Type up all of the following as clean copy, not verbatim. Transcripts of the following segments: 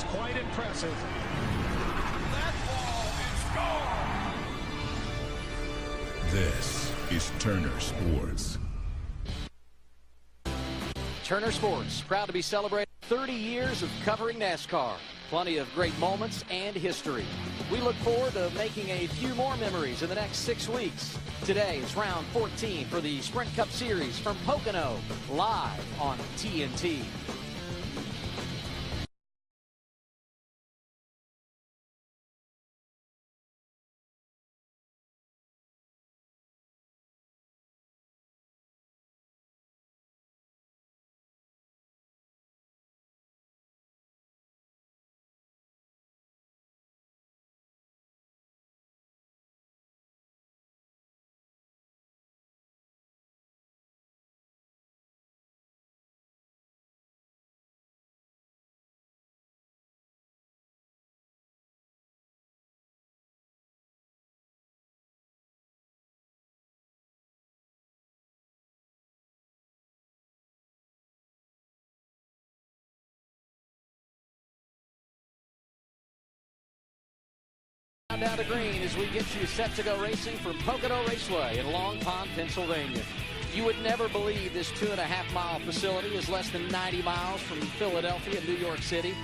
was quite impressive. That ball is gone. This is Turner Sports. Turner Sports, proud to be celebrating 30 years of covering NASCAR. Plenty of great moments and history. We look forward to making a few more memories in the next 6 weeks. Today is round 14 for the Sprint Cup Series from Pocono, live on TNT. Down to green as we get you set to go racing from Pocono Raceway in Long Pond, Pennsylvania. You would never believe this 2.5-mile facility is less than 90 miles from Philadelphia, New York City.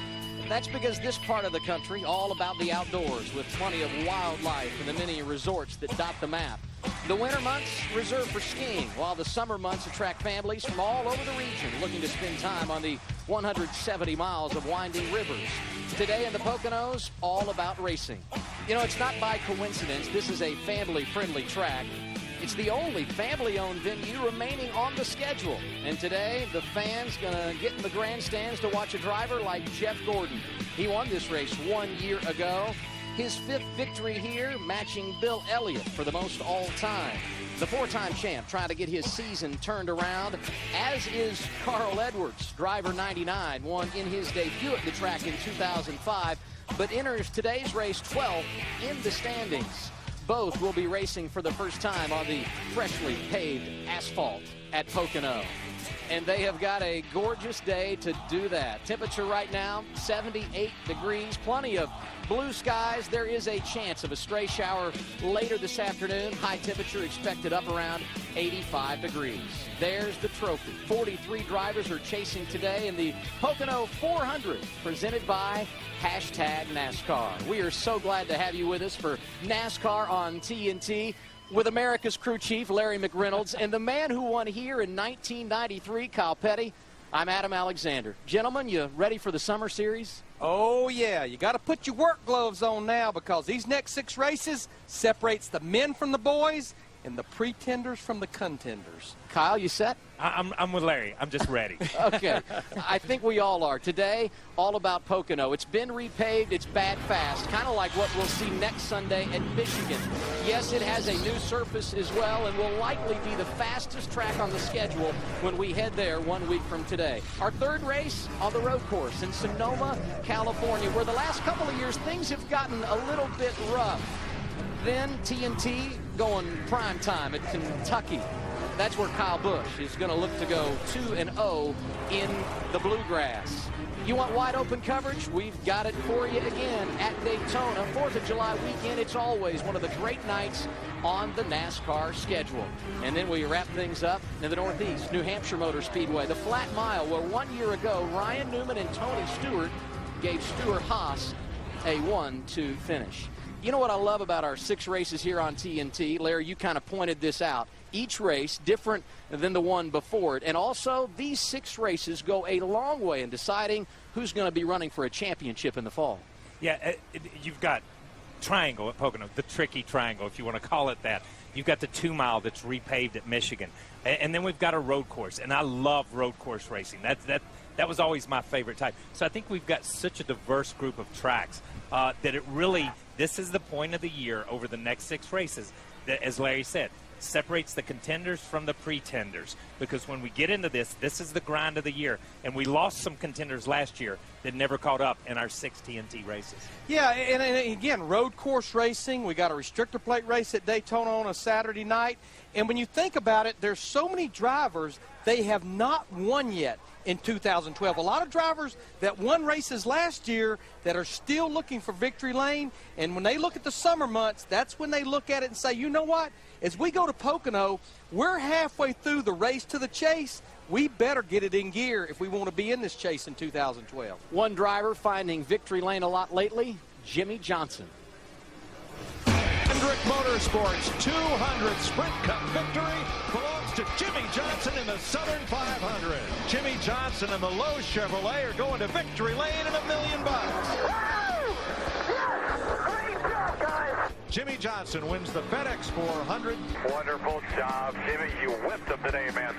That's because this part of the country, all about the outdoors, with plenty of wildlife and the many resorts that dot the map. The winter months reserved for skiing, while the summer months attract families from all over the region looking to spend time on the 170 miles of winding rivers. Today in the Poconos, all about racing. You know, it's not by coincidence this is a family-friendly track. It's the only family-owned venue remaining on the schedule. And today, the fans gonna get in the grandstands to watch a driver like Jeff Gordon. He won this race 1 year ago. His 5th victory here, matching Bill Elliott for the most all-time. The 4-time champ trying to get his season turned around, as is Carl Edwards. Driver 99 won in his debut at the track in 2005, but enters today's race 12th in the standings. Both will be racing for the first time on the freshly paved asphalt at Pocono. And they have got a gorgeous day to do that. Temperature right now, 78 degrees, plenty of blue skies. There is a chance of a stray shower later this afternoon. High temperature expected up around 85 degrees. There's the trophy. 43 drivers are chasing today in the Pocono 400, presented by #NASCAR. We are so glad to have you with us for NASCAR on TNT. With America's crew chief, Larry McReynolds, and the man who won here in 1993, Kyle Petty. I'm Adam Alexander. Gentlemen, you ready for the summer series? Oh, yeah. You got to put your work gloves on now, because these next 6 races separates the men from the boys and the pretenders from the contenders. Kyle, you set? I'm with Larry. I'm just ready. Okay. I think we all are. Today, all about Pocono. It's been repaved. It's bad fast, kind of like what we'll see next Sunday at Michigan. Yes, it has a new surface as well, and will likely be the fastest track on the schedule when we head there 1 week from today. Our 3rd race on the road course in Sonoma, California, where the last couple of years things have gotten a little bit rough. Then TNT going prime time at Kentucky. That's where Kyle Busch is going to look to go 2-0 in the Bluegrass. You want wide open coverage? We've got it for you again at Daytona. 4th of July weekend, it's always one of the great nights on the NASCAR schedule. And then we wrap things up in the Northeast, New Hampshire Motor Speedway, the Flat Mile, where 1 year ago, Ryan Newman and Tony Stewart gave Stuart Haas a 1-2 finish. You know what I love about our 6 races here on TNT? Larry, you kind of pointed this out. Each race different than the one before it. And also, these 6 races go a long way in deciding who's going to be running for a championship in the fall. Yeah, you've got triangle at Pocono, the tricky triangle, if you want to call it that. You've got the 2-mile that's repaved at Michigan. And then we've got a road course. And I love road course racing. That was always my favorite type. So I think we've got such a diverse group of tracks that it really, this is the point of the year over the next 6 races that, as Larry said, separates the contenders from the pretenders. Because when we get into this, this is the grind of the year. And we lost some contenders last year that never caught up in our 6 TNT races. Yeah, and again, road course racing. We got a restrictor plate race at Daytona on a Saturday night. And when you think about it, there's so many drivers, they have not won yet in 2012. A lot of drivers that won races last year that are still looking for victory lane. And when they look at the summer months, that's when they look at it and say, you know what? As we go to Pocono, we're halfway through the race to the chase. We better get it in gear if we want to be in this chase in 2012. One driver finding victory lane a lot lately, Jimmy Johnson. Hendrick Motorsports 200 Sprint Cup victory belongs to Jimmy Johnson in the Southern 500. Jimmy Johnson and the Lowe's Chevrolet are going to victory lane and $1 million. Great job, guys. Jimmy Johnson wins the FedEx 400. Wonderful job, Jimmy. You whipped them today, man.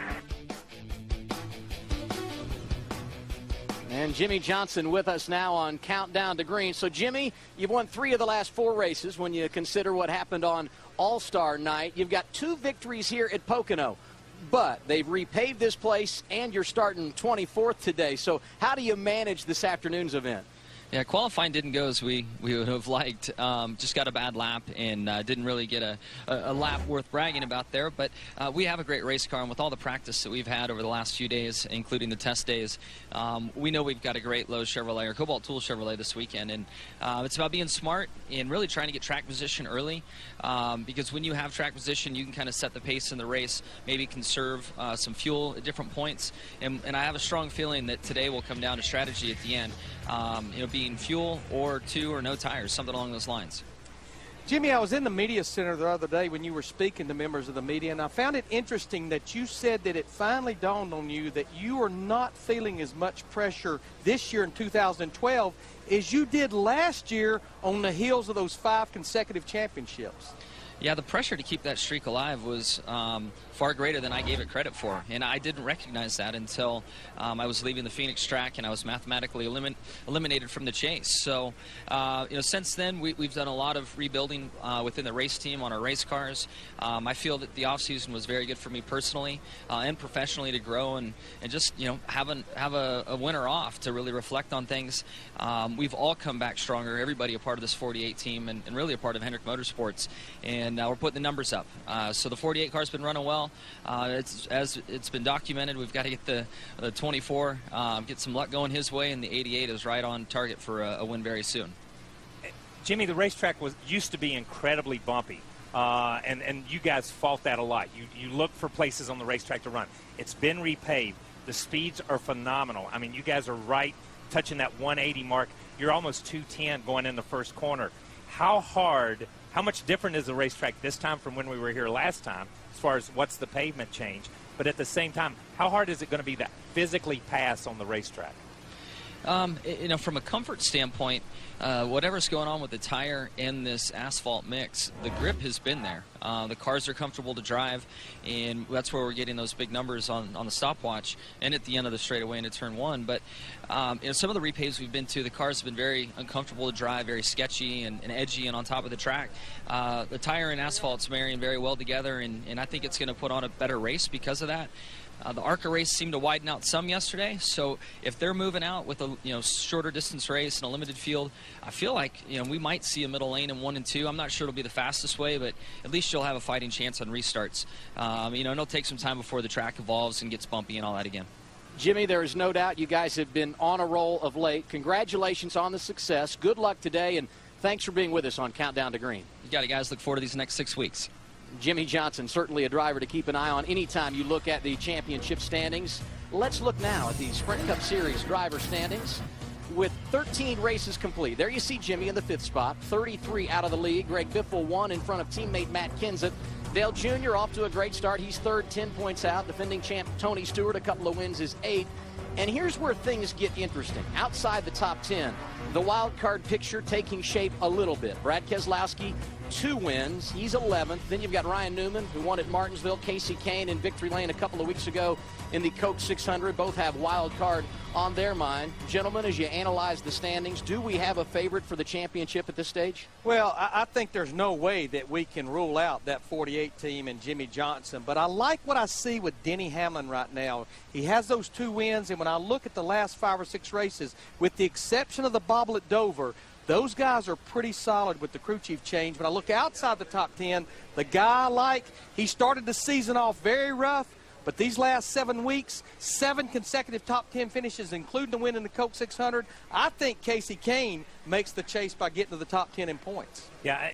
And Jimmy Johnson with us now on Countdown to Green. So, Jimmy, you've won 3 of the last 4 races when you consider what happened on All-Star Night. You've got 2 victories here at Pocono, but they've repaved this place, and you're starting 24th today. So how do you manage this afternoon's event? Yeah, qualifying didn't go as we would have liked. Just got a bad lap and didn't really get a lap worth bragging about there. But we have a great race car, and with all the practice that we've had over the last few days, including the test days, we know we've got a great Lowe's Chevrolet or Cobalt Tool Chevrolet this weekend. And it's about being smart and really trying to get track position early, because when you have track position, you can kind of set the pace in the race, maybe conserve some fuel at different points. And I have a strong feeling that today will come down to strategy at the end. Being fuel or 2 or no tires, something along those lines. Jimmy, I was in the media center the other day when you were speaking to members of the media, and I found it interesting that you said that it finally dawned on you that you are not feeling as much pressure this year in 2012 as you did last year on the heels of those 5 consecutive championships. Yeah, the pressure to keep that streak alive was far greater than I gave it credit for, and I didn't recognize that until I was leaving the Phoenix track and I was mathematically eliminated from the chase. So, since then we've done a lot of rebuilding within the race team on our race cars. I feel that the off-season was very good for me personally and professionally to grow and just have a winter off to really reflect on things. We've all come back stronger. Everybody a part of this 48 team and really a part of Hendrick Motorsports, and we're putting the numbers up. So the 48 car's been running well. As it's been documented, we've got to get the 24, get some luck going his way, and the 88 is right on target for a win very soon. Jimmy, the racetrack used to be incredibly bumpy, and you guys fought that a lot. You look for places on the racetrack to run. It's been repaved. The speeds are phenomenal. I mean, you guys are right touching that 180 mark. You're almost 210 going in the first corner. How much different is the racetrack this time from when we were here last time as far as what's the pavement change? But at the same time, how hard is it going to be to physically pass on the racetrack? From a comfort standpoint, whatever's going on with the tire and this asphalt mix, the grip has been there. The cars are comfortable to drive, and that's where we're getting those big numbers on the stopwatch and at the end of the straightaway into turn 1. But some of the repaves we've been to, the cars have been very uncomfortable to drive, very sketchy and edgy and on top of the track. The tire and asphalt's marrying very well together, and I think it's going to put on a better race because of that. The ARCA race seemed to widen out some yesterday, so if they're moving out with a shorter distance race and a limited field, I feel like we might see a middle lane in 1 and 2. I'm not sure it'll be the fastest way, but at least you'll have a fighting chance on restarts. It'll take some time before the track evolves and gets bumpy and all that again. Jimmy, there is no doubt you guys have been on a roll of late. Congratulations on the success. Good luck today, and thanks for being with us on Countdown to Green. You got it, guys. Look forward to these next 6 weeks. Jimmy Johnson, certainly a driver to keep an eye on anytime you look at the championship standings. Let's look now at the Sprint Cup Series driver standings. With 13 races complete, there you see Jimmy in the 5th spot, 33 out of the lead. Greg Biffle won in front of teammate Matt Kenseth. Dale Jr. off to a great start. He's 3rd, 10 points out. Defending champ Tony Stewart, a couple of wins, is 8th. And here's where things get interesting. Outside the top 10, the wild card picture taking shape a little bit. Brad Keselowski, 2 wins. He's 11th. Then you've got Ryan Newman, who won at Martinsville. Casey Kane in victory lane a couple of weeks ago in the Coke 600. Both have wild card on their mind. Gentlemen, as you analyze the standings, do we have a favorite for the championship at this stage? Well, I think there's no way that we can rule out that 48 team and Jimmy Johnson. But I like what I see with Denny Hamlin right now. He has those 2 wins, and when I look at the last 5 or 6 races, with the exception of the bobble at Dover, those guys are pretty solid with the crew chief change. When I look outside the top 10, the guy I like, he started the season off very rough. But these last 7 weeks, 7 consecutive top 10 finishes, including the win in the Coke 600. I think Casey Kane makes the chase by getting to the top 10 in points. Yeah.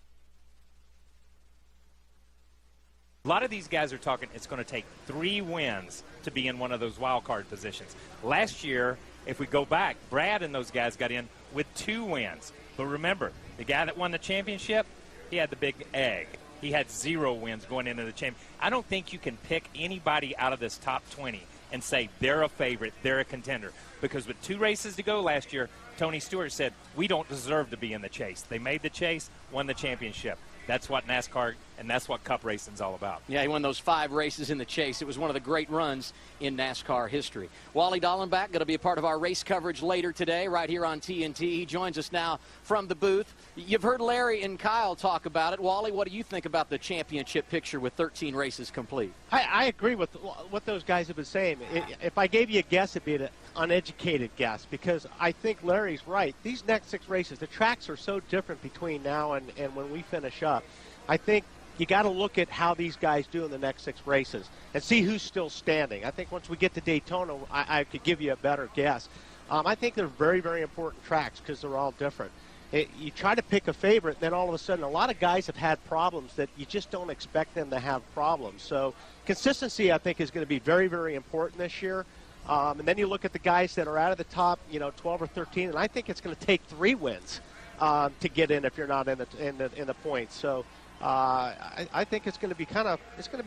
A lot of these guys are talking it's going to take 3 wins to be in one of those wild card positions. Last year, if we go back, Brad and those guys got in with 2 wins. But remember, the guy that won the championship, he had the big egg. He had 0 wins going into the championship. I don't think you can pick anybody out of this top 20 and say they're a favorite, they're a contender. Because with 2 races to go last year, Tony Stewart said, we don't deserve to be in the chase. They made the chase, won the championship. That's what NASCAR and that's what Cup racing's all about. Yeah, he won those 5 races in the chase. It was one of the great runs in NASCAR history. Wally Dallenbach going to be a part of our race coverage later today right here on TNT. He joins us now from the booth. You've heard Larry and Kyle talk about it. Wally, what do you think about the championship picture with 13 races complete? I agree with what those guys have been saying. If I gave you a guess, it'd be an uneducated guess, because I think Larry's right. These next 6 races, the tracks are so different between now and when we finish up. I think you got to look at how these guys do in the next 6 races and see who's still standing. I think once we get to Daytona, I could give you a better guess. I think they're very, very important tracks because they're all different. You try to pick a favorite, then all of a sudden a lot of guys have had problems that you just don't expect them to have problems. So consistency, I think, is going to be very, very important this year. And then you look at the guys that are out of the top, 12 or 13, and I think it's going to take 3 wins to get in if you're not in the points. So I think it's going to be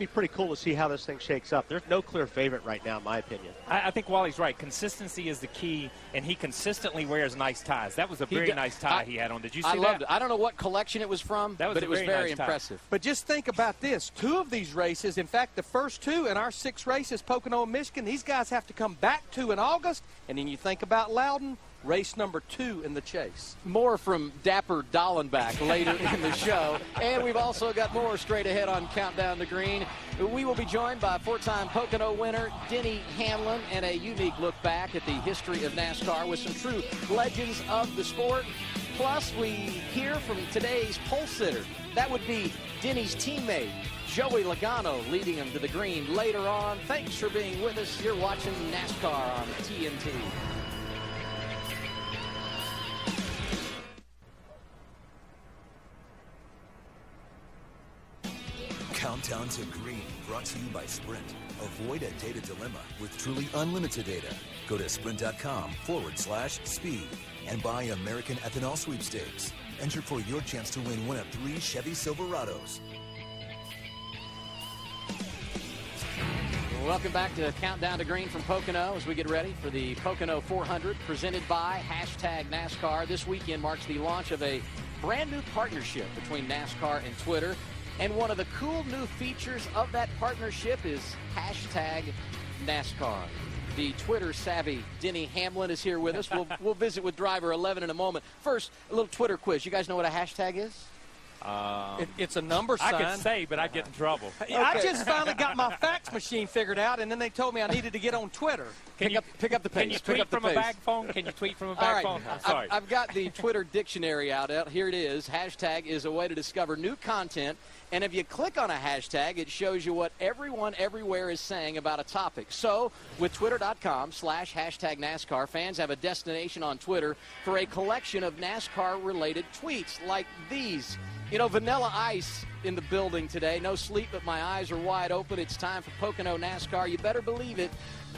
pretty cool to see how this thing shakes up. There's no clear favorite right now, in my opinion. I think Wally's right. Consistency is the key, and he consistently wears nice ties. That was a very nice tie he had on. Did you see that? I loved it. I don't know what collection it was from, but it was very impressive. But just think about this. 2 of these races, in fact, the first 2 in our 6 races, Pocono and Michigan, these guys have to come back to in August. And then you think about Loudon, race number 2 in the chase. More from Dapper Dallenbach later in the show. And we've also got more straight ahead on Countdown to Green. We will be joined by 4-time Pocono winner Denny Hamlin and a unique look back at the history of NASCAR with some true legends of the sport. Plus, we hear from today's pole sitter. That would be Denny's teammate, Joey Logano, leading him to the green later on. Thanks for being with us. You're watching NASCAR on TNT. Countdown to Green, brought to you by Sprint. Avoid a data dilemma with truly unlimited data. Go to sprint.com/speed and buy American Ethanol Sweepstakes. Enter for your chance to win one of 3 Chevy Silverados. Welcome back to Countdown to Green from Pocono as we get ready for the Pocono 400 presented by #NASCAR. This weekend marks the launch of a brand new partnership between NASCAR and Twitter. And one of the cool new features of that partnership is #NASCAR. The Twitter-savvy Denny Hamlin is here with us. We'll visit with Driver 11 in a moment. First, a little Twitter quiz. You guys know what a hashtag is? It's a number sign. I could say, but I get in trouble. Okay. I just finally got my fax machine figured out, and then they told me I needed to get on Twitter. Pick up the pace. Can you tweet from a bag phone? Can you tweet from a bag phone? I'm sorry. I've got the Twitter dictionary out. Here it is. Hashtag is a way to discover new content. And if you click on a hashtag, it shows you what everyone everywhere is saying about a topic. So with twitter.com/#NASCAR, fans have a destination on Twitter for a collection of NASCAR-related tweets like these. Vanilla Ice in the building today. No sleep, but my eyes are wide open. It's time for Pocono NASCAR. You better believe it.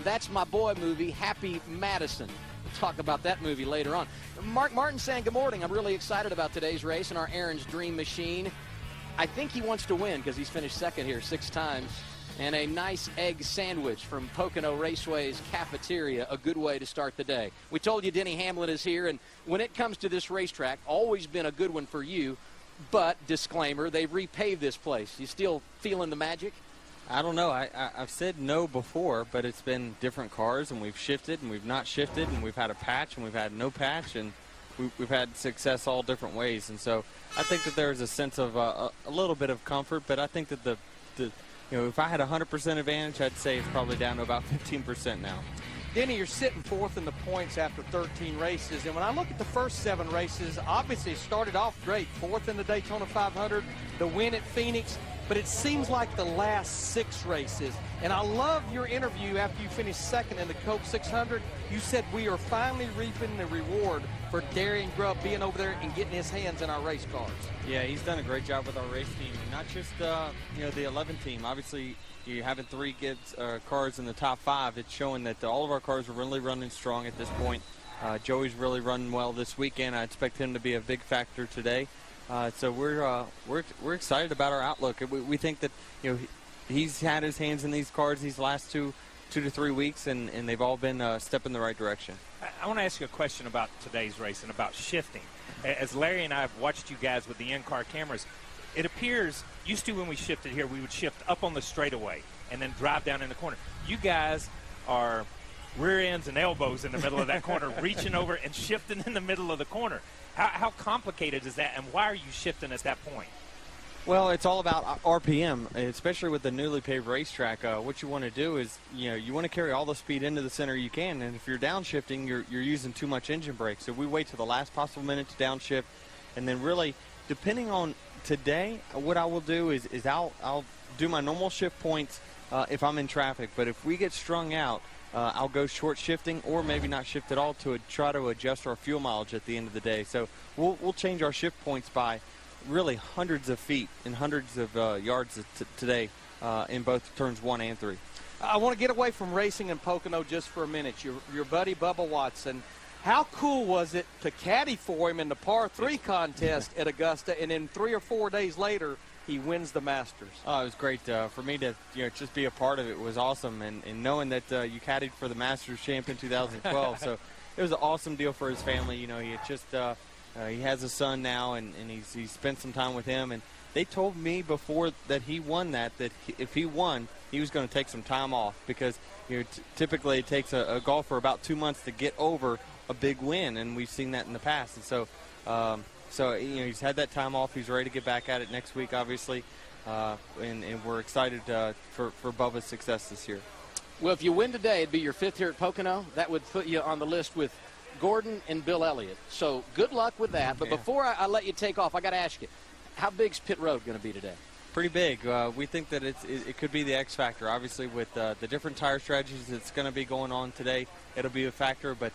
That's my boy movie, Happy Madison. We'll talk about that movie later on. Mark Martin saying good morning. I'm really excited about today's race and our Aaron's Dream Machine. I think he wants to win because he's finished second here 6 times. And a nice egg sandwich from Pocono Raceway's cafeteria, a good way to start the day. We told you Denny Hamlin is here, and when it comes to this racetrack, always been a good one for you. But, disclaimer, they've repaved this place. You still feeling the magic? I don't know. I've said no before, but it's been different cars, and we've shifted, and we've not shifted, and we've had a patch, and we've had no patch, and we've had success all different ways. And so I think that there's a sense of a little bit of comfort, but I think that if I had 100% advantage, I'd say it's probably down to about 15% now. Denny, you're sitting fourth in the points after 13 races, and when I look at the first 7 races, obviously it started off great. Fourth in the Daytona 500, the win at Phoenix, but it seems like the last 6 races, and I love your interview after you finished second in the Coke 600. You said we are finally reaping the reward for Darian Grubb being over there and getting his hands in our race cars. Yeah, he's done a great job with our race team, not just the 11 team. Obviously, you having 3 cars in the top 5. It's showing that all of our cars are really running strong at this point. Joey's really running well this weekend. I expect him to be a big factor today. So we're excited about our outlook. We think that he's had his hands in these cars these last 2 to 3 weeks, and they've all been a step in the right direction. I want to ask you a question about today's race and about shifting. As Larry and I have watched you guys with the in-car cameras, it appears, used to when we shifted here, we would shift up on the straightaway and then drive down in the corner. You guys are rear ends and elbows in the middle of that corner, reaching over and shifting in the middle of the corner. How complicated is that, and why are you shifting at that point? Well, it's all about RPM, especially with the newly paved racetrack. What you want to do is, you want to carry all the speed into the center you can, and if you're downshifting, you're using too much engine brake. So we wait till the last possible minute to downshift, and then really, depending on today, what I will do is I'll do my normal shift points if I'm in traffic. But if we get strung out, I'll go short shifting or maybe not shift at all to try to adjust our fuel mileage at the end of the day. So we'll change our shift points by really hundreds of feet and hundreds of yards today in both turns 1 and 3. I want to get away from racing in Pocono just for a minute. Your buddy Bubba Watson, how cool was it to caddy for him in the par 3 contest at Augusta, and then 3 or 4 days later he wins the Masters? Oh, it was great for me to just be a part of it. Was awesome, and knowing that you caddied for the Masters champ in 2012, so it was an awesome deal for his family. He had just he has a son now, and he's spent some time with him, and they told me before that he won that if he won, he was going to take some time off because typically it takes a golfer about 2 months to get over a big win, and we've seen that in the past. And so he's had that time off. He's ready to get back at it next week, obviously, and we're excited for Bubba's success this year. Well, if you win today, it'd be your 5th here at Pocono. That would put you on the list with Gordon and Bill Elliott. So good luck with that. But before I let you take off, I got to ask you, how big's pit road going to be today? Pretty big. We think that it could be the X factor. Obviously, with the different tire strategies that's going to be going on today, it'll be a factor, but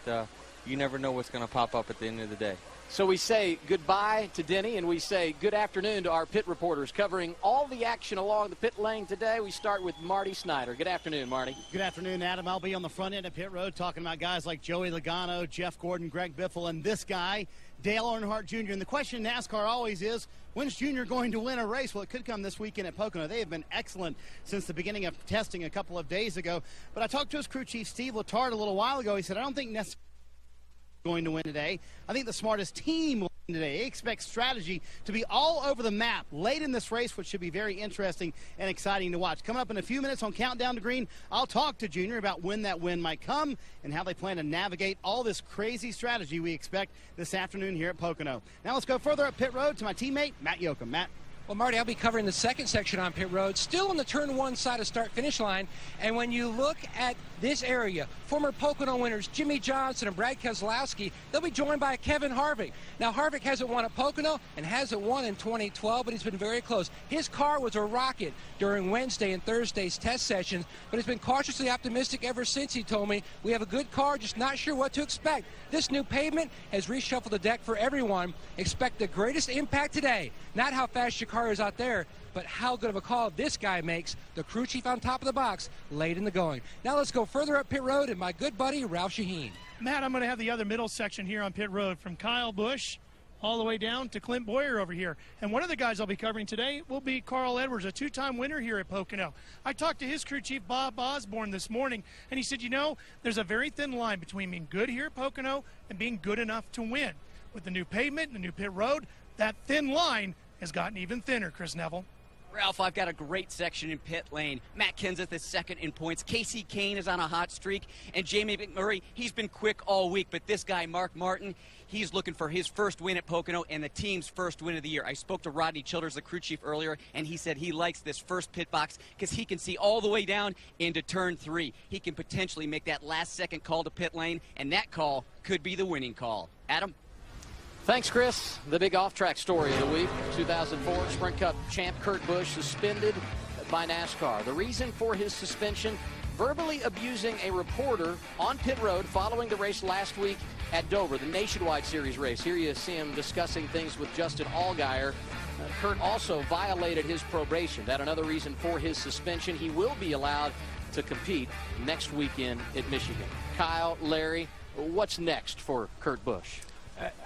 you never know what's going to pop up at the end of the day. So we say goodbye to Denny, and we say good afternoon to our pit reporters covering all the action along the pit lane today. We start with Marty Snyder. Good afternoon, Marty. Good afternoon, Adam. I'll be on the front end of pit road talking about guys like Joey Logano, Jeff Gordon, Greg Biffle, and this guy, Dale Earnhardt Jr. And the question in NASCAR always is, when's Junior going to win a race? Well, it could come this weekend at Pocono. They have been excellent since the beginning of testing a couple of days ago. But I talked to his crew chief, Steve Letarte, a little while ago. He said, I don't think necessarily going to win today. I think the smartest team will win today. He expects strategy to be all over the map late in this race, which should be very interesting and exciting to watch. Coming up in a few minutes on Countdown to Green, I'll talk to Junior about when that win might come and how they plan to navigate all this crazy strategy we expect this afternoon here at Pocono. Now let's go further up pit road to my teammate, Matt Yoakum. Matt. Well, Marty, I'll be covering the second section on pit road, still on the turn 1 side of start-finish line. And when you look at this area, former Pocono winners Jimmy Johnson and Brad Keselowski, they'll be joined by Kevin Harvick. Now, Harvick hasn't won at Pocono and hasn't won in 2012, but he's been very close. His car was a rocket during Wednesday and Thursday's test sessions, but he's been cautiously optimistic ever since. He told me, we have a good car, just not sure what to expect. This new pavement has reshuffled the deck for everyone. Expect the greatest impact today, not how fast your car is out there, but how good of a call this guy makes, the crew chief on top of the box, late in the going. Now let's go further up pit road and my good buddy, Ralph Shaheen. Matt, I'm going to have the other middle section here on pit road from Kyle Busch all the way down to Clint Boyer over here. And one of the guys I'll be covering today will be Carl Edwards, a 2-time winner here at Pocono. I talked to his crew chief, Bob Osborne, this morning, and he said, there's a very thin line between being good here at Pocono and being good enough to win. With the new pavement and the new pit road, that thin line has gotten even thinner, Chris Neville. Ralph, I've got a great section in pit lane. Matt Kenseth is second in points. Casey Kane is on a hot streak. And Jamie McMurray, he's been quick all week. But this guy, Mark Martin, he's looking for his first win at Pocono and the team's first win of the year. I spoke to Rodney Childers, the crew chief, earlier, and he said he likes this first pit box because he can see all the way down into turn 3. He can potentially make that last-second call to pit lane, and that call could be the winning call. Adam? Thanks, Chris. The big off-track story of the week, 2004 Sprint Cup champ Kurt Busch suspended by NASCAR. The reason for his suspension, verbally abusing a reporter on pit road following the race last week at Dover, the Nationwide Series race. Here you see him discussing things with Justin Allgaier. Kurt also violated his probation. That's another reason for his suspension. He will be allowed to compete next weekend at Michigan. Kyle, Larry, what's next for Kurt Busch?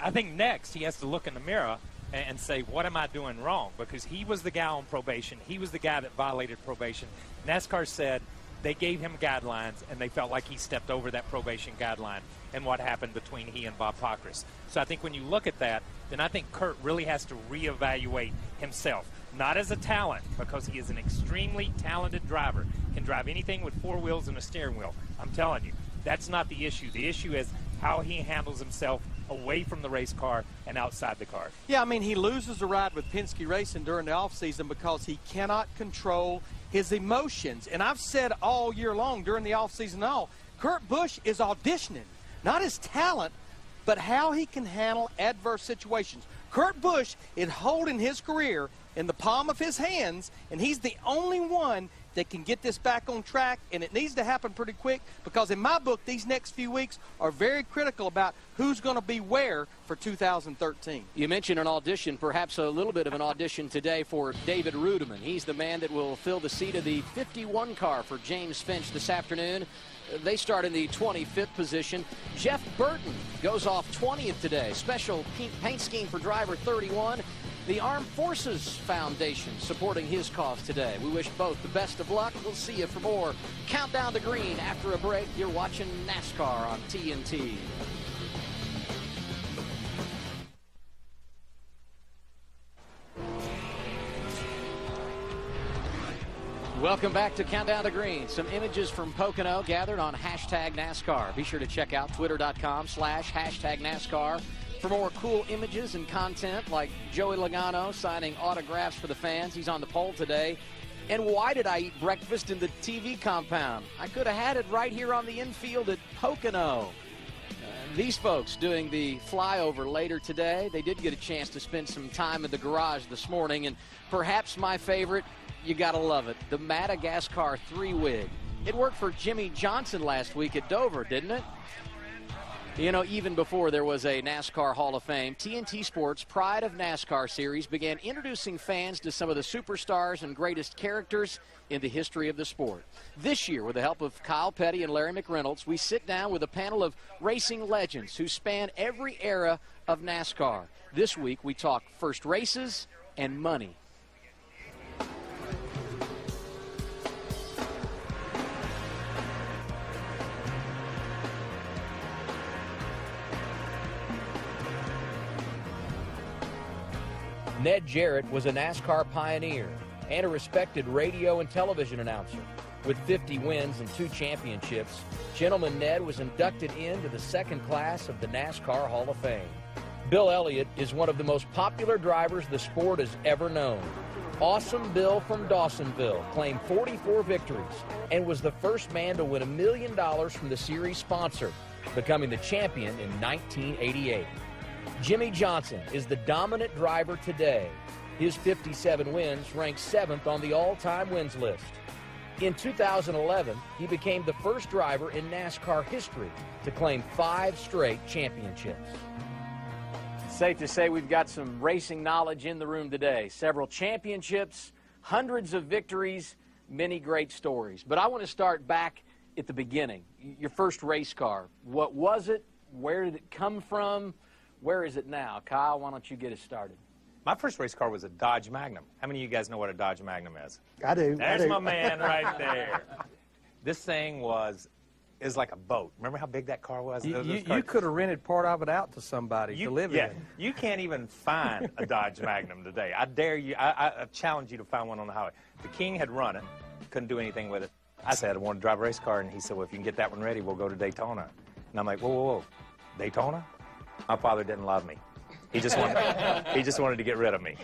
I think next he has to look in the mirror and say, what am I doing wrong? Because he was the guy on probation. He was the guy that violated probation. NASCAR said they gave him guidelines, and they felt like he stepped over that probation guideline and what happened between he and Bob Pockrass. So I think when you look at that, then I think Kurt really has to reevaluate himself. Not as a talent, because he is an extremely talented driver. Can drive anything with 4 wheels and a steering wheel. I'm telling you, that's not the issue. The issue is how he handles himself away from the race car and outside the car. Yeah, I mean, he loses a ride with Penske Racing during the offseason because he cannot control his emotions. And I've said all year long during the offseason and all, Kurt Busch is auditioning, not his talent, but how he can handle adverse situations. Kurt Busch is holding his career in the palm of his hands, and he's the only one that can get this back on track, and it needs to happen pretty quick because in my book, these next few weeks are very critical about who's going to be where for 2013. You mentioned an audition, perhaps a little bit of an audition today for David Rudiman. He's the man that will fill the seat of the 51 car for James Finch this afternoon. They start in the 25th position. Jeff Burton goes off 20th today. Special paint scheme for driver 31. The Armed Forces Foundation supporting his cause today. We wish both the best of luck. We'll see you for more Countdown to Green after a break. You're watching NASCAR on TNT. Welcome back to Countdown to Green. Some images from Pocono gathered on hashtag NASCAR. Be sure to check out twitter.com/hashtag NASCAR for more cool images and content like Joey Logano signing autographs for the fans. He's on the pole today. And why did I eat breakfast in the TV compound? I could have had it right here on the infield at Pocono. These folks doing the flyover later today, they did get a chance to spend some time in the garage this morning. And perhaps my favorite, you gotta love it, the Madagascar 3-wig. It worked for Jimmy Johnson last week at Dover, didn't it? You know, even before there was a NASCAR Hall of Fame, TNT Sports' Pride of NASCAR series began introducing fans to some of the superstars and greatest characters in the history of the sport. This year, with the help of Kyle Petty and Larry McReynolds, we sit down with a panel of racing legends who span every era of NASCAR. This week, we talk first races and money. Ned Jarrett was a NASCAR pioneer and a respected radio and television announcer. With 50 wins and 2 championships, Gentleman Ned was inducted into the second class of the NASCAR Hall of Fame. Bill Elliott is one of the most popular drivers the sport has ever known. Awesome Bill from Dawsonville claimed 44 victories and was the first man to win $1 million from the series sponsor, becoming the champion in 1988. Jimmy Johnson is the dominant driver today. His 57 wins rank 7th on the all-time wins list. In 2011, he became the first driver in NASCAR history to claim 5 straight championships. Safe to say we've got some racing knowledge in the room today. Several championships, hundreds of victories, many great stories. But I want to start back at the beginning. Your first race car. What was it? Where did it come from? Where is it now? Kyle, why don't you get us started? My first race car was a Dodge Magnum. How many of you guys know what a Dodge Magnum is? I do. There's my man right there. This thing was is like a boat. Remember how big that car was? You could have rented part of it out to somebody to live in. You can't even find a Dodge Magnum today. I dare you. I challenge you to find one on the highway. The King had run it, couldn't do anything with it. I said I want to drive a race car, and he said, well, if you can get that one ready, we'll go to Daytona. And I'm like, whoa, whoa, whoa, Daytona? My father didn't love me. He just wanted to get rid of me.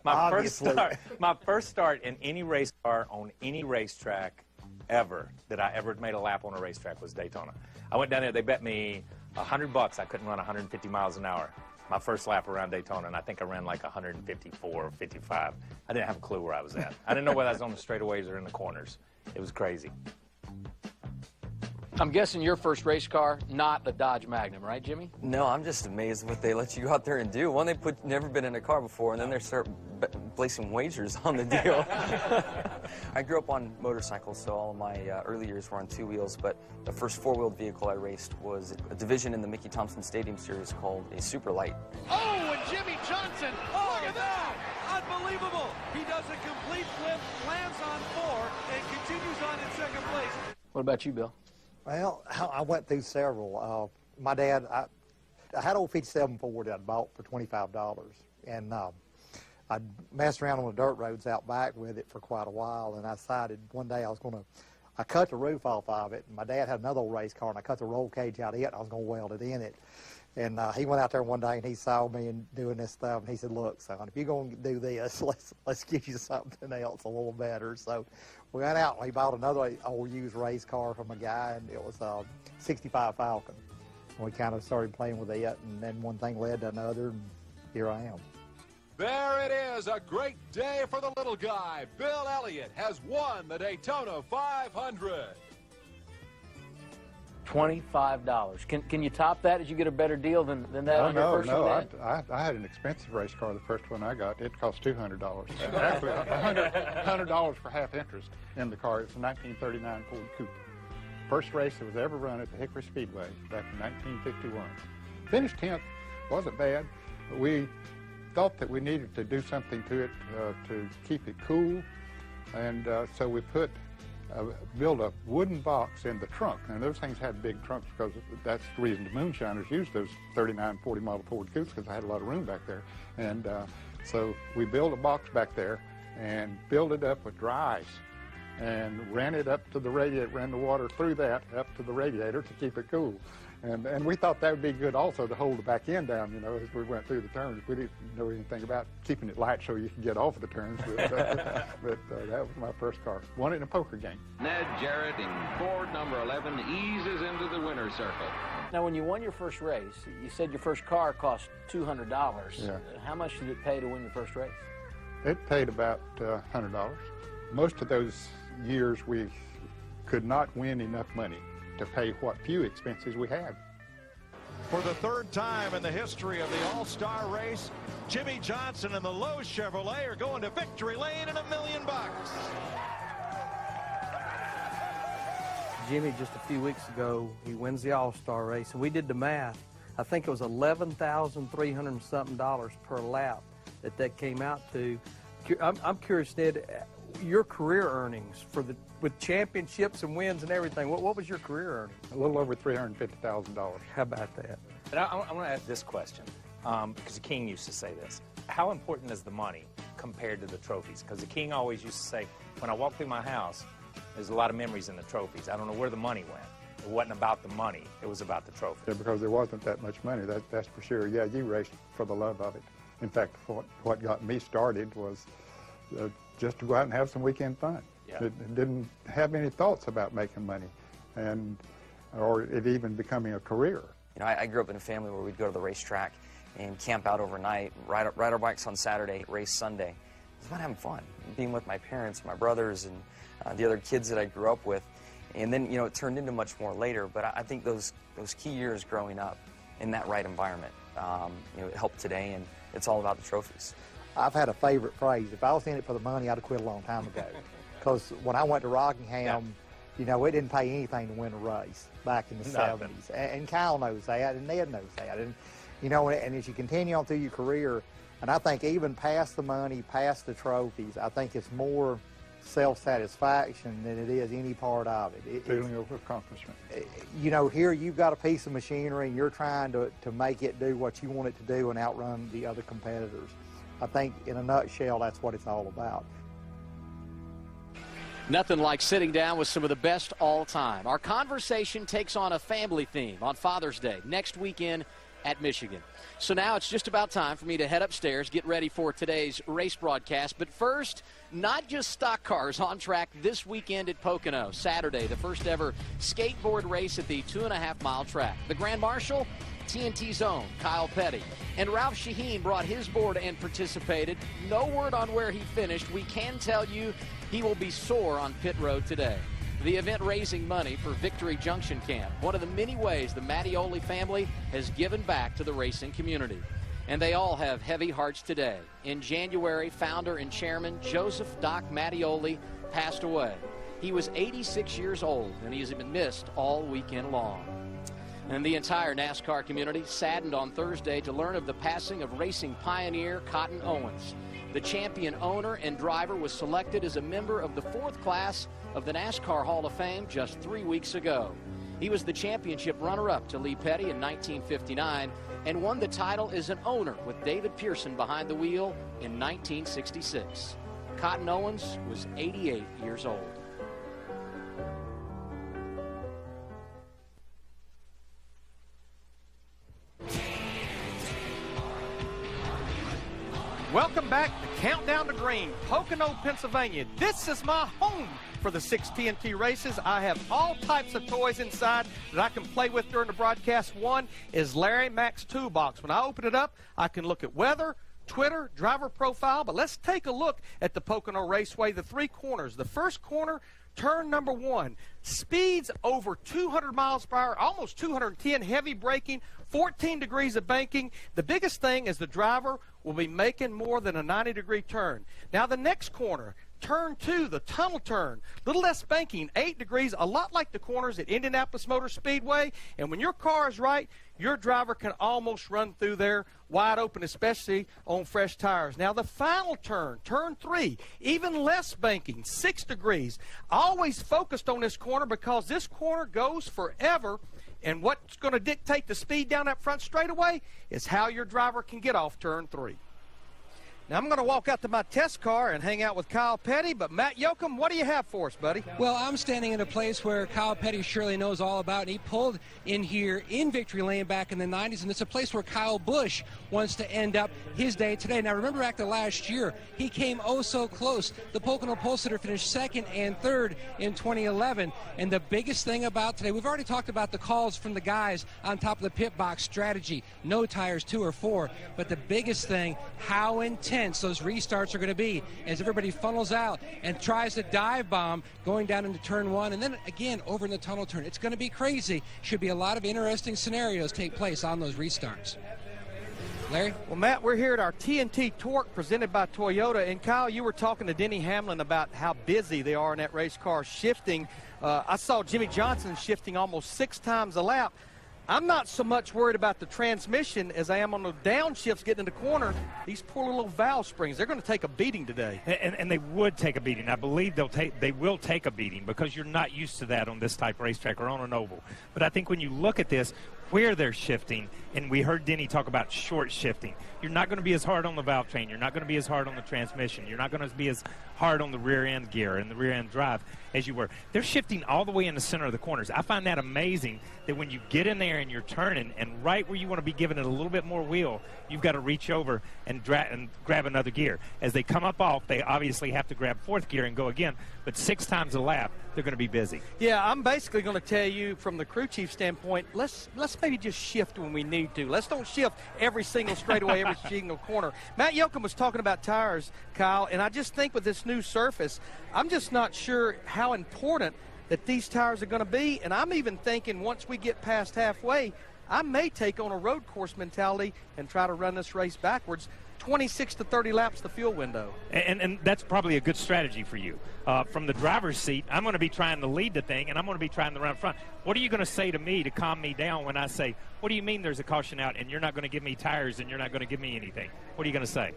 my first start in any race car on any racetrack ever that I ever made a lap on a racetrack was Daytona. I went down there. They bet me $100 I couldn't run 150 miles an hour. My first lap around Daytona, and I think I ran like 154 or 55. I didn't have a clue where I was at. I didn't know whether I was on the straightaways or in the corners. It was crazy. I'm guessing your first race car, not the Dodge Magnum, right, Jimmy? No, I'm just amazed what they let you go out there and do. One, they never been in a car before, and then they start placing wagers on the deal. I grew up on motorcycles, so all of my early years were on two wheels, but the first four-wheeled vehicle I raced was a division in the Mickey Thompson Stadium Series called a Super Light. Oh, and Jimmy Johnson, look at that! Unbelievable! He does a complete flip, lands on 4, and continues on in second place. What about you, Bill? Well, I went through several. My dad, I had an old 57 Ford that I bought for $25, and I messed around on the dirt roads out back with it for quite a while, and I decided one day I cut the roof off of it, and my dad had another old race car, and I cut the roll cage out of it, and I was going to weld it in it. And he went out there one day, and he saw me and doing this stuff, and he said, look, son, if you're going to do this, let's get you something else a little better. So we went out, and we bought another old used race car from a guy, and it was a 65 Falcon. And we kind of started playing with it, and then one thing led to another, and here I am. There it is, a great day for the little guy. Bill Elliott has won the Daytona 500. $25. Can you top that? Did you get a better deal than that on your first one? I had an expensive race car. The first one I got, it cost $200. Actually, $100 for half interest in the car. It's a 1939 Ford Coupe. First race that was ever run at the Hickory Speedway back in 1951. Finished 10th, wasn't bad, but we thought that we needed to do something to it to keep it cool, and so we built a wooden box in the trunk. And those things had big trunks because that's the reason the moonshiners used those 39, 40 model Ford Coupes, because I had a lot of room back there. And so we built a box back there and filled it up with dry ice and ran it up to the radiator, ran the water through that up to the radiator to keep it cool. And we thought that would be good also to hold the back end down, you know, as we went through the turns. We didn't know anything about keeping it light so you could get off of the turns, but that was my first car. Won it in a poker game. Ned Jarrett in Ford number 11 eases into the winner's circle. Now, when you won your first race, you said your first car cost $200. Yeah. How much did it pay to win your first race? It paid about $100. Most of those years we could not win enough money to pay what few expenses we had. For the third time in the history of the All-Star race, Jimmy Johnson and the Lowe's Chevrolet are going to victory lane and $1 million. Jimmy, just a few weeks ago, he wins the All-Star race, and we did the math. I think it was $11,300 and something per lap that came out to. I'm curious, Ned, your career earnings with championships and wins and everything. What was your career earnings? A little over $350,000. How about that? But I want to ask this question, because the King used to say this. How important is the money compared to the trophies? Because the King always used to say, when I walk through my house, there's a lot of memories in the trophies. I don't know where the money went. It wasn't about the money. It was about the trophies. Yeah, because there wasn't that much money, that's for sure. Yeah, you raced for the love of it. In fact, what got me started was just to go out and have some weekend fun. Yeah. It didn't have any thoughts about making money, or it even becoming a career. You know, I grew up in a family where we'd go to the racetrack and camp out overnight, ride our bikes on Saturday, race Sunday. It was about having fun, being with my parents, my brothers, and the other kids that I grew up with. And then, you know, it turned into much more later. But I think those key years growing up in that right environment, you know, it helped today, and it's all about the trophies. I've had a favorite phrase. If I was in it for the money, I'd have quit a long time ago. Because when I went to Rockingham, you know, it didn't pay anything to win a race back in the 70s. And Kyle knows that, and Ned knows that. And, you know, and as you continue on through your career, and I think even past the money, past the trophies, I think it's more self-satisfaction than it is any part of it. Feeling of accomplishment. You know, here you've got a piece of machinery and you're trying to make it do what you want it to do and outrun the other competitors. I think in a nutshell, that's what it's all about. Nothing like sitting down with some of the best all time. Our conversation takes on a family theme on Father's Day next weekend at Michigan. So now it's just about time for me to head upstairs, get ready for today's race broadcast. But first, not just stock cars on track this weekend at Pocono. Saturday, the first ever skateboard race at the 2.5-mile track. The Grand Marshal, TNT's own Kyle Petty. And Ralph Shaheen brought his board and participated. No word on where he finished. We can tell you he will be sore on pit road today. The event raising money for Victory Junction Camp, one of the many ways the Mattioli family has given back to the racing community. And they all have heavy hearts today. In January, founder and chairman Joseph Doc Mattioli passed away. He was 86 years old, and he has been missed all weekend long. And the entire NASCAR community saddened on Thursday to learn of the passing of racing pioneer Cotton Owens. The champion owner and driver was selected as a member of the 4th class of the NASCAR Hall of Fame just 3 weeks ago. He was the championship runner-up to Lee Petty in 1959 and won the title as an owner with David Pearson behind the wheel in 1966. Cotton Owens was 88 years old. Welcome back to Countdown to Green, Pocono, Pennsylvania. This is my home for the 6 TNT races. I have all types of toys inside that I can play with during the broadcast. One is Larry Mack's toolbox. When I open it up, I can look at weather, Twitter, driver profile. But let's take a look at the Pocono Raceway, the 3 corners. The first corner, turn number 1, speeds over 200 miles per hour, almost 210, heavy braking, 14 degrees of banking. The biggest thing is the driver will be making more than a 90-degree turn. Now the next corner, turn 2, the tunnel turn, little less banking, 8 degrees, a lot like the corners at Indianapolis Motor Speedway. And when your car is right, your driver can almost run through there wide open, especially on fresh tires. Now the final turn, turn 3, even less banking, 6 degrees. Always focused on this corner because this corner goes forever. And what's going to dictate the speed down that front straightaway is how your driver can get off turn 3. Now, I'm going to walk out to my test car and hang out with Kyle Petty, but Matt Yoakum, what do you have for us, buddy? Well, I'm standing in a place where Kyle Petty surely knows all about, and he pulled in here in Victory Lane back in the 90s, and it's a place where Kyle Busch wants to end up his day today. Now, remember back to last year, he came oh so close. The Pocono Pole Sitter finished 2nd and 3rd in 2011, and the biggest thing about today, we've already talked about the calls from the guys on top of the pit box strategy, no tires 2 or 4, but the biggest thing, how intense those restarts are going to be as everybody funnels out and tries to dive bomb going down into turn 1 and then again over in the tunnel turn. It's going to be crazy. Should be a lot of interesting scenarios take place on those restarts. Larry? Well, Matt, we're here at our TNT Torque presented by Toyota. And, Kyle, you were talking to Denny Hamlin about how busy they are in that race car shifting. I saw Jimmy Johnson shifting almost 6 times a lap. I'm not so much worried about the transmission as I am on the downshifts getting in the corner. These poor little valve springs, they're going to take a beating today. And they would take a beating. I believe they will take a beating because you're not used to that on this type of racetrack or on an oval. But I think when you look at this, where they're shifting, and we heard Denny talk about short shifting, you're not going to be as hard on the valve train. You're not going to be as hard on the transmission. You're not going to be as hard on the rear end gear and the rear end drive as you were. They're shifting all the way in the center of the corners. I find that amazing that when you get in there and you're turning, and right where you want to be giving it a little bit more wheel, you've got to reach over and grab another gear. As they come up off, they obviously have to grab 4th gear and go again, but 6 times a lap, they're going to be busy. Yeah, I'm basically going to tell you from the crew chief standpoint, let's maybe just shift when we need to. Let's don't shift every single straightaway, every single corner. Matt Yoakum was talking about tires, Kyle, and I just think with this new surface, I'm just not sure how important that these tires are going to be, and I'm even thinking once we get past halfway, I may take on a road course mentality and try to run this race backwards. 26 to 30 laps the fuel window. And that's probably a good strategy for you. From the driver's seat, I'm going to be trying to lead the thing, and I'm going to be trying to run front. What are you going to say to me to calm me down when I say, what do you mean there's a caution out and you're not going to give me tires and you're not going to give me anything? What are you going to say?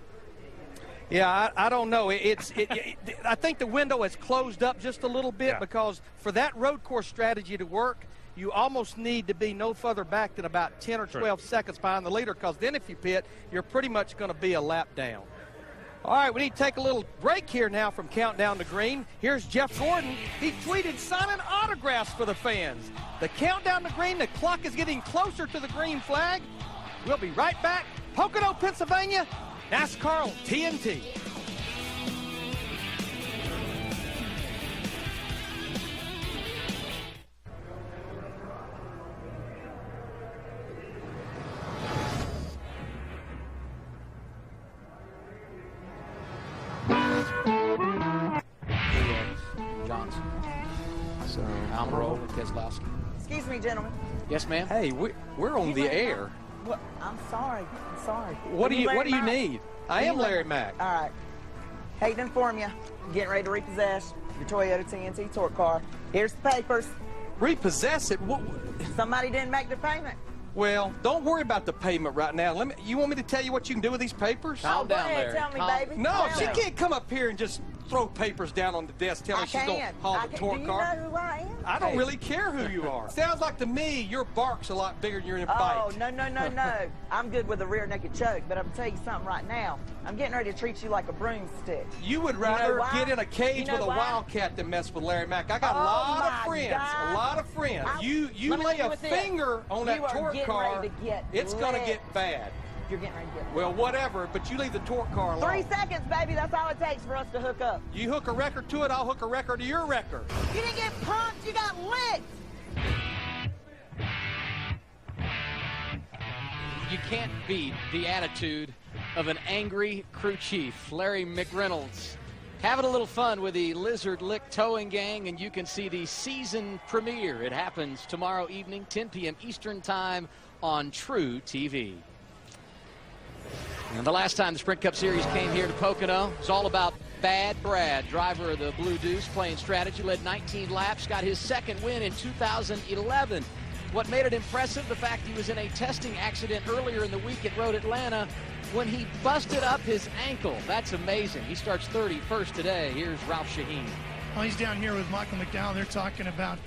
Yeah, I don't know. I think the window has closed up just a little bit because for that road course strategy to work, you almost need to be no further back than about 10 or 12 seconds behind the leader, because then if you pit, you're pretty much going to be a lap down. All right, we need to take a little break here now from Countdown to Green. Here's Jeff Gordon. He tweeted signing autographs for the fans. The Countdown to Green, the clock is getting closer to the green flag. We'll be right back. Pocono, Pennsylvania, NASCAR on TNT. Johnson. So Almirola and Keselowski. Excuse me, gentlemen. Yes, ma'am. Hey, we're on the air. What? I'm sorry. I'm sorry. What do you Mack? need? I am Larry Mack. All right. Hate to inform you, I'm getting ready to repossess your Toyota TNT torque car. Here's the papers. Repossess it? Somebody didn't make the payment. Well, don't worry about the payment right now. You want me to tell you what you can do with these papers? Calm down, Larry. Tell me, baby. No, Tell she me. can't come up here and just throw papers down on the desk telling she's going to haul the torque car. Do you know who I am? I don't really care who you are. Sounds like to me your bark's a lot bigger than your bite. Oh, no. I'm good with a rear naked choke, but I'm going to tell you something right now. I'm getting ready to treat you like a broomstick. You would rather get in a cage with a wildcat than mess with Larry Mack. I got a lot of friends. God. A lot of friends. You lay a finger on that torque car, it's going to get bad. You're getting ready to get Well, whatever, but you leave the torque car alone. 3 seconds, baby. That's all it takes for us to hook up. You hook a record to it, I'll hook a record to your record. You didn't get pumped. You got licked. You can't beat the attitude of an angry crew chief, Larry McReynolds. Having a little fun with the Lizard Lick Towing Gang, and you can see the season premiere. It happens tomorrow evening, 10 p.m. Eastern Time on True TV. And the last time the Sprint Cup Series came here to Pocono, it was all about Bad Brad, driver of the Blue Deuce, playing strategy, led 19 laps, got his second win in 2011. What made it impressive, the fact he was in a testing accident earlier in the week at Road Atlanta when he busted up his ankle. That's amazing. He starts 31st today. Here's Ralph Shaheen. Well, he's down here with Michael McDowell. They're talking about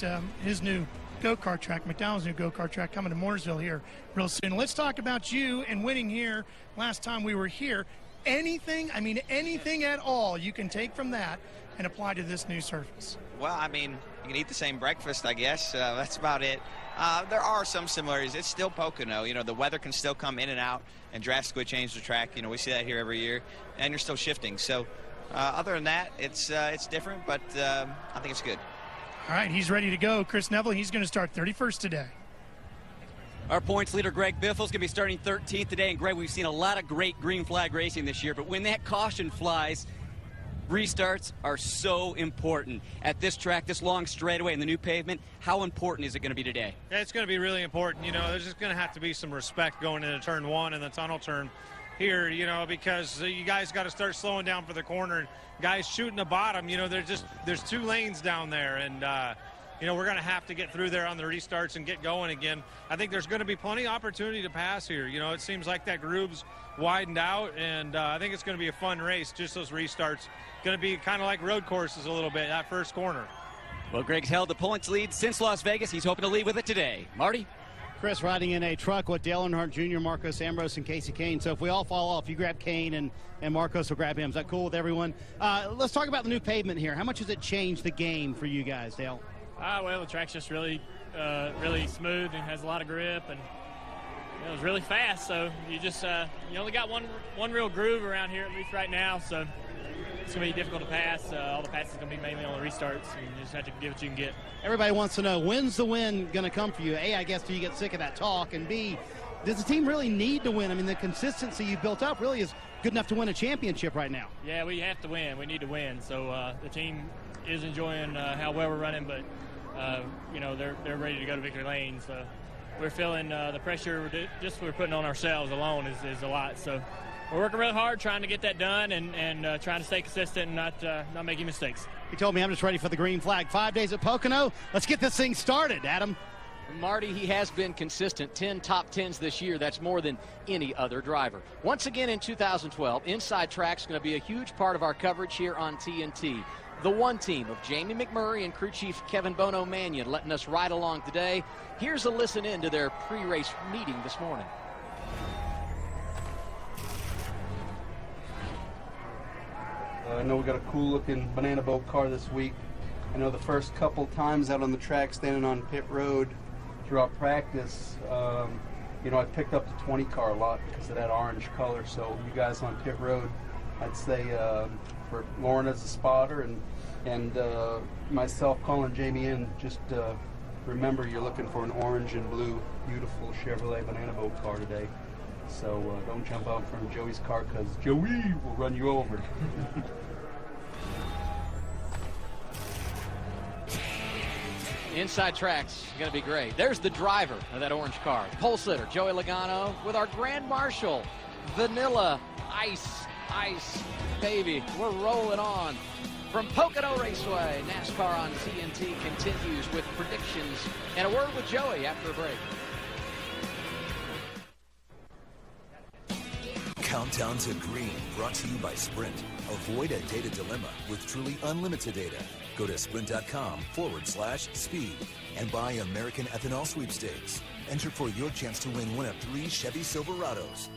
his new go-kart track, McDowell's new go-kart track coming to Mooresville here real soon. Let's talk about you and winning here last time we were here. Anything at all you can take from that and apply to this new surface. Well, I mean, you can eat the same breakfast, I guess. That's about it. There are some similarities. It's still Pocono. You know, the weather can still come in and out and drastically change the track. You know, we see that here every year, and you're still shifting. So other than that, it's different, but I think it's good. All right, he's ready to go. Chris Neville, he's going to start 31st today. Our points leader, Greg Biffle's going to be starting 13th today. And, Greg, we've seen a lot of great green flag racing this year, but when that caution flies, restarts are so important. At this track, this long straightaway and the new pavement, how important is it going to be today? Yeah, it's going to be really important. You know, there's just going to have to be some respect going into turn one and the tunnel turn here, you know, because you guys got to start slowing down for the corner. And guys shooting the bottom, you know, there's 2 lanes down there, and you know, we're going to have to get through there on the restarts and get going again. I think there's going to be plenty of opportunity to pass here. You know, it seems like that groove's widened out, and I think it's going to be a fun race. Just those restarts going to be kind of like road courses a little bit, that first corner. Well, Greg's held the points lead since Las Vegas. He's hoping to lead with it today. Marty? Chris riding in a truck with Dale Earnhardt Jr., Marcos Ambrose, and Casey Kane. So if we all fall off, you grab Kane and Marcos will grab him. Is that cool with everyone? Let's talk about the new pavement here. How much has it changed the game for you guys, Dale? Well, the track's just really smooth and has a lot of grip, and it was really fast. So you just you only got one real groove around here, at least right now. So it's going to be difficult to pass. All the passes are going to be mainly on the restarts, and you just have to give what you can get. Everybody wants to know, when's the win going to come for you? A, I guess, do you get sick of that talk? And B, does the team really need to win? I mean, the consistency you've built up really is good enough to win a championship right now. Yeah, we have to win. We need to win. So the team is enjoying how well we're running, but you know, they're ready to go to victory lane. So we're feeling the pressure just we're putting on ourselves alone is a lot. So we're working really hard trying to get that done and trying to stay consistent and not making mistakes. He told me I'm just ready for the green flag. 5 days at Pocono. Let's get this thing started, Adam. Marty, he has been consistent. 10 top 10s this year. That's more than any other driver. Once again in 2012, Inside Track's going to be a huge part of our coverage here on TNT. The one team of Jamie McMurray and crew chief Kevin Bono Mannion letting us ride along today. Here's a listen in to their pre-race meeting this morning. I know we got a cool looking banana boat car this week. I know the first couple times out on the track standing on pit road throughout practice, you know, I picked up the 20 car a lot because of that orange color. So you guys on pit road, I'd say for Lauren as a spotter and myself calling Jamie in, just remember you're looking for an orange and blue beautiful Chevrolet banana boat car today. So don't jump out in front of Joey's car because Joey will run you over. Inside Track's going to be great. There's the driver of that orange car, pole sitter Joey Logano, with our Grand Marshal, Vanilla Ice Baby. We're rolling on. From Pocono Raceway, NASCAR on TNT continues with predictions and a word with Joey after a break. Countdown to Green, brought to you by Sprint. Avoid a data dilemma with truly unlimited data. Go to sprint.com/speed and buy American Ethanol Sweepstakes. Enter for your chance to win one of 3 Chevy Silverados.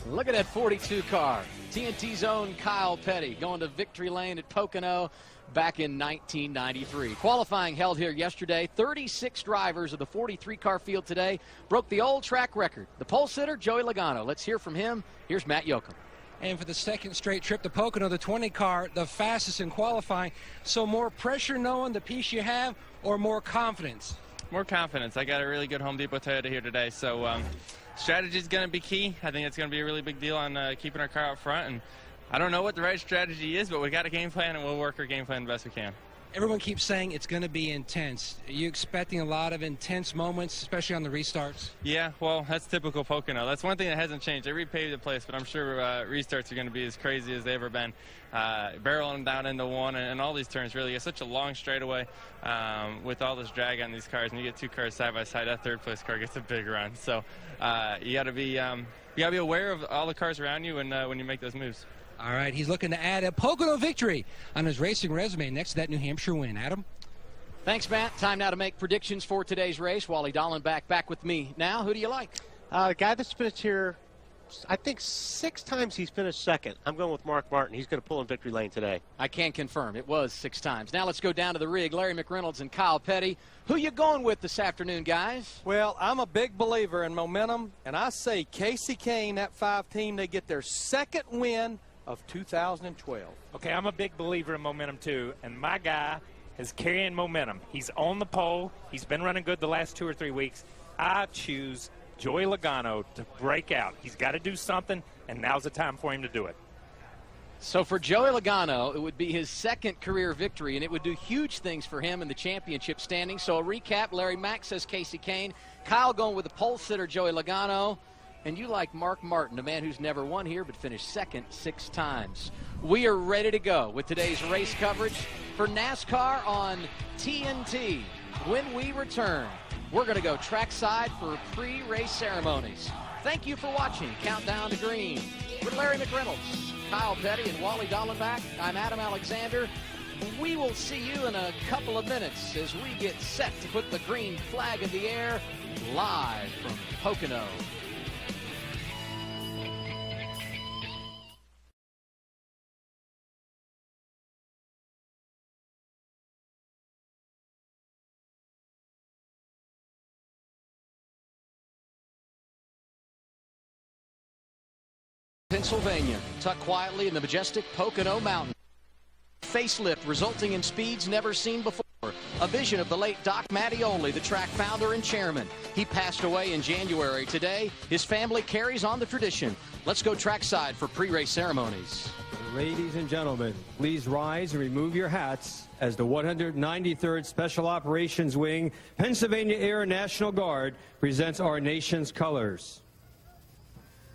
Look at that 42 car. TNT's own Kyle Petty going to victory lane at Pocono back in 1993. Qualifying held here yesterday. 36 drivers of the 43 car field today broke the old track record. The pole sitter, Joey Logano. Let's hear from him. Here's Matt Yoakum. And for the second straight trip to Pocono, the 20 car, the fastest in qualifying. So more pressure knowing the piece you have, or more confidence? More confidence. I got a really good Home Depot Toyota here today, so strategy is going to be key. I think it's going to be a really big deal on keeping our car out front. And I don't know what the right strategy is, but we got a game plan, and we'll work our game plan the best we can. Everyone keeps saying it's going to be intense. Are you expecting a lot of intense moments, especially on the restarts? Yeah, well, that's typical Pocono. That's one thing that hasn't changed. They repaved the place, but I'm sure restarts are going to be as crazy as they've ever been. Barreling down into one and all these turns, really. It's such a long straightaway with all this drag on these cars, and you get 2 cars side by side. That third place car gets a big run. So you got to be aware of all the cars around you when you make those moves. All right, he's looking to add a Pocono victory on his racing resume next to that New Hampshire win. Adam? Thanks, Matt. Time now to make predictions for today's race. Wally Dallenbach back with me now. Who do you like? The guy that's finished here, I think 6 times he's finished second. I'm going with Mark Martin. He's going to pull in victory lane today. I can confirm. It was 6 times. Now let's go down to the rig. Larry McReynolds and Kyle Petty. Who you going with this afternoon, guys? Well, I'm a big believer in momentum, and I say Casey Kane, that 5 team, they get their second win of 2012. Okay, I'm a big believer in momentum too, and my guy is carrying momentum. He's on the pole. He's been running good the last 2 or 3 weeks. I choose Joey Logano to break out. He's got to do something, and now's the time for him to do it. So for Joey Logano, it would be his second career victory, and it would do huge things for him in the championship standing. So a recap, Larry Mack says Casey Kane. Kyle going with the pole sitter, Joey Logano. And you like Mark Martin, a man who's never won here but finished second 6 times. We are ready to go with today's race coverage for NASCAR on TNT. When we return, we're going to go trackside for pre-race ceremonies. Thank you for watching Countdown to Green. With Larry McReynolds, Kyle Petty, and Wally Dallenbach, I'm Adam Alexander. We will see you in a couple of minutes as we get set to put the green flag in the air live from Pocono. Pennsylvania, tucked quietly in the majestic Pocono Mountain. Facelift resulting in speeds never seen before. A vision of the late Doc Mattioli, the track founder and chairman. He passed away in January. Today, his family carries on the tradition. Let's go trackside for pre-race ceremonies. Ladies and gentlemen, please rise and remove your hats as the 193rd Special Operations Wing, Pennsylvania Air National Guard presents our nation's colors.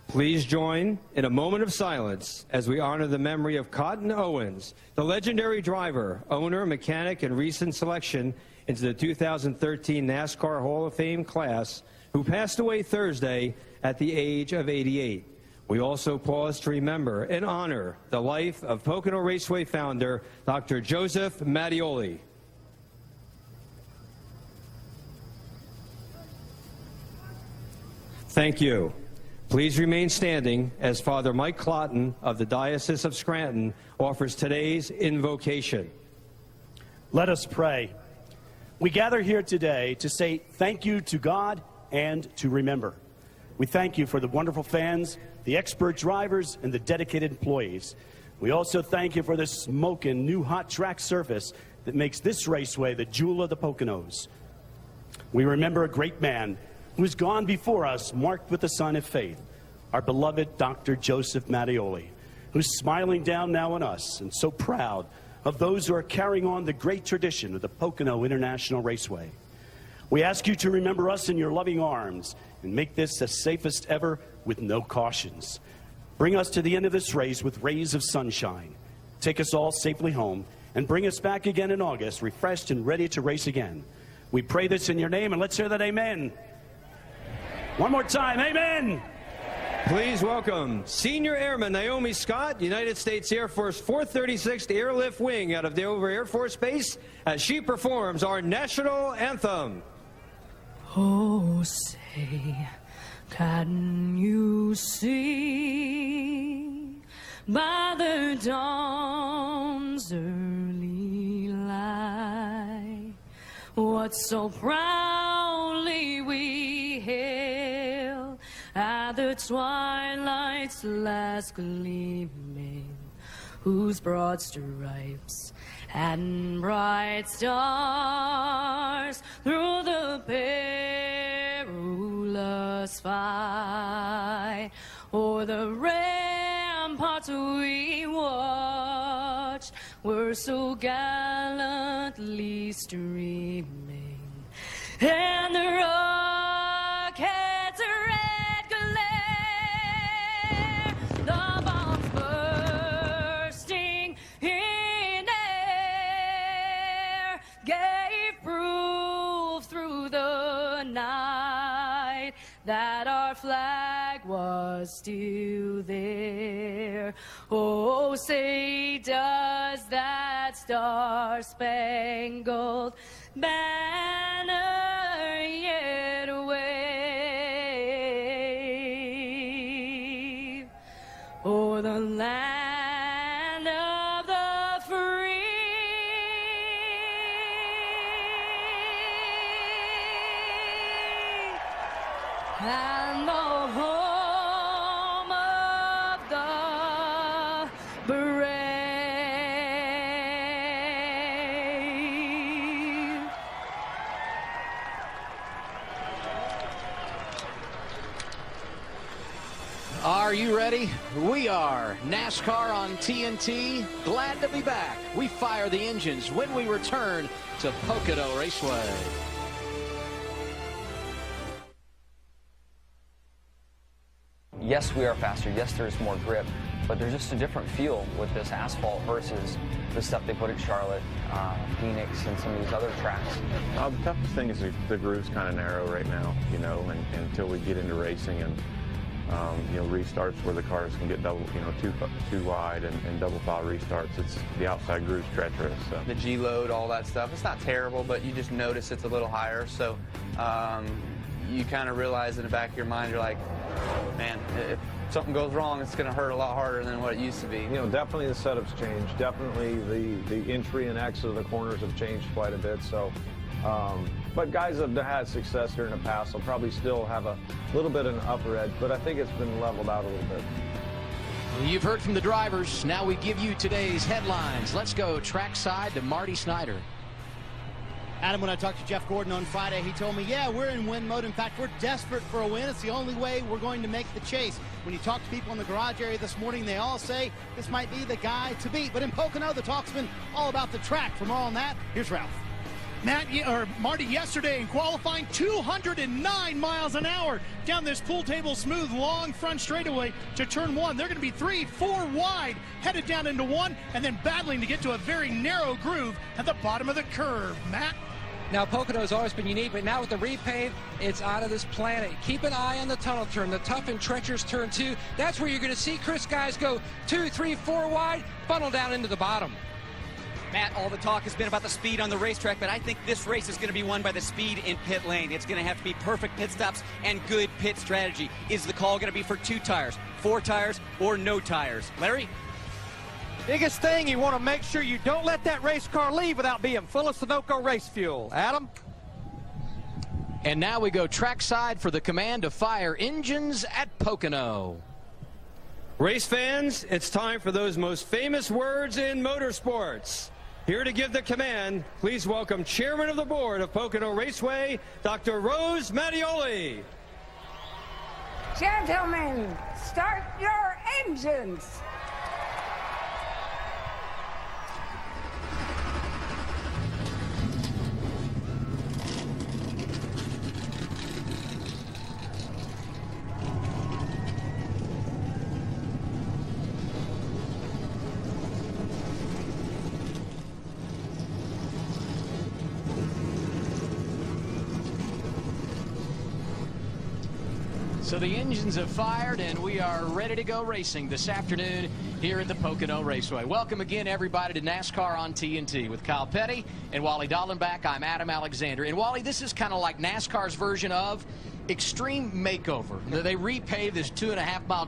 Please join in a moment of silence as we honor the memory of Cotton Owens, the legendary driver, owner, mechanic, and recent selection into the 2013 NASCAR Hall of Fame class, who passed away Thursday at the age of 88. We also pause to remember and honor the life of Pocono Raceway founder, Dr. Joseph Mattioli. Thank you. Please remain standing as Father Mike Clotton of the Diocese of Scranton offers today's invocation. Let us pray. We gather here today to say thank you to God and to remember. We thank you for the wonderful fans, the expert drivers, and the dedicated employees. We also thank you for the smoking new hot track surface that makes this raceway the jewel of the Poconos. We remember a great man who's gone before us, marked with the sign of faith, our beloved Dr. Joseph Mattioli, who's smiling down now on us and so proud of those who are carrying on the great tradition of the Pocono International Raceway. We ask you to remember us in your loving arms and make this the safest ever with no cautions. Bring us to the end of this race with rays of sunshine. Take us all safely home and bring us back again in August, refreshed and ready to race again. We pray this in your name, and let's hear that amen. One more time, amen. Please welcome Senior Airman Naomi Scott, United States Air Force 436th Airlift Wing out of Dover Air Force Base, as she performs our national anthem. Oh, say, can you see by the dawn's early light what so proudly we hail at the twilight's last gleaming, whose broad stripes and bright stars through the perilous fight o'er the ramparts we watched were so gallantly streaming, and the rockets' red glare, the bombs bursting in air, gave proof through the night that our flag was still there. Oh, say does that star-spangled banner yet wave o'er the land of the free and the home of the brave? Are you ready? We are. NASCAR on TNT. Glad to be back. We fire the engines when we return to Pocono Raceway. Yes, we are faster. Yes, there's more grip, but there's just a different feel with this asphalt versus the stuff they put at Charlotte, Phoenix, and some of these other tracks. The toughest thing is the groove's kind of narrow right now, you know, and until we get into racing and, you know, restarts where the cars can get double, you know, too wide and double file restarts. It's the outside groove's treacherous. So. The G load, all that stuff. It's not terrible, but you just notice it's a little higher. So you kind of realize in the back of your mind, you're like, man, if something goes wrong, it's going to hurt a lot harder than what it used to be. You know, definitely the setup's changed. Definitely the entry and exit of the corners have changed quite a bit. So, but guys that have had success here in the past will probably still have a little bit of an upper edge, but I think it's been leveled out a little bit. You've heard from the drivers. Now we give you today's headlines. Let's go trackside to Marty Snyder. Adam, when I talked to Jeff Gordon on Friday, he told me, yeah, we're in win mode. In fact, we're desperate for a win. It's the only way we're going to make the chase. When you talk to people in the garage area this morning, they all say this might be the guy to beat. But in Pocono, the talk's been all about the track. For more on that, here's Ralph. Marty, yesterday in qualifying, 209 miles an hour down this pool table smooth long front straightaway to turn 1. They're going to be 3, 4 wide, headed down into 1, and then battling to get to a very narrow groove at the bottom of the curve. Matt? Now, Pocono has always been unique, but now with the repave, it's out of this planet. Keep an eye on the tunnel turn, the tough and treacherous turn 2. That's where you're going to see Chris guys go 2, 3, 4 wide, funnel down into the bottom. Matt, all the talk has been about the speed on the racetrack, but I think this race is going to be won by the speed in pit lane. It's going to have to be perfect pit stops and good pit strategy. Is the call going to be for 2 tires, 4 tires, or no tires? Larry? Biggest thing, you want to make sure you don't let that race car leave without being full of Sunoco race fuel. Adam? And now we go trackside for the command to fire engines at Pocono. Race fans, it's time for those most famous words in motorsports. Here to give the command, please welcome Chairman of the Board of Pocono Raceway, Dr. Rose Mattioli. Gentlemen, start your engines. So the engines have fired, and we are ready to go racing this afternoon here at the Pocono Raceway. Welcome again, everybody, to NASCAR on TNT. With Kyle Petty and Wally Dallenbach, I'm Adam Alexander. And, Wally, this is kind of like NASCAR's version of Extreme Makeover. They repaved this 2.5-mile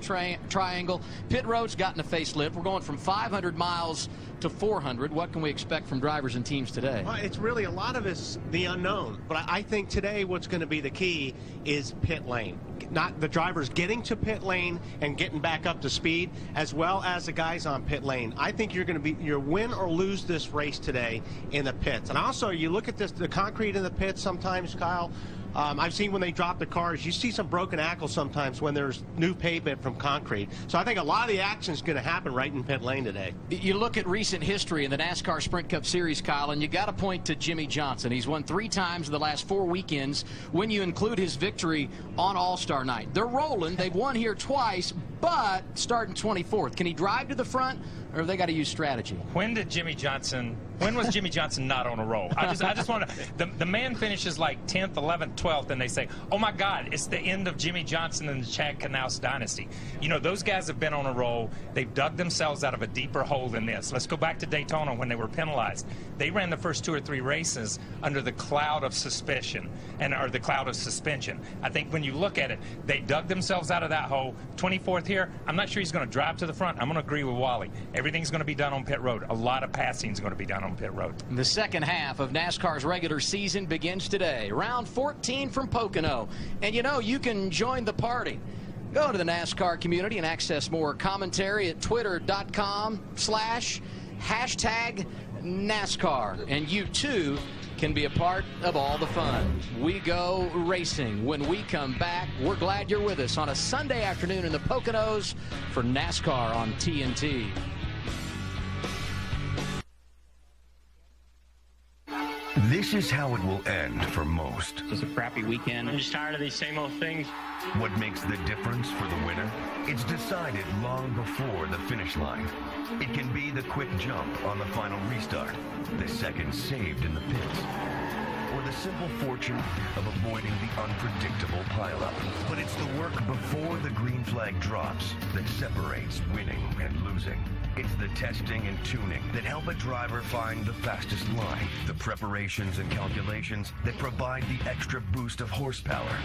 triangle. Pit road's gotten a facelift. We're going from 500 miles to 400. What can we expect from drivers and teams today? Well, it's really a lot of it's the unknown. But I think today what's going to be the key is pit lane. Not the drivers getting to pit lane and getting back up to speed, as well as the guys on pit lane. I think you're going to be your win or lose this race today in the pits. And also, you look at this, the concrete in the pits sometimes, Kyle. I've seen when they drop the cars, you see some broken ankles sometimes when there's new pavement from concrete. So I think a lot of the action is going to happen right in pit lane today. You look at recent history in the NASCAR Sprint Cup Series, Kyle, and you got to point to Jimmy Johnson. He's won 3 times in the last 4 weekends when you include his victory on All-Star Night. They're rolling. They've won here twice, but starting 24th. Can he drive to the front, or have they got to use strategy? When was Jimmy Johnson not on a roll? I just want to, the man finishes like 10th, 11th, 12th, and they say, oh my God, it's the end of Jimmy Johnson and the Chad Knaus dynasty. You know, those guys have been on a roll. They've dug themselves out of a deeper hole than this. Let's go back to Daytona when they were penalized. They ran the first 2 or 3 races under the cloud of suspicion, or the cloud of suspension. I think when you look at it, they dug themselves out of that hole. 24th here, I'm not sure he's going to drive to the front. I'm going to agree with Wally. Everything's going to be done on pit road. A lot of passing is going to be done on pit road. The second half of NASCAR's regular season begins today. Round 14 from Pocono. And you know, you can join the party. Go to the NASCAR community and access more commentary at twitter.com/#NASCAR. And you too can be a part of all the fun. We go racing. When we come back, we're glad you're with us on a Sunday afternoon in the Poconos for NASCAR on TNT. This is how it will end for most. It's a crappy weekend. I'm just tired of these same old things. What makes the difference for the winner? It's decided long before the finish line. It can be the quick jump on the final restart, the seconds saved in the pits, or the simple fortune of avoiding the unpredictable pileup. But it's the work before the green flag drops that separates winning and losing. It's the testing and tuning that help a driver find the fastest line, the preparations and calculations that provide the extra boost of horsepower.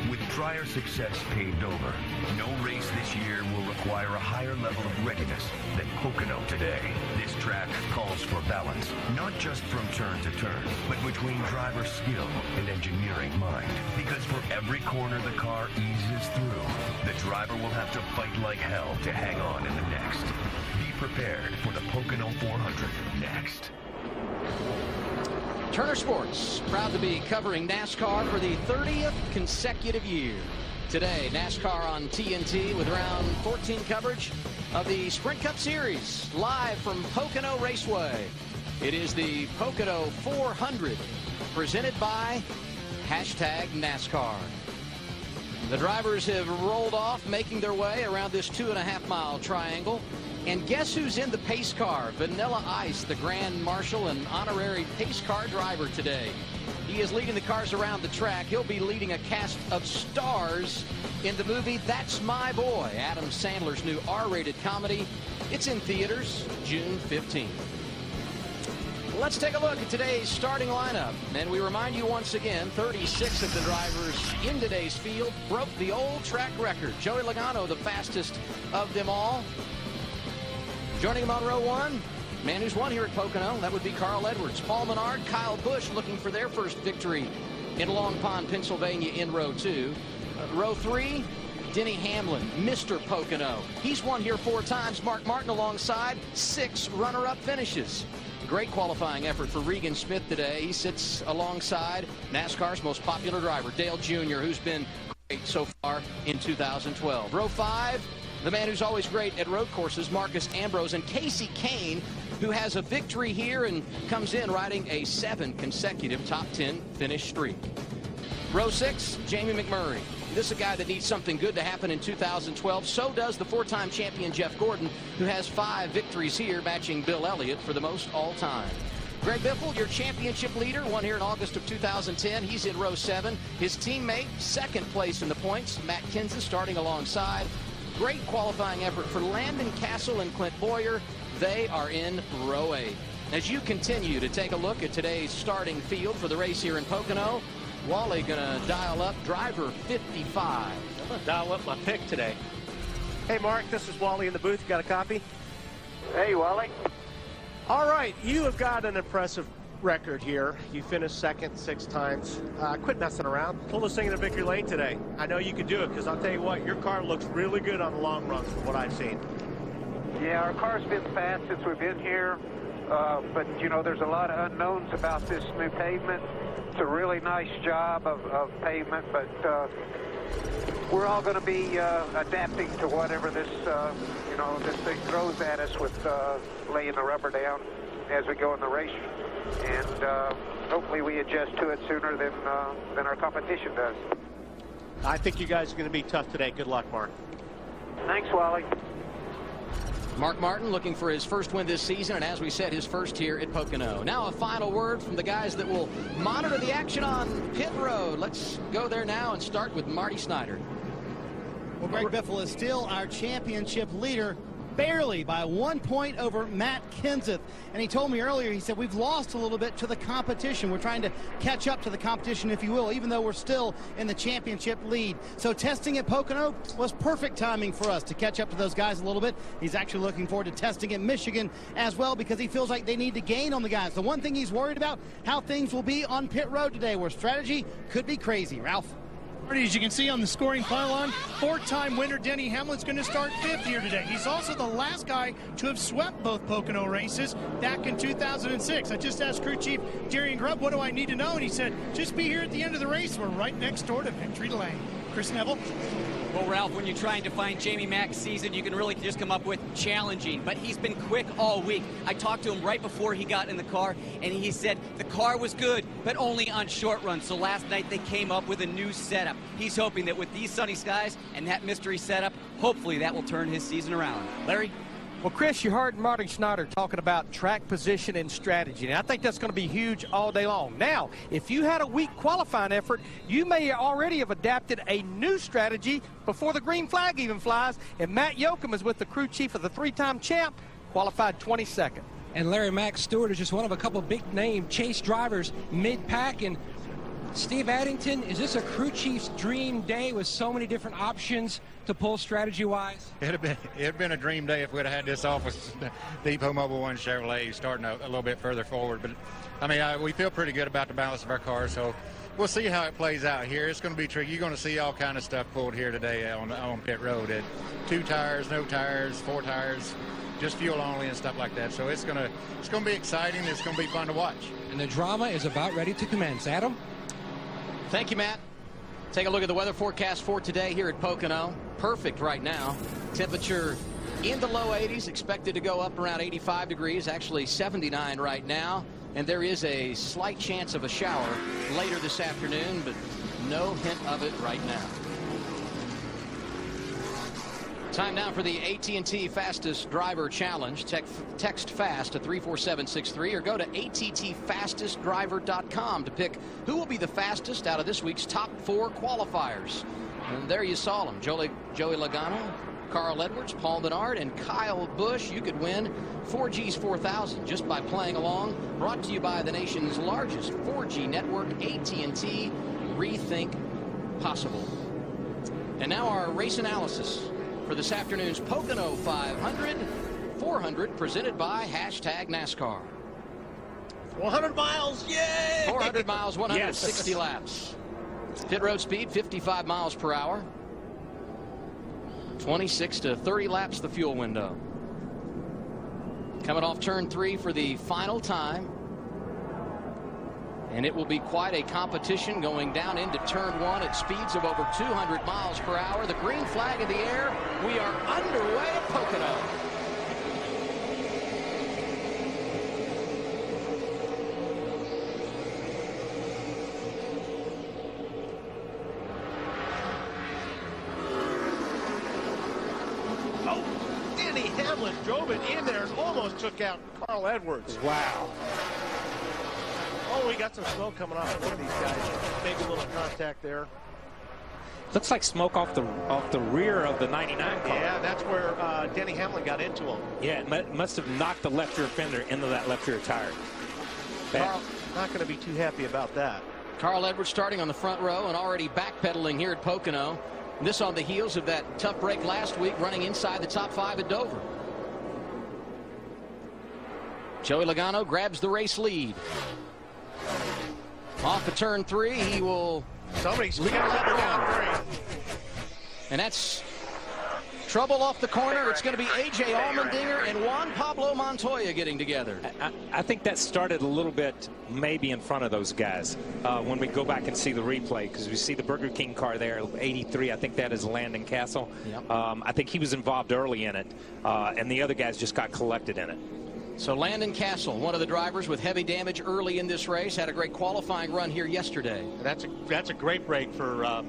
With prior success paved over, no race this year will require a higher level of readiness than Pocono today. This track calls for balance, not just from turn to turn, but between driver skill and engineering mind. Because for every corner the car eases through, the driver will have to fight like hell to hang on in the next. Be prepared for the Pocono 400 next. Turner Sports, proud to be covering NASCAR for the 30th consecutive year. Today, NASCAR on TNT with round 14 coverage of the Sprint Cup Series, live from Pocono Raceway. It is the Pocono 400 presented by #NASCAR. The drivers have rolled off, making their way around this 2.5-mile triangle. And guess who's in the pace car? Vanilla Ice, the Grand Marshal and honorary pace car driver today. He is leading the cars around the track. He'll be leading a cast of stars in the movie That's My Boy, Adam Sandler's new R-rated comedy. It's in theaters June 15th. Let's take a look at today's starting lineup. And we remind you once again, 36 of the drivers in today's field broke the old track record. Joey Logano, the fastest of them all. Joining him on row 1, man who's won here at Pocono, that would be Carl Edwards. Paul Menard, Kyle Busch looking for their first victory in Long Pond, Pennsylvania in row 2. Row 3, Denny Hamlin, Mr. Pocono. He's won here 4 times. Mark Martin alongside, 6 runner-up finishes. Great qualifying effort for Regan Smith today. He sits alongside NASCAR's most popular driver, Dale Jr., who's been great so far in 2012. Row 5, the man who's always great at road courses, Marcus Ambrose, and Casey Kane, who has a victory here and comes in riding a 7 consecutive top 10 finish streak. Row 6, Jamie McMurray. This is a guy that needs something good to happen in 2012. So does the 4-time champion Jeff Gordon, who has 5 victories here, matching Bill Elliott for the most all-time. Greg Biffle, your championship leader, won here in August of 2010. He's in row 7. His teammate, 2nd place in the points, Matt Kenseth, starting alongside. Great qualifying effort for Landon Castle and Clint Boyer. They are in row 8. As you continue to take a look at today's starting field for the race here in Pocono, Wally gonna dial up driver 55. I'm gonna dial up my pick today. Hey Mark, this is Wally in the booth. You got a copy? Hey Wally. All right, you have got an impressive record here. You finished 2nd 6 times. Quit messing around. Pull this thing in the victory lane today. I know you can do it because I'll tell you what, your car looks really good on the long runs from what I've seen. Yeah, our car's been fast since we've been here, but you know, there's a lot of unknowns about this new pavement. It's a really nice job of pavement, but we're all going to be adapting to whatever this, this thing throws at us with laying the rubber down as we go in the race. And hopefully we adjust to it sooner than our competition does. I think you guys are going to be tough today. Good luck, Mark. Thanks, Wally. Mark Martin looking for his first win this season, and as we said, his first here at Pocono. Now a final word from the guys that will monitor the action on pit road. Let's go there now and start with Marty Snyder. Well, Greg Biffle is still our championship leader, barely by 1 point over Matt Kenseth. And he told me earlier, he said, we've lost a little bit to the competition. We're trying to catch up to the competition, if you will, even though we're still in the championship lead. So testing at Pocono was perfect timing for us to catch up to those guys a little bit. He's actually looking forward to testing at Michigan as well because he feels like they need to gain on the guys. The one thing he's worried about, how things will be on pit road today, where strategy could be crazy. Ralph? As you can see on the scoring pylon, 4-time winner Denny Hamlin's going to start 5th here today. He's also the last guy to have swept both Pocono races back in 2006. I just asked crew chief Darian Grubb, what do I need to know? And he said, just be here at the end of the race. We're right next door to victory lane. Chris Neville. Well, Ralph, when you're trying to find Jamie Mack's season, you can really just come up with challenging. But he's been quick all week. I talked to him right before he got in the car, and he said the car was good, but only on short runs. So last night they came up with a new setup. He's hoping that with these sunny skies and that mystery setup, hopefully that will turn his season around. Larry? Well, Chris, you heard Marty Schneider talking about track position and strategy, and I think that's going to be huge all day long. Now, if you had a weak qualifying effort, you may already have adapted a new strategy before the green flag even flies, and Matt Yoakum is with the crew chief of the 3-time champ, qualified 22nd. And Larry Max Stewart is just one of a couple big-name chase drivers mid-pack, and Steve Addington, is this a crew chief's dream day with so many different options to pull strategy-wise? It'd been a dream day if we'd have had this office, Depot Mobile One Chevrolet, starting a little bit further forward. But, I mean, we feel pretty good about the balance of our cars, so we'll see how it plays out here. It's going to be tricky. You're going to see all kind of stuff pulled here today on pit road. 2 tires, no tires, 4 tires, just fuel only and stuff like that. So it's going to be exciting. It's going to be fun to watch. And the drama is about ready to commence. Adam? Thank you, Matt. Take a look at the weather forecast for today here at Pocono. Perfect right now. Temperature in the low 80s, expected to go up around 85 degrees, actually 79 right now. And there is a slight chance of a shower later this afternoon, but no hint of it right now. Time now for the AT&T Fastest Driver Challenge. Text FAST to 34763 or go to attfastestdriver.com to pick who will be the fastest out of this week's top 4 qualifiers. And there you saw them. Joey Logano, Carl Edwards, Paul Menard, and Kyle Busch. You could win 4G's 4000 just by playing along. Brought to you by the nation's largest 4G network, AT&T. Rethink possible. And now our race analysis for this afternoon's Pocono 500, 400, presented by #NASCAR. 100 miles, yay! 400 miles, 160 laps. Pit road speed, 55 miles per hour. 26 to 30 laps the fuel window. Coming off turn 3 for the final time. And it will be quite a competition going down into turn 1 at speeds of over 200 miles per hour. The green flag in the air. We are underway at Pocono. Oh, Denny Hamlin drove it in there and almost took out Carl Edwards. Wow. Oh, we got some smoke coming off of one of these guys. Maybe a little contact there. Looks like smoke off the rear of the 99 car. Yeah, that's where Denny Hamlin got into him. Yeah, it must have knocked the left rear fender into that left rear tire. Carl, not going to be too happy about that. Carl Edwards starting on the front row and already backpedaling here at Pocono. This on the heels of that tough break last week, running inside the top 5 at Dover. Joey Logano grabs the race lead. Off of turn 3, he will. Somebody's got to let her down 3. And that's trouble off the corner. It's going to be A.J. Allmendinger and Juan Pablo Montoya getting together. I think that started a little bit maybe in front of those guys when we go back and see the replay, because we see the Burger King car there, 83. I think that is Landon Castle. Yep. I think he was involved early in it, and the other guys just got collected in it. So Landon Castle, one of the drivers with heavy damage early in this race, had a great qualifying run here yesterday. That's a great break for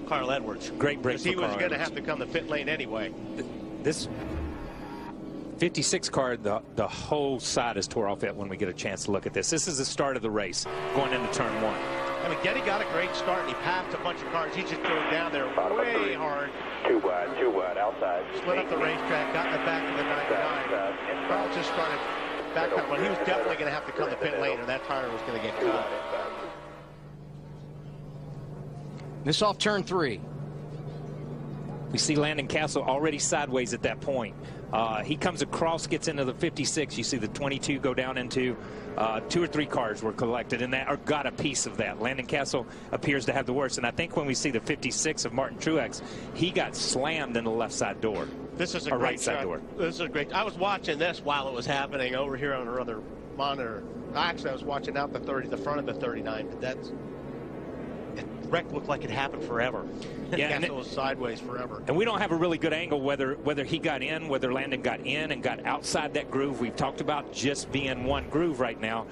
Carl Edwards. Great break for Carl Edwards. He was going to Edwards. have to come the pit lane anyway. This 56 car, the whole side is tore off it when we get a chance to look at this. This is the start of the race going into turn 1. I mean, Getty got a great start, and he passed a bunch of cars. He just drove down there way hard. Too wide, outside. Split up the racetrack, got in the back of the 99. Carl just started back up. Well, he was definitely going to have to come to pit lane, or that tire was going to get cut. This off turn 3. We see Landon Castle already sideways at that point. He comes across, gets into the 56. You see the 22 go down into 2 or 3 cars were collected in that, or got a piece of that. Landon Castle appears to have the worst. And I think when we see the 56 of Martin Truex, he got slammed in the left side door. This is a great right side door. This is a great. I was watching this while it was happening over here on our other monitor. Actually, I was watching out the front of the 39. But that wreck looked like it happened forever. Yeah, Castle was sideways forever. And we don't have a really good angle whether he got in, whether Landon got in and got outside that groove. We've talked about just being one groove right now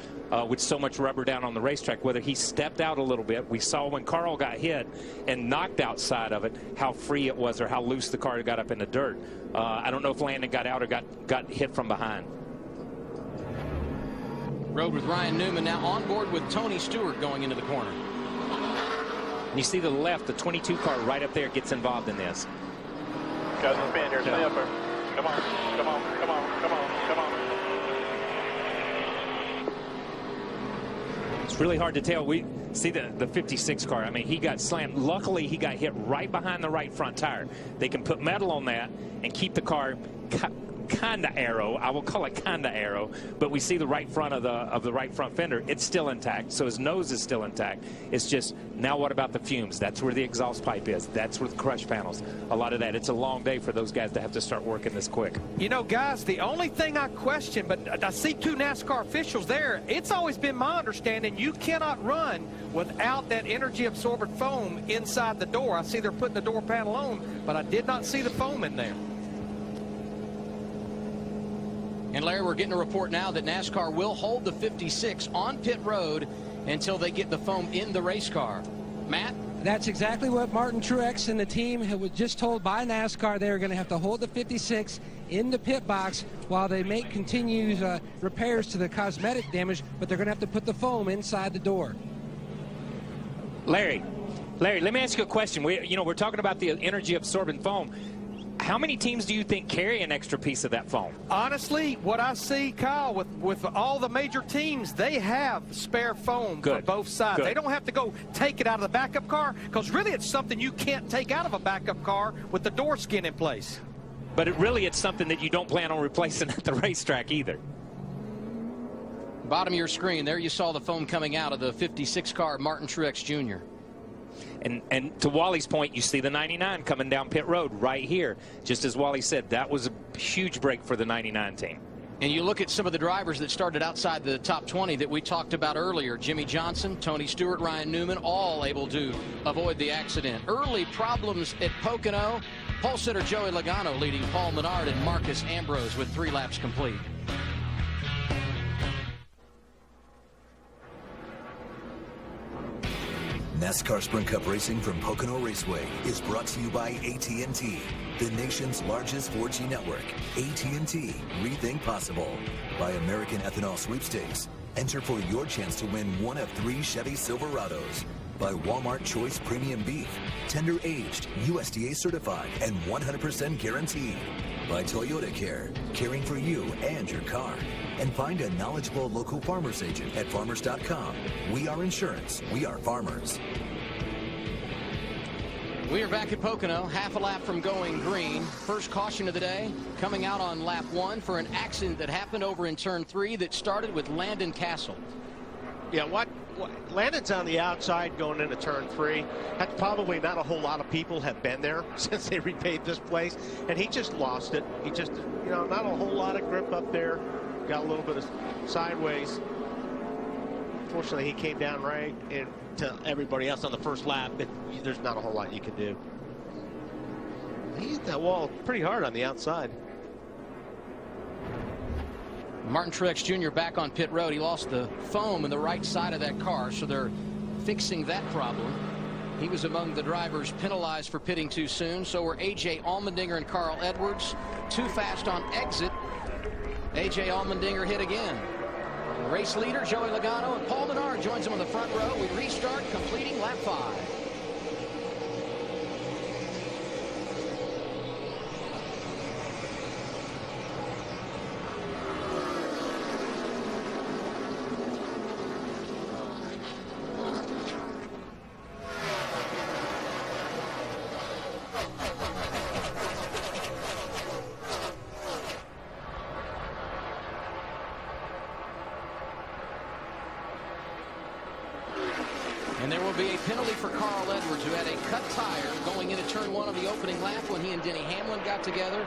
with so much rubber down on the racetrack, whether he stepped out a little bit. We saw when Carl got hit and knocked outside of it, how free it was or how loose the car got up in the dirt. I don't know if Landon got out or got hit from behind. Rode with Ryan Newman, now on board with Tony Stewart going into the corner. And you see to the left, the 22 car right up there gets involved in this. Cousin spin here, stay up there. Come on, come on, come on, come on, come on. It's really hard to tell. We see the 56 car. I mean, he got slammed. Luckily, he got hit right behind the right front tire. They can put metal on that and keep the car kind of arrow. I will call it kind of arrow, but we see the right front of the right front fender. It's still intact, so his nose is still intact. It's just, now what about the fumes? That's where the exhaust pipe is. That's where the crush panels. A lot of that. It's a long day for those guys to have to start working this quick. You know, guys, the only thing I question, but I see 2 NASCAR officials there. It's always been my understanding you cannot run without that energy absorbent foam inside the door. I see they're putting the door panel on, but I did not see the foam in there. And Larry, we're getting a report now that NASCAR will hold the 56 on pit road until they get the foam in the race car. Matt? That's exactly what Martin Truex and the team was just told by NASCAR. They're going to have to hold the 56 in the pit box while they make continued repairs to the cosmetic damage, but they're going to have to put the foam inside the door. Larry, let me ask you a question. We're talking about the energy absorbent foam. How many teams do you think carry an extra piece of that foam? Honestly, what I see, Kyle, with all the major teams, they have spare foam for both sides. They don't have to go take it out of the backup car, because really it's something you can't take out of a backup car with the door skin in place. But it's something that you don't plan on replacing at the racetrack either. Bottom of your screen, there you saw the foam coming out of the 56 car, Martin Truex Jr. And to Wally's point, you see the 99 coming down pit road right here. Just as Wally said, that was a huge break for the 99 team. And you look at some of the drivers that started outside the top 20 that we talked about earlier. Jimmy Johnson, Tony Stewart, Ryan Newman, all able to avoid the accident. Early problems at Pocono. Pole sitter Joey Logano leading Paul Menard and Marcus Ambrose with 3 laps complete. NASCAR Sprint Cup Racing from Pocono Raceway is brought to you by AT&T, the nation's largest 4G network. AT&T, rethink possible. By American Ethanol Sweepstakes. Enter for your chance to win one of 3 Chevy Silverados. By Walmart Choice Premium Beef, tender aged, USDA certified, and 100% guaranteed. By Toyota Care, caring for you and your car. And find a knowledgeable local farmers agent at farmers.com. We are insurance. We are farmers. We are back at Pocono, half a lap from going green. First caution of the day coming out on lap 1 for an accident that happened over in turn 3 that started with Landon Castle. Yeah, Landon's on the outside going into turn 3. That's probably not a whole lot of people have been there since they repaved this place. And he just lost it. He just, not a whole lot of grip up there. Got a little bit of sideways. Fortunately, he came down right into everybody else on the first lap. But there's not a whole lot you can do. He hit that wall pretty hard on the outside. Martin Truex Jr. back on pit road. He lost the foam in the right side of that car, so they're fixing that problem. He was among the drivers penalized for pitting too soon. So were A.J. Allmendinger and Carl Edwards. Too fast on exit. A.J. Allmendinger hit again. The race leader, Joey Logano, and Paul Menard joins him on the front row. We restart, completing lap 5. And there will be a penalty for Carl Edwards, who had a cut tire going into turn 1 of the opening lap when he and Denny Hamlin got together.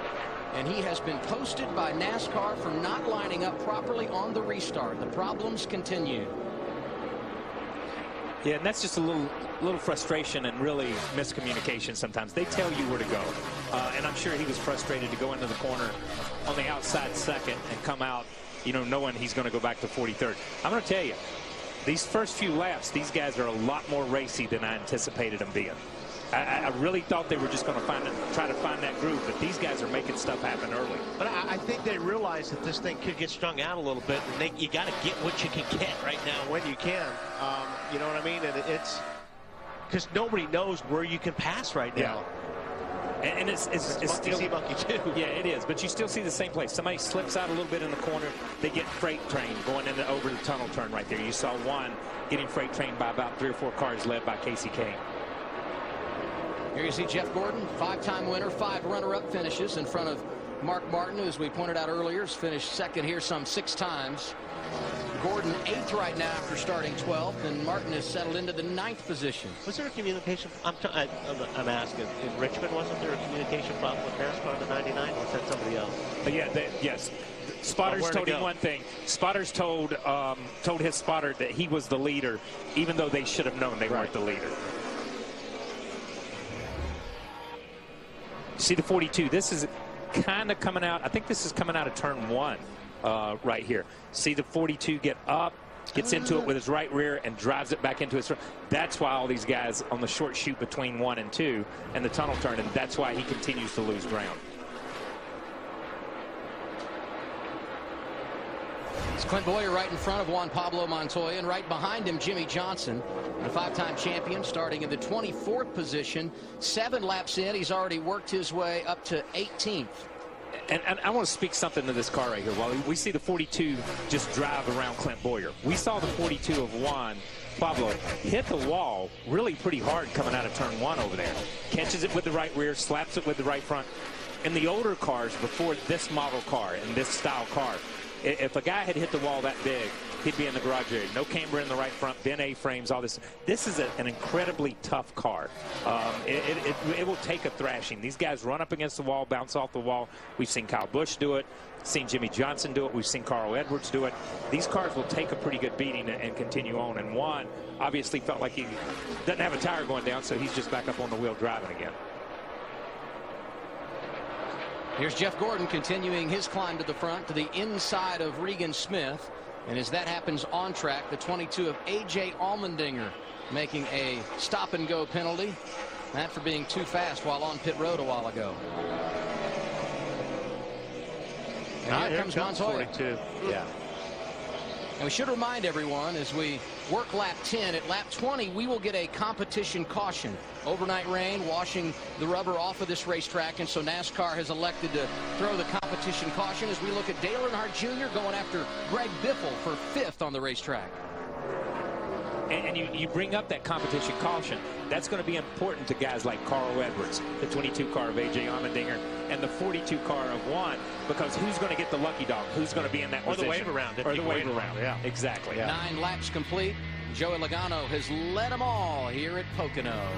And he has been posted by NASCAR for not lining up properly on the restart. The problems continue. Yeah, and that's just a little frustration and really miscommunication sometimes. They tell you where to go. And I'm sure he was frustrated to go into the corner on the outside second and come out, knowing he's going to go back to 43rd. I'm going to tell you, these first few laps, these guys are a lot more racy than I anticipated them being. I really thought they were just going to try to find that groove, but these guys are making stuff happen early. But I think they realize that this thing could get strung out a little bit, and you got to get what you can get right now when you can. You know what I mean? And it's because nobody knows where you can pass right now. And it's still monkey too. Yeah, it is. But you still see the same place. Somebody slips out a little bit in the corner. They get freight train going over the tunnel turn right there. You saw one getting freight trained by about 3 or 4 cars led by Casey Kane. Here you see Jeff Gordon, 5-time winner, 5 runner-up finishes in front of Mark Martin, who, as we pointed out earlier, has finished second here some 6 times. Gordon 8th right now after starting 12th, and Martin has settled into the 9th position. Was there a communication? I'm asking. In Richmond, wasn't there a communication problem with NASCAR in the 99? Or was that somebody else? Yes. Spotters told him one thing. Spotters told his spotter that he was the leader, even though they should have known they weren't the leader. See the 42. This is kind of coming out. I think this is coming out of turn 1. right here. See the 42 get up, gets into it with his right rear, and drives it back into his front. That's why all these guys on the short chute between 1 and 2 and the tunnel turn, and that's why he continues to lose ground. It's Clint Boyer right in front of Juan Pablo Montoya, and right behind him, Jimmy Johnson, the 5-time champion, starting in the 24th position. 7 laps in, he's already worked his way up to 18th. And I want to speak something to this car right here. While we see the 42 just drive around Clint Boyer, we saw the 42 of Juan Pablo hit the wall really pretty hard coming out of turn 1 over there. Catches it with the right rear, slaps it with the right front. In the older cars before this model car and this style car, if a guy had hit the wall that big, he'd be in the garage area. No camber in the right front, bent A-frames, all this. This is an incredibly tough car. It will take a thrashing. These guys run up against the wall, bounce off the wall. We've seen Kyle Busch do it. Seen Jimmy Johnson do it. We've seen Carl Edwards do it. These cars will take a pretty good beating and continue on. And Juan obviously felt like he doesn't have a tire going down, so he's just back up on the wheel driving again. Here's Jeff Gordon continuing his climb to the front to the inside of Regan Smith. And as that happens on track, the 22 of A.J. Allmendinger making a stop-and-go penalty. That for being too fast while on pit road a while ago. And here comes Montoya. 42. Yeah. And we should remind everyone as we work lap 10, at lap 20 we will get a competition caution. Overnight rain washing the rubber off of this racetrack, and so NASCAR has elected to throw the competition caution as we look at Dale Earnhardt Jr. going after Greg Biffle for 5th on the racetrack. And you bring up that competition caution. That's going to be important to guys like Carl Edwards, the 22 car of A.J. Allmendinger, and the 42 car of Juan, because who's going to get the lucky dog? Who's going to be in that position? Or the wave around. Or the wave around. Yeah. Exactly. Yeah. 9 laps complete. Joey Logano has led them all here at Pocono.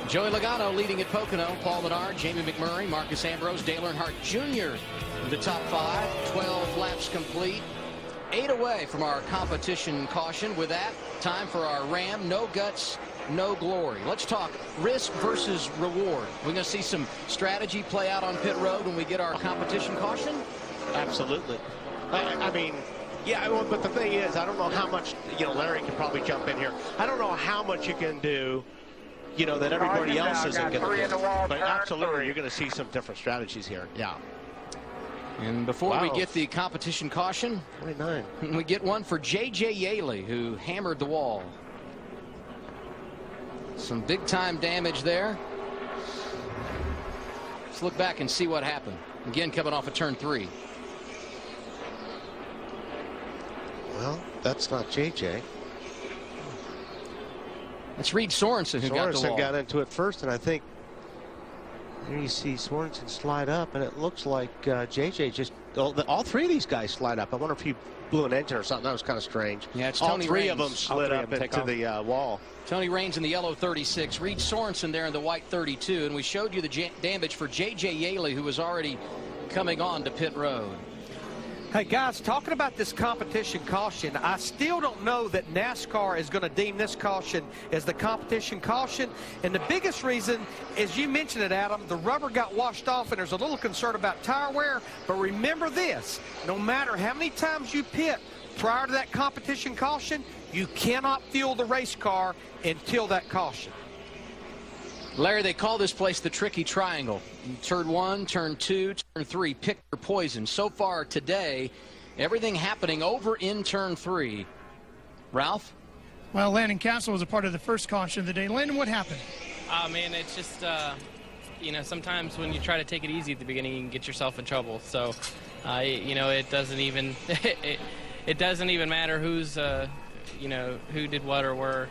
Joey Logano leading at Pocono. Paul Menard, Jamie McMurray, Marcus Ambrose, Dale Earnhardt Jr. the top 5. 12 laps complete. 8 away from our competition caution. With that, time for our Ram No Guts, No Glory. Let's talk risk versus reward. We're going to see some strategy play out on pit road when we get our competition caution? Absolutely. I mean, yeah, well, but the thing is, I don't know how much, Larry can probably jump in here. I don't know how much you can do, that everybody else isn't going to do. But absolutely, you're going to see some different strategies here. Yeah. And before we get the competition caution, 29. We get one for J.J. Yaley, who hammered the wall. Some big-time damage there. Let's look back and see what happened. Again, coming off of turn 3. Well, that's not J.J. It's Reed Sorensen who got the wall. Sorensen got into it first, and I think here you see Sorensen slide up, and it looks like J.J. just all 3 of these guys slide up. I wonder if he blew an engine or something. That was kind of strange. Yeah, it's all Tony 3 Raines. of them slid up into the wall. Tony Raines in the yellow 36, Reed Sorensen there in the white 32, and we showed you the damage for J.J. Yaley, who was already coming on to pit road. Hey, guys, talking about this competition caution, I still don't know that NASCAR is going to deem this caution as the competition caution. And the biggest reason, as you mentioned it, Adam, the rubber got washed off, and there's a little concern about tire wear. But remember this, no matter how many times you pit prior to that competition caution, you cannot fuel the race car until that caution. Larry, they call this place the Tricky Triangle. Turn 1, turn 2, turn 3, pick your poison. So far today, everything happening over in turn 3. Ralph? Well, Landon Castle was a part of the first caution of the day. Landon, what happened? Man, it's just, sometimes when you try to take it easy at the beginning, you can get yourself in trouble. So, it doesn't even, it doesn't even matter who's, who did what or where.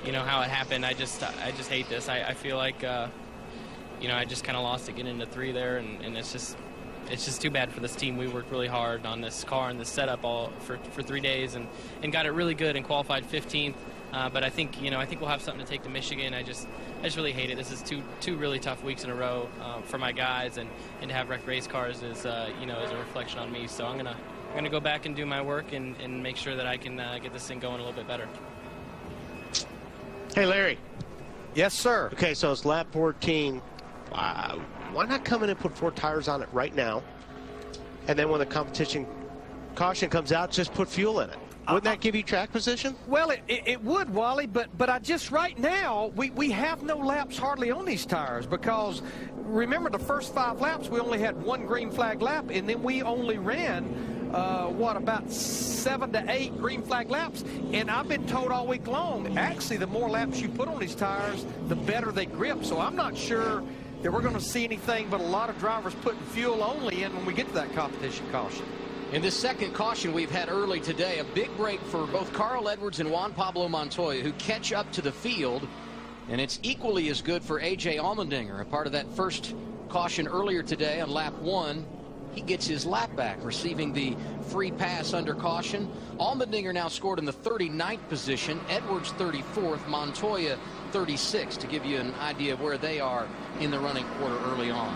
How it happened. I just hate this. I feel like, I just kind of lost it getting into 3 there, and it's just too bad for this team. We worked really hard on this car and this setup all for 3 days and got it really good and qualified 15th. But I think we'll have something to take to Michigan. I just really hate it. This is two really tough weeks in a row for my guys, and to have wrecked race cars is a reflection on me. So I'm gonna go back and do my work and make sure that I can get this thing going a little bit better. Hey, Larry. Yes, sir. Okay, so it's lap 14. Why not come in and put 4 tires on it right now? And then when the competition caution comes out, just put fuel in it. Wouldn't that give you track position? Well, it would, Wally, but I just right now, we have no laps hardly on these tires because remember the first 5 laps we only had 1 green flag lap, and then we only ran about 7 to 8 green flag laps, and I've been told all week long, actually the more laps you put on these tires, the better they grip. So I'm not sure that we're going to see anything but a lot of drivers putting fuel only in when we get to that competition caution. In this second caution we've had early today, a big break for both Carl Edwards and Juan Pablo Montoya, who catch up to the field, and it's equally as good for A.J. Allmendinger. A part of that first caution earlier today on lap 1, he gets his lap back, receiving the free pass under caution. Allmendinger now scored in the 39th position, Edwards 34th, Montoya 36th, to give you an idea of where they are in the running order early on.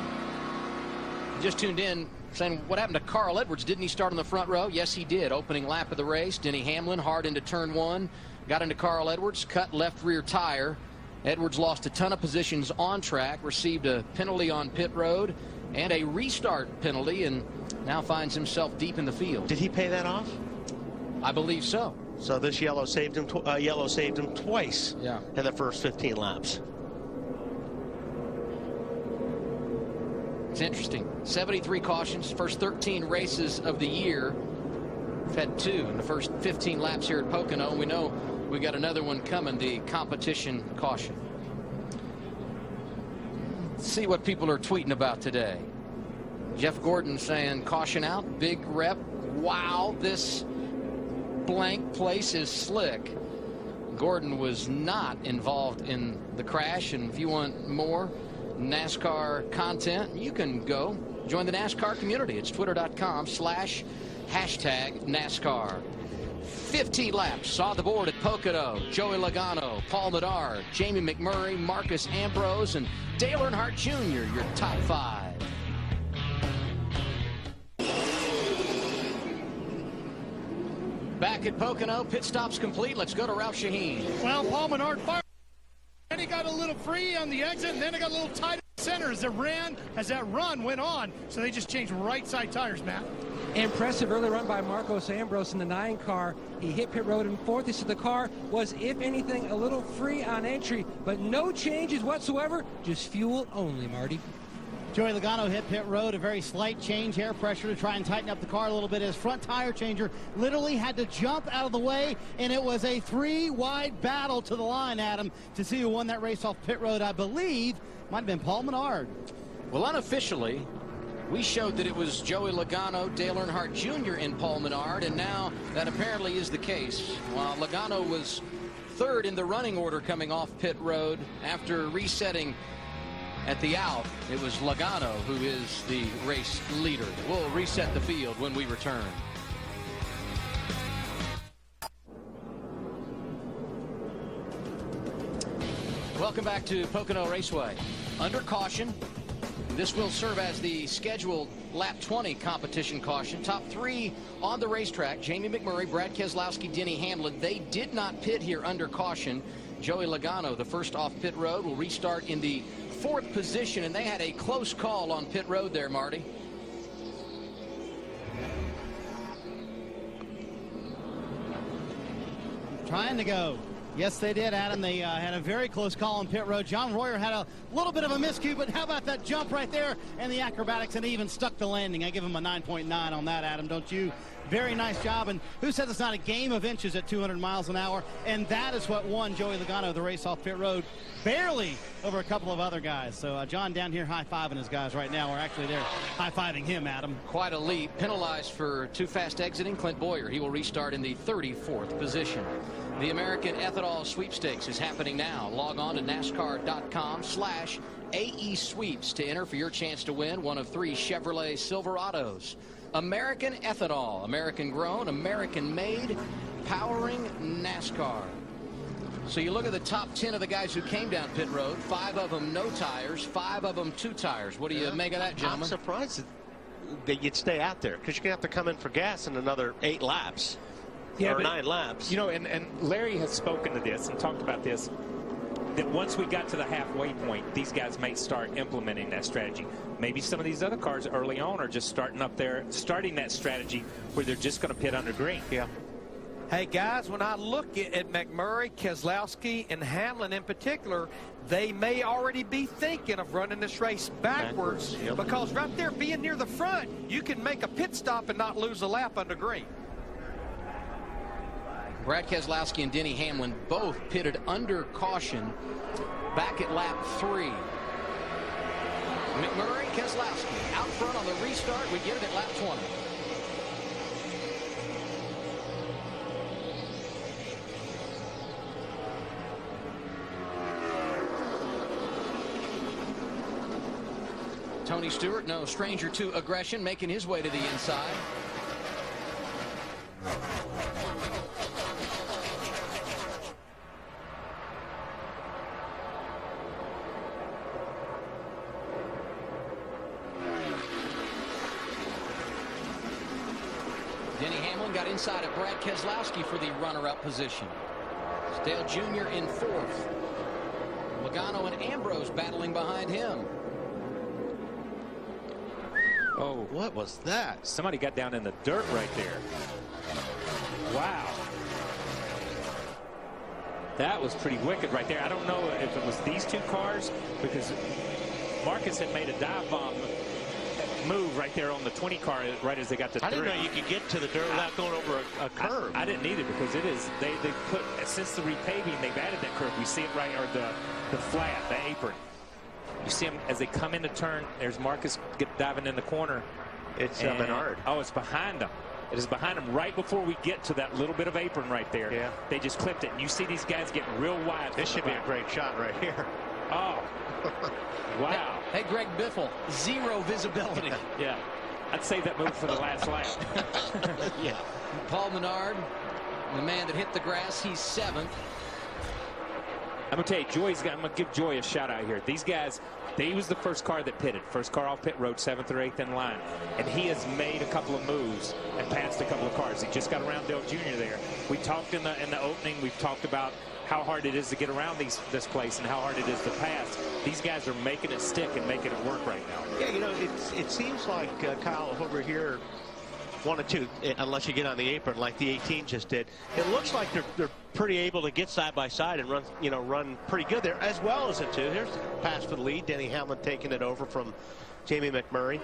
Just tuned in, saying, what happened to Carl Edwards? Didn't he start on the front row? Yes, he did. Opening lap of the race, Denny Hamlin hard into turn 1. Got into Carl Edwards, cut left rear tire. Edwards lost a ton of positions on track, received a penalty on pit road and a restart penalty, and now finds himself deep in the field. Did he pay that off? I believe so. So this yellow saved him twice in the first 15 laps. It's interesting. 73 cautions, first 13 races of the year. We've had 2 in the first 15 laps here at Pocono. We know we got another one coming, the competition caution. Let's see what people are tweeting about today. Jeff Gordon saying, caution out, big rep. Wow, this blank place is slick. Gordon was not involved in the crash, and if you want more NASCAR content, you can go join the NASCAR community. It's twitter.com/#NASCAR. 15 laps saw the board at Pocono. Joey Logano, Paul Menard, Jamie McMurray, Marcus Ambrose, and Dale Earnhardt Jr., your top 5. Back at Pocono, pit stops complete. Let's go to Ralph Shaheen. Well, Paul Menard fired. And he got a little free on the exit, and then it got a little tight in the center as that run went on. So they just changed right side tires, Matt. Impressive early run by Marcos Ambrose in the 9 car. He hit pit road in 4th. He said the car was, if anything, a little free on entry, but no changes whatsoever, just fuel only, Marty. Joey Logano hit pit road, a very slight change, air pressure to try and tighten up the car a little bit. His front tire changer literally had to jump out of the way, and it was a 3-wide battle to the line, Adam, to see who won that race off pit road. I believe might have been Paul Menard. Well, unofficially, we showed that it was Joey Logano, Dale Earnhardt Jr., and Paul Menard, and now that apparently is the case. While Logano was 3rd in the running order coming off pit road after resetting at the out, it was Logano who is the race leader. We'll reset the field when we return. Welcome back to Pocono Raceway. Under caution, this will serve as the scheduled lap 20 competition caution. Top 3 on the racetrack, Jamie McMurray, Brad Keselowski, Denny Hamlin. They did not pit here under caution. Joey Logano, the first off pit road, will restart in the 4th position, and they had a close call on pit road there, Marty. Trying to go. Yes, they did, Adam. They had a very close call on pit road. John Royer had a little bit of a miscue, but how about that jump right there and the acrobatics, and he even stuck the landing. I give him a 9.9 on that, Adam, don't you? Very nice job, and who says it's not a game of inches at 200 miles an hour? And that is what won Joey Logano the race off pit road, barely over a couple of other guys. So John down here high-fiving his guys right now, or actually they're high-fiving him, Adam. Quite a leap. Penalized for too fast exiting, Clint Boyer. He will restart in the 34th position. The American Ethanol Sweepstakes is happening now. Log on to NASCAR.com/AE Sweeps to enter for your chance to win one of 3 Chevrolet Silverados. American Ethanol, American grown, American made, powering NASCAR. So you look at the top 10 of the guys who came down pit road. 5 of them no tires, 5 of them 2 tires. What do you make of that, gentlemen? I'm surprised that you'd stay out there because you're going to have to come in for gas in another 8 laps. Yeah, or 9 laps. You know, and Larry has spoken to this and talked about this. that once we got to the halfway point, these guys may start implementing that strategy. Maybe some of these other cars early on are just starting that strategy where they're just going to pit under green. Yeah. Hey, guys, when I look at McMurray, Keselowski, and Hamlin in particular, they may already be thinking of running this race backwards. Yep. Because right there, being near the front, you can make a pit stop and not lose a lap under green. Brad Keselowski and Denny Hamlin both pitted under caution back at lap 3. McMurray, Keselowski out front on the restart. We get it at lap 20. Tony Stewart, no stranger to aggression, making his way to the inside. Denny Hamlin got inside of Brad Keselowski for the runner-up position. Dale Jr. in 4th. Logano and Ambrose battling behind him. Oh, what was that? Somebody got down in the dirt right there. Wow. That was pretty wicked right there. I don't know if it was these two cars, because Marcus had made a dive bomb move right there on the 20 car right as they got to 3. I didn't know you could get to the dirt without going over a curve. I didn't either, because it is, they put, since the repaving, they've added that curve. We see it right, or the flat, the apron. You see them as they come in to turn. There's Marcus diving in the corner. It's Menard. Oh, it's behind them. It is behind them right before we get to that little bit of apron right there. Yeah. They just clipped it. And you see these guys getting real wide. This should be a great shot right here. Oh. Wow. Hey, Greg Biffle, 0 visibility. Yeah. I'd save that move for the last lap. Yeah. Paul Menard, the man that hit the grass, he's 7th. I'm going to tell you, I'm going to give Joy a shout out here. These guys, he was the first car that pitted. First car off pit road, 7th or 8th in line. And he has made a couple of moves and passed a couple of cars. He just got around Dale Jr. there. We talked in the opening, we've talked about how hard it is to get around this place and how hard it is to pass. These guys are making it stick and making it work right now. Yeah, you know, it seems like Kyle over here, 1 or 2, unless you get on the apron like the 18 just did. It looks like they're pretty able to get side by side and run pretty good there, as well as the 2. Here's the pass for the lead. Denny Hamlin taking it over from Jamie McMurray.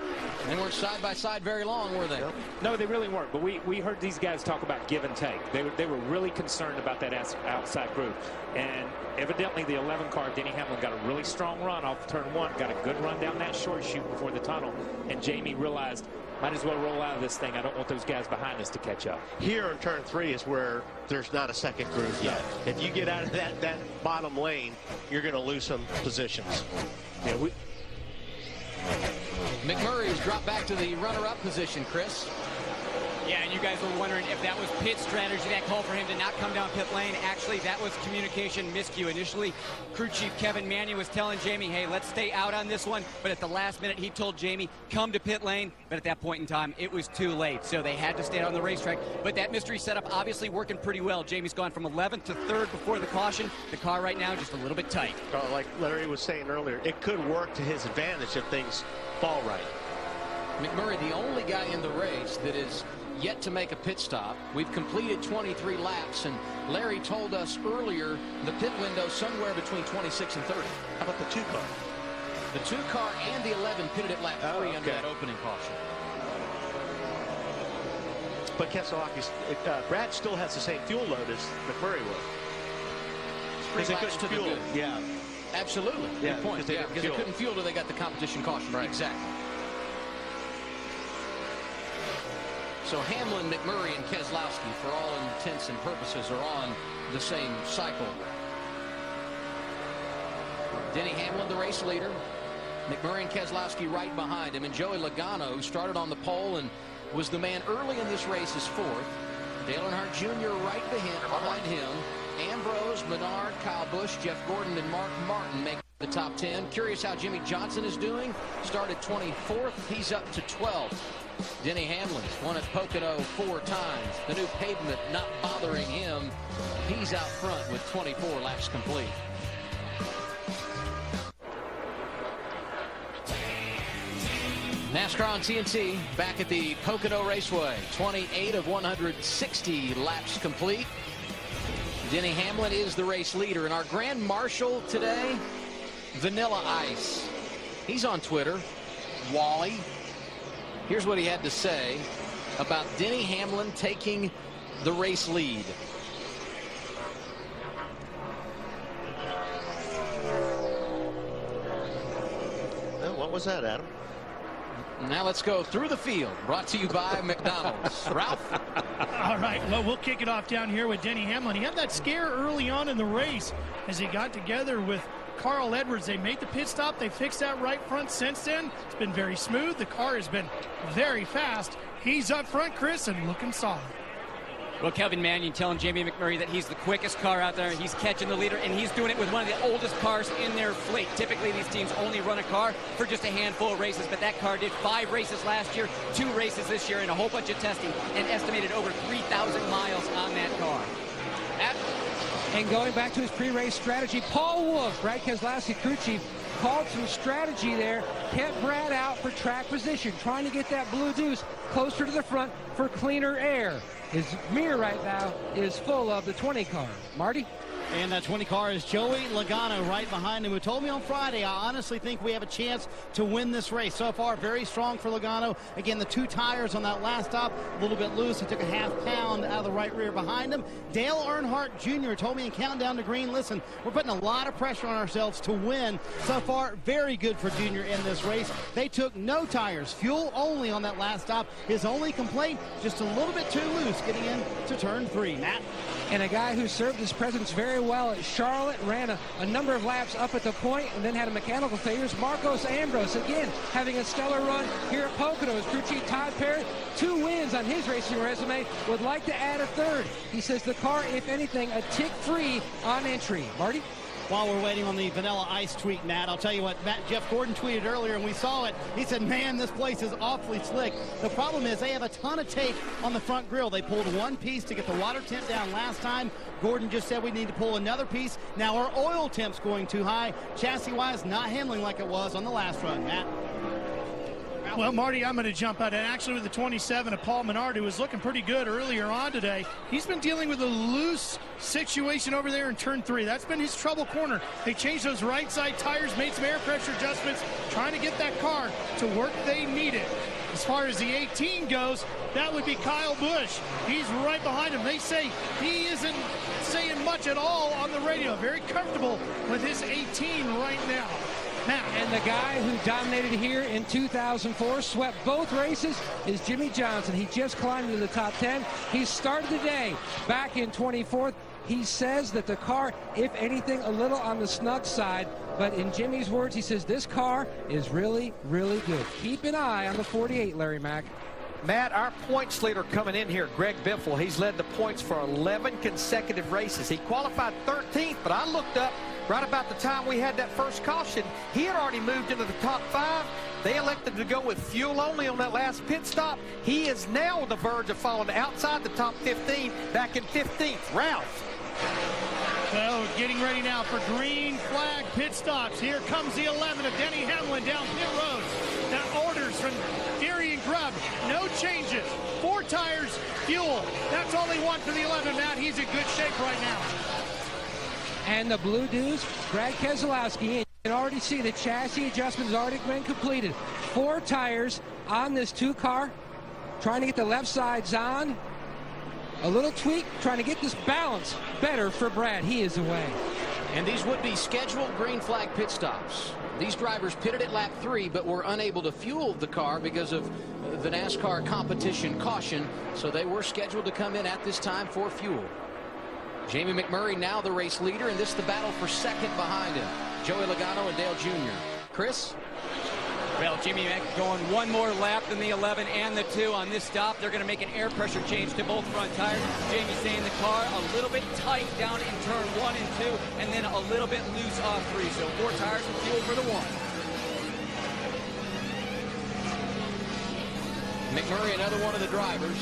They weren't side by side very long, were they? Nope. No, they really weren't. But we heard these guys talk about give and take. They were really concerned about that outside group. And evidently the 11 car, Denny Hamlin, got a really strong run off turn 1. Got a good run down that short chute before the tunnel. And Jamie realized, might as well roll out of this thing. I don't want those guys behind us to catch up. Here in turn 3 is where there's not a second groove yet. If you get out of that bottom lane, you're going to lose some positions. Yeah, McMurray's dropped back to the runner-up position, Chris. Yeah, and you guys were wondering if that was pit strategy, that call for him to not come down pit lane. Actually, that was communication miscue. Initially, crew chief Kevin Mannion was telling Jamie, hey, let's stay out on this one. But at the last minute, he told Jamie, come to pit lane. But at that point in time, it was too late. So they had to stay on the racetrack. But that mystery setup obviously working pretty well. Jamie's gone from 11th to 3rd before the caution. The car right now just a little bit tight. Like Larry was saying earlier, it could work to his advantage if things fall right. McMurray, the only guy in the race that is yet to make a pit stop. We've completed 23 laps, and Larry told us earlier the pit window somewhere between 26 and 30. How about the 2 car? The 2 car and the 11 pitted at lap 3 under that opening caution. But Keselowski, Brad still has the same fuel load as McMurray will. Because they couldn't fuel. Yeah. Absolutely. Yeah, good point. Because they couldn't fuel till they got the competition caution. Right. Exactly. So Hamlin, McMurray, and Keselowski, for all intents and purposes, are on the same cycle. Denny Hamlin, the race leader. McMurray and Keselowski right behind him. And Joey Logano, who started on the pole and was the man early in this race, is 4th. Dale Earnhardt Jr. right behind him. Ambrose, Menard, Kyle Busch, Jeff Gordon, and Mark Martin make the top 10. Curious how Jimmy Johnson is doing. Started 24th. He's up to 12th. Denny Hamlin's won at Pocono 4 times. The new pavement not bothering him. He's out front with 24 laps complete. NASCAR on TNT, back at the Pocono Raceway. 28 of 160 laps complete. Denny Hamlin is the race leader. And our grand marshal today, Vanilla Ice. He's on Twitter, Wally. Here's what he had to say about Denny Hamlin taking the race lead. What was that, Adam? Now let's go through the field. Brought to you by McDonald's. Ralph. All right, well, we'll kick it off down here with Denny Hamlin. He had that scare early on in the race as he got together with Carl Edwards. They made the pit stop. They fixed that right front. Since then, it's been very smooth. The car has been very fast. He's up front, Chris, and looking solid. Well, Kelvin Mannion telling Jamie McMurray that he's the quickest car out there. He's catching the leader, and he's doing it with one of the oldest cars in their fleet. Typically, these teams only run a car for just a handful of races, but that car did 5 races last year, 2 races this year, and a whole bunch of testing, and estimated over 3,000 miles on that car. And going back to his pre-race strategy, Paul Wolf, Brad Keselowski crew chief, called some strategy there, kept Brad out for track position, trying to get that blue deuce closer to the front for cleaner air. His mirror right now is full of the 20 car. Marty? And that 20 car is Joey Logano right behind him, who told me on Friday, I honestly think we have a chance to win this race. So far, very strong for Logano. Again, the 2 tires on that last stop, a little bit loose. He took a ½ pound out of the right rear behind him. Dale Earnhardt Jr. told me in Countdown to Green, listen, we're putting a lot of pressure on ourselves to win. So far, very good for Jr. in this race. They took no tires, fuel only on that last stop. His only complaint, just a little bit too loose getting into turn 3. Matt? And a guy who served his presence very well at Charlotte, ran a number of laps up at the point, and then had a mechanical failure. Marcos Ambrose, again, having a stellar run here at Pocono. His crew chief Todd Perry, 2 wins on his racing resume, would like to add a 3rd. He says the car, if anything, a tick free on entry. Marty? While we're waiting on the Vanilla Ice tweet, Matt, I'll tell you what, Jeff Gordon tweeted earlier, and we saw it. He said, man, this place is awfully slick. The problem is they have a ton of tape on the front grille. They pulled 1 piece to get the water temp down last time. Gordon just said we need to pull another piece. Now our oil temp's going too high. Chassis-wise, not handling like it was on the last run. Matt? Well, Marty, I'm going to jump out. And actually, with the 27 of Paul Menard, who was looking pretty good earlier on today, he's been dealing with a loose situation over there in turn 3. That's been his trouble corner. They changed those right side tires, made some air pressure adjustments, trying to get that car to work they need it. As far as the 18 goes, that would be Kyle Busch. He's right behind him. They say he isn't saying much at all on the radio. Very comfortable with his 18 right now. And the guy who dominated here in 2004, swept both races, is Jimmy Johnson. He just climbed into the top 10. He started the day back in 24th. He says that the car, if anything, a little on the snug side. But in Jimmy's words, he says this car is really, really good. Keep an eye on the 48, Larry Mack. Matt, our points leader coming in here, Greg Biffle, he's led the points for 11 consecutive races. He qualified 13th, but I looked up right about the time we had that first caution. He had already moved into the top 5. They elected to go with fuel only on that last pit stop. He is now on the verge of falling outside the top 15, back in 15th. Ralph. Well, getting ready now for green flag pit stops. Here comes the 11 of Denny Hamlin down pit road. That orders from Darian Grubb. No changes. 4 tires, fuel. That's all they want for the 11, Matt. He's in good shape right now. And the blue deuce, Brad Keselowski. You can already see the chassis adjustment has already been completed. 4 tires on this 2 car. Trying to get the left sides on. A little tweak, trying to get this balance better for Brad. He is away. And these would be scheduled green flag pit stops. These drivers pitted at lap 3, but were unable to fuel the car because of the NASCAR competition caution. So they were scheduled to come in at this time for fuel. Jamie McMurray now the race leader, and this is the battle for second behind him. Joey Logano and Dale Jr. Chris? Well, Jimmy Mack going 1 more lap than the 11 and the 2 on this stop. They're going to make an air pressure change to both front tires. Jamie saying the car a little bit tight down in turn 1 and 2, and then a little bit loose off 3. So 4 tires and fuel for the 1. McMurray, another one of the drivers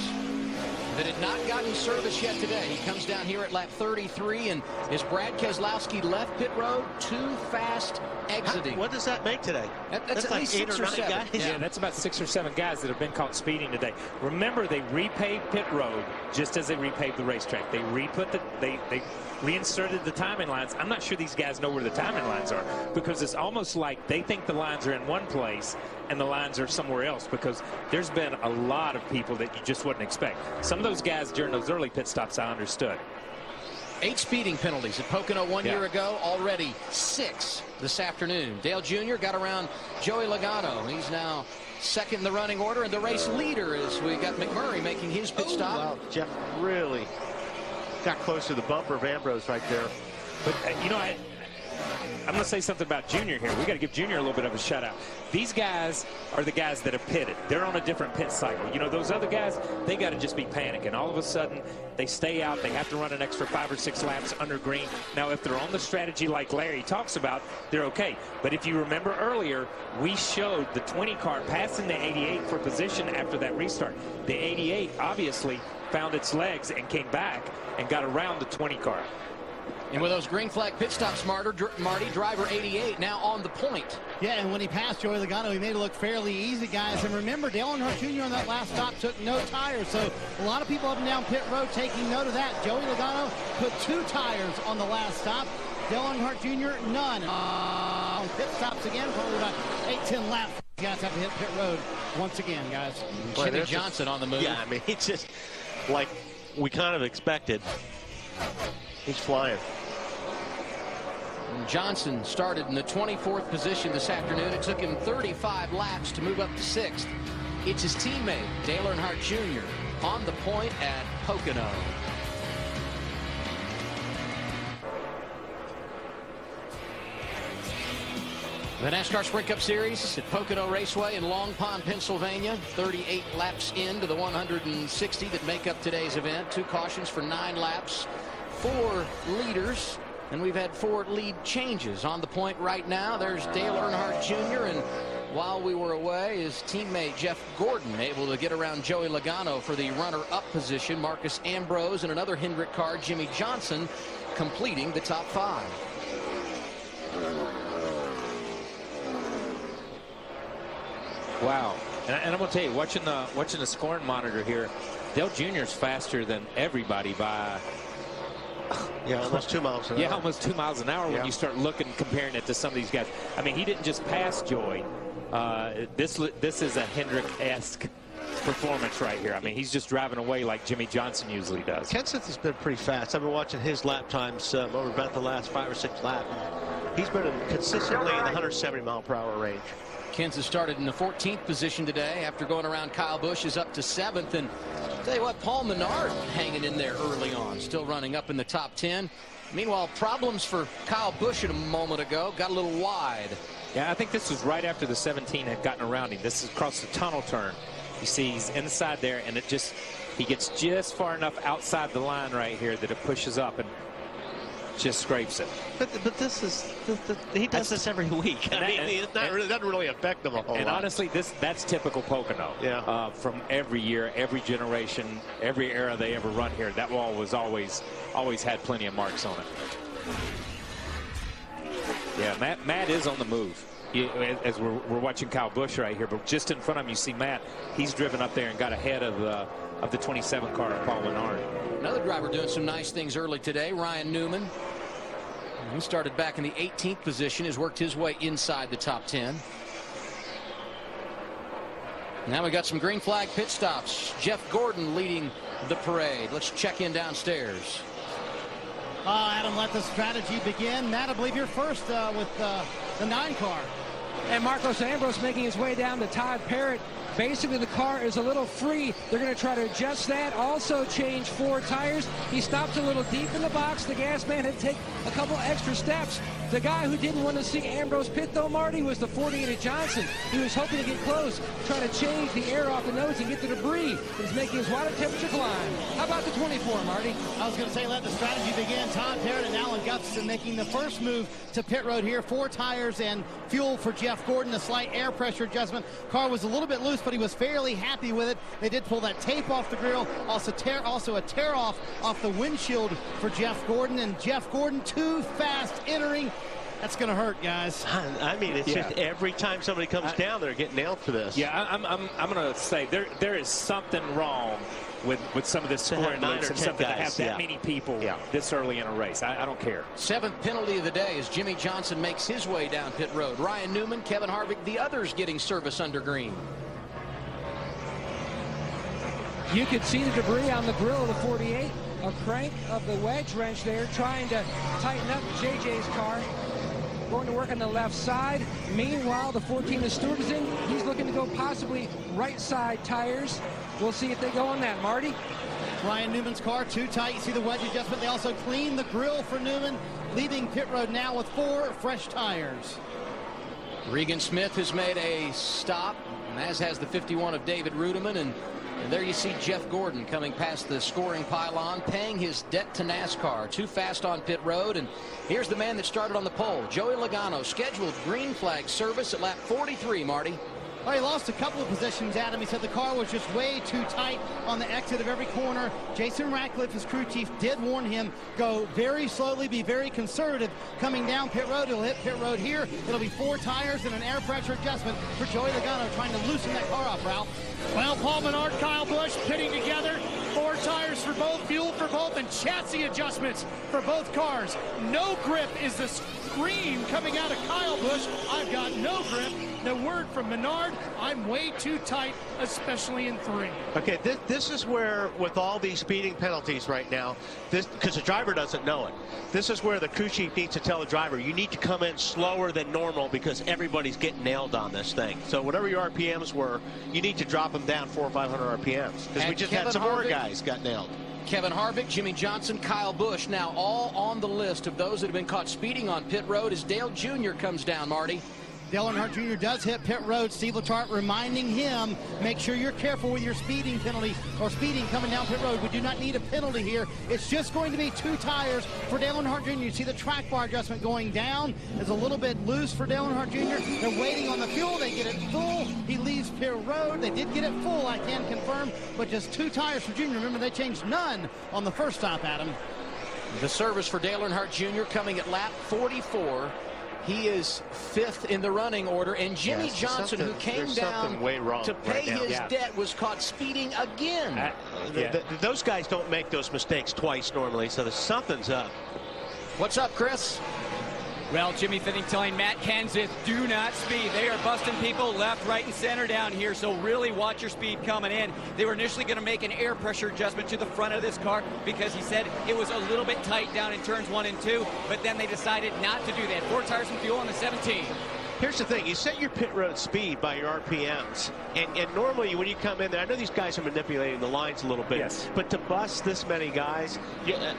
that had not gotten service yet today. He comes down here at lap 33, and is Brad Keselowski left pit road too fast exiting? What does that make today? That's at like least 8 6 or or 9 7. guys. Yeah, that's about 6 or 7 guys that have been caught speeding today. Remember, they repaved pit road just as they repaved the racetrack. They reinserted the timing lines. I'm not sure these guys know where the timing lines are, because it's almost like they think the lines are in one place and the lines are somewhere else, because there's been a lot of people that you just wouldn't expect. Some of those guys during those early pit stops, I understood. 8 speeding penalties at Pocono one year ago, already 6 this afternoon. Dale Jr. got around Joey Logano. He's now second in the running order, and the race leader is we got McMurray making his pit stop. Wow, Jeff really got close to the bumper of Ambrose right there. But, you know, I'm going to say something about Junior here. We got to give Junior a little bit of a shout out. These guys are the guys that have pitted. They're on a different pit cycle. You know, those other guys, they got to just be panicking. All of a sudden, they stay out. They have to run an extra 5 or 6 laps under green. Now, if they're on the strategy like Larry talks about, they're okay. But if you remember earlier, we showed the 20 car passing the 88 for position after that restart. The 88 obviously found its legs and came back and got around the 20 car. And with those green flag pit stops, Marty, driver 88 now on the point. Yeah, and when he passed Joey Logano, he made it look fairly easy, guys. And remember, Dale Earnhardt Jr. on that last stop took no tires. So a lot of people up and down pit road taking note of that. Joey Logano put 2 tires on the last stop. Dale Earnhardt Jr., none. On pit stops again, probably about 8-10 laps. You guys have to hit pit road once again, guys. Jimmy Johnson on the move. Yeah, I mean, it's just like we kind of expected. He's flying. Johnson started in the 24th position this afternoon. It took him 35 laps to move up to 6th. It's his teammate, Dale Earnhardt Jr., on the point at Pocono. The NASCAR Sprint Cup Series at Pocono Raceway in Long Pond, Pennsylvania. 38 laps into the 160 that make up today's event. 2 cautions for 9 laps. 4 leaders. And we've had 4 lead changes. On the point right now, there's Dale Earnhardt Jr. And while we were away, his teammate Jeff Gordon able to get around Joey Logano for the runner-up position. Marcus Ambrose and another Hendrick car, Jimmy Johnson, completing the top 5. Wow. And I'm going to tell you, watching the scoring monitor here, Dale Jr. is faster than everybody by... Yeah, almost 2 miles an hour. Yeah, almost 2 miles an hour when you start comparing it to some of these guys. I mean, he didn't just pass Joey. This is a Hendrick-esque performance right here. I mean, he's just driving away like Jimmy Johnson usually does. Kenseth has been pretty fast. I've been watching his lap times over about the last 5 or 6 laps. He's been consistently in the 170-mile-per-hour range. Kenseth started in the 14th position today after going around Kyle Busch, is up to 7th. And I'll tell you what, Paul Menard hanging in there early on, still running up in the top 10. Meanwhile, problems for Kyle Busch a moment ago, got a little wide. Yeah, I think this was right after the 17 had gotten around him. This is across the tunnel turn. You see he's inside there, and he gets just far enough outside the line right here that it pushes up and just scrapes it. But this is he does this every week. I mean, it doesn't really affect them a whole lot. And honestly, that's typical Pocono. Yeah. From every year, every generation, every era they ever run here, that wall was always had plenty of marks on it. Yeah, Matt is on the move. As we're watching Kyle Busch right here, but just in front of him, you see Matt. He's driven up there and got ahead of the 27 car of Paul Menard. Another driver doing some nice things early today, Ryan Newman. He started back in the 18th position, has worked his way inside the top 10. Now we got some green flag pit stops. Jeff Gordon leading the parade. Let's check in downstairs. Adam, let the strategy begin. Matt, I believe you're first with the 9 car. And Marcos Ambrose making his way down to Todd Parrott. Basically, the car is a little free. They're going to try to adjust that. Also change 4 tires. He stopped a little deep in the box. The gas man had to take a couple extra steps. The guy who didn't want to see Ambrose pit, though, Marty, was the 48 Johnson. He was hoping to get close, trying to change the air off the nose and get the debris. He's making his water temperature climb. How about the 24, Marty? I was going to say, let the strategy begin. Todd Parrott and Alan Gustafson making the first move to pit road here. 4 tires and fuel for Jeff Gordon. A slight air pressure adjustment. Car was a little bit loose this, but he was fairly happy with it. They did pull that tape off the grill, also a tear off the windshield for Jeff Gordon, and Jeff Gordon too fast entering. That's going to hurt, guys. I mean, it's just every time somebody comes down, they're getting nailed for this. Yeah, I'm going to say there is something wrong with some of this scoring loops and something to have that many people this early in a race. I don't care. 7th penalty of the day as Jimmy Johnson makes his way down pit road. Ryan Newman, Kevin Harvick, the others getting service under green. You could see the debris on the grill of the 48. A crank of the wedge wrench there trying to tighten up JJ's car. Going to work on the left side. Meanwhile, the 14 that Stewart is in, he's looking to go possibly right side tires. We'll see if they go on that, Marty. Ryan Newman's car too tight. You see the wedge adjustment. They also cleaned the grill for Newman, leaving pit road now with 4 fresh tires. Regan Smith has made a stop, and as has the 51 of David Rudiman, and there you see Jeff Gordon coming past the scoring pylon, paying his debt to NASCAR. Too fast on pit road, and here's the man that started on the pole, Joey Logano, scheduled green flag service at lap 43, Marty. Well, he lost a couple of positions, Adam. He said the car was just way too tight on the exit of every corner. Jason Ratcliffe, his crew chief, did warn him, go very slowly, be very conservative. Coming down pit road, he'll hit pit road here. It'll be 4 tires and an air pressure adjustment for Joey Logano trying to loosen that car up, Ralph. Well, Paul Menard, Kyle Busch pitting together. 4 tires for both, fuel for both, and chassis adjustments for both cars. No grip is the scream coming out of Kyle Busch. I've got no grip. The word from Menard, I'm way too tight, especially in 3. Okay, this is where, with all these speeding penalties right now, because the driver doesn't know it, this is where the crew chief needs to tell the driver, you need to come in slower than normal because everybody's getting nailed on this thing. So whatever your RPMs were, you need to drop them down 400 or 500 RPMs, because we just had some more guys got nailed. Kevin Harvick, Jimmy Johnson, Kyle Busch, now all on the list of those that have been caught speeding on pit road as Dale Jr. comes down, Marty. Dale Earnhardt Jr. does hit pit road. Steve Letarte reminding him, make sure you're careful with your speeding penalty or speeding coming down pit road. We do not need a penalty here. It's just going to be 2 tires for Dale Earnhardt Jr. You see the track bar adjustment going down. It's a little bit loose for Dale Earnhardt Jr. They're waiting on the fuel. They get it full. He leaves pit road. They did get it full, I can confirm, but just 2 tires for Jr. Remember, they changed none on the first stop, Adam. The service for Dale Earnhardt Jr. coming at lap 44. He is 5th in the running order, and Jimmy Johnson, who came down to pay his debt, was caught speeding again. Those guys don't make those mistakes twice normally, so something's up. What's up, Chris? Well, Jimmy Fitting telling Matt Kenseth, do not speed. They are busting people left, right, and center down here, so really watch your speed coming in. They were initially going to make an air pressure adjustment to the front of this car because he said it was a little bit tight down in turns 1 and 2, but then they decided not to do that. 4 tires and fuel on the 17. Here's the thing, you set your pit road speed by your RPMs, and normally when you come in there, I know these guys are manipulating the lines a little bit, but to bust this many guys,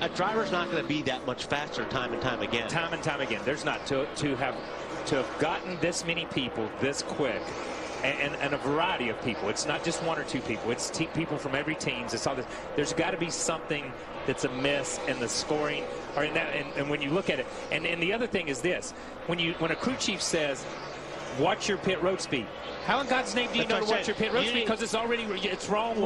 a driver's not going to be that much faster time and time again. Time and time again. There's not to have gotten this many people this quick. And a variety of people. It's not just 1 or 2 people. It's people from every team. It's all this. There's got to be something that's amiss in the scoring, or in that. And when you look at it, and the other thing is this: when a crew chief says, "Watch your pit road speed," how in God's name do you know to watch your pit road speed? Because it's wrong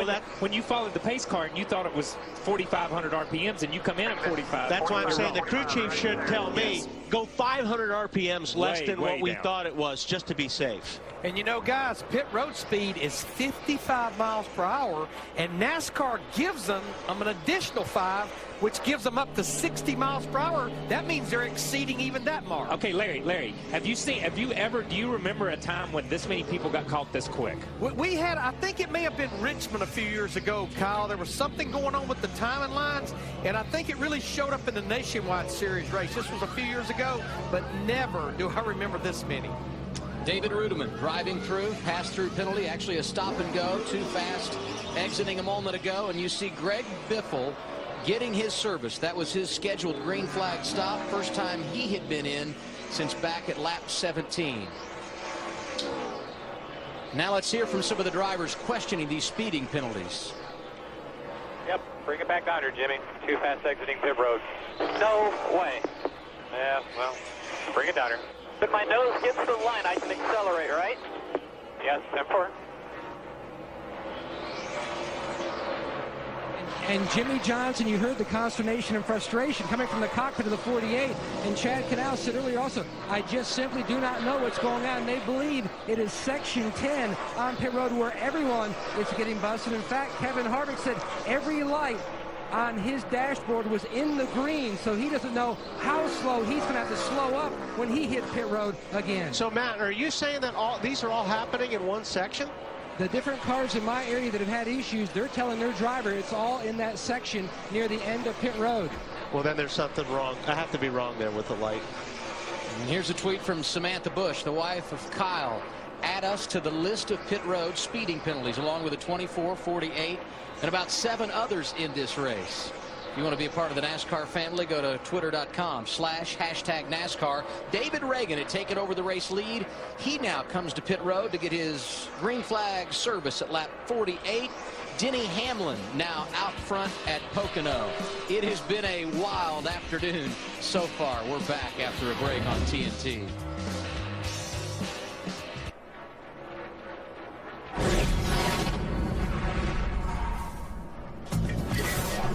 when you followed the pace car and you thought it was 4,500 RPMs and you come in at 45. That's why I'm saying the crew chief should tell me go 500 RPMs less than what we thought it was, just to be safe. And you know, guys, pit road speed is 55 miles per hour, and NASCAR gives them an additional 5, which gives them up to 60 miles per hour. That means they're exceeding even that mark. Okay, Larry, do you remember a time when this many people got caught this quick? We had, I think it may have been Richmond a few years ago, Kyle. There was something going on with the timing lines, and I think it really showed up in the Nationwide Series race. This was a few years ago, but never do I remember this many. David Rudiman driving through, pass-through penalty, actually a stop and go, too fast, exiting a moment ago, and you see Greg Biffle getting his service. That was his scheduled green flag stop, first time he had been in since back at lap 17. Now let's hear from some of the drivers questioning these speeding penalties. Yep, bring it back down here, Jimmy. Too fast exiting pit road. No way. Yeah, well, bring it down here. If my nose gets to the line, I can accelerate, right? Yes, 10-4. And Jimmy Johnson, you heard the consternation and frustration coming from the cockpit of the 48. And Chad Canal said earlier also, I just simply do not know what's going on. They believe it is section 10 on pit road where everyone is getting busted. In fact, Kevin Harvick said every light on his dashboard was in the green, so he doesn't know how slow he's going to have to slow up when he hit pit road again. So, Matt, are you saying that these are all happening in one section? The different cars in my area that have had issues, they're telling their driver it's all in that section near the end of pit road. Well, then there's something wrong. I have to be wrong there with the light. And here's a tweet from Samantha Bush, the wife of Kyle. Add us to the list of pit road speeding penalties, along with the 24, 48, and about 7 others in this race. If you want to be a part of the NASCAR family, go to twitter.com/#NASCAR. David Reagan had taken over the race lead. He now comes to pit road to get his green flag service at lap 48. Denny Hamlin now out front at Pocono. It has been a wild afternoon so far. We're back after a break on TNT.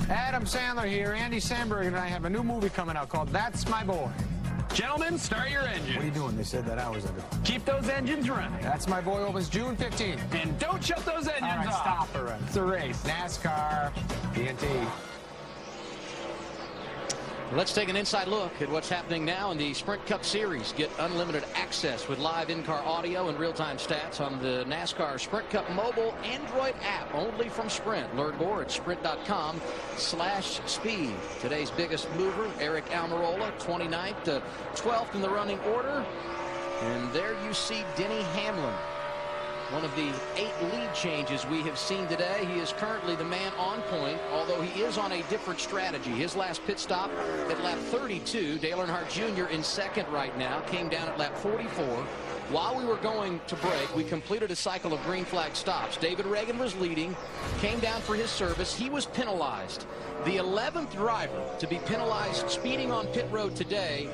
Adam Sandler here. Andy Samberg and I have a new movie coming out called That's My Boy. Gentlemen, start your engines. What are you doing? They said that hours ago. Keep those engines running. That's My Boy opens June 15th. And don't shut those engines All right, off. stop it. It's a race. NASCAR, TNT. Let's take an inside look at what's happening now in the Sprint Cup Series. Get unlimited access with live in-car audio and real-time stats on the NASCAR Sprint Cup mobile Android app, only from Sprint. Learn more at sprint.com/speed. Today's biggest mover, Eric Almirola, 29th to 12th in the running order. And there you see Denny Hamlin, one of the 8 lead changes we have seen today. He is currently the man on point, although he is on a different strategy. His last pit stop at lap 32, Dale Earnhardt Jr. in second right now, came down at lap 44. While we were going to break, we completed a cycle of green flag stops. David Reagan was leading, came down for his service. He was penalized. The 11th driver to be penalized speeding on pit road today.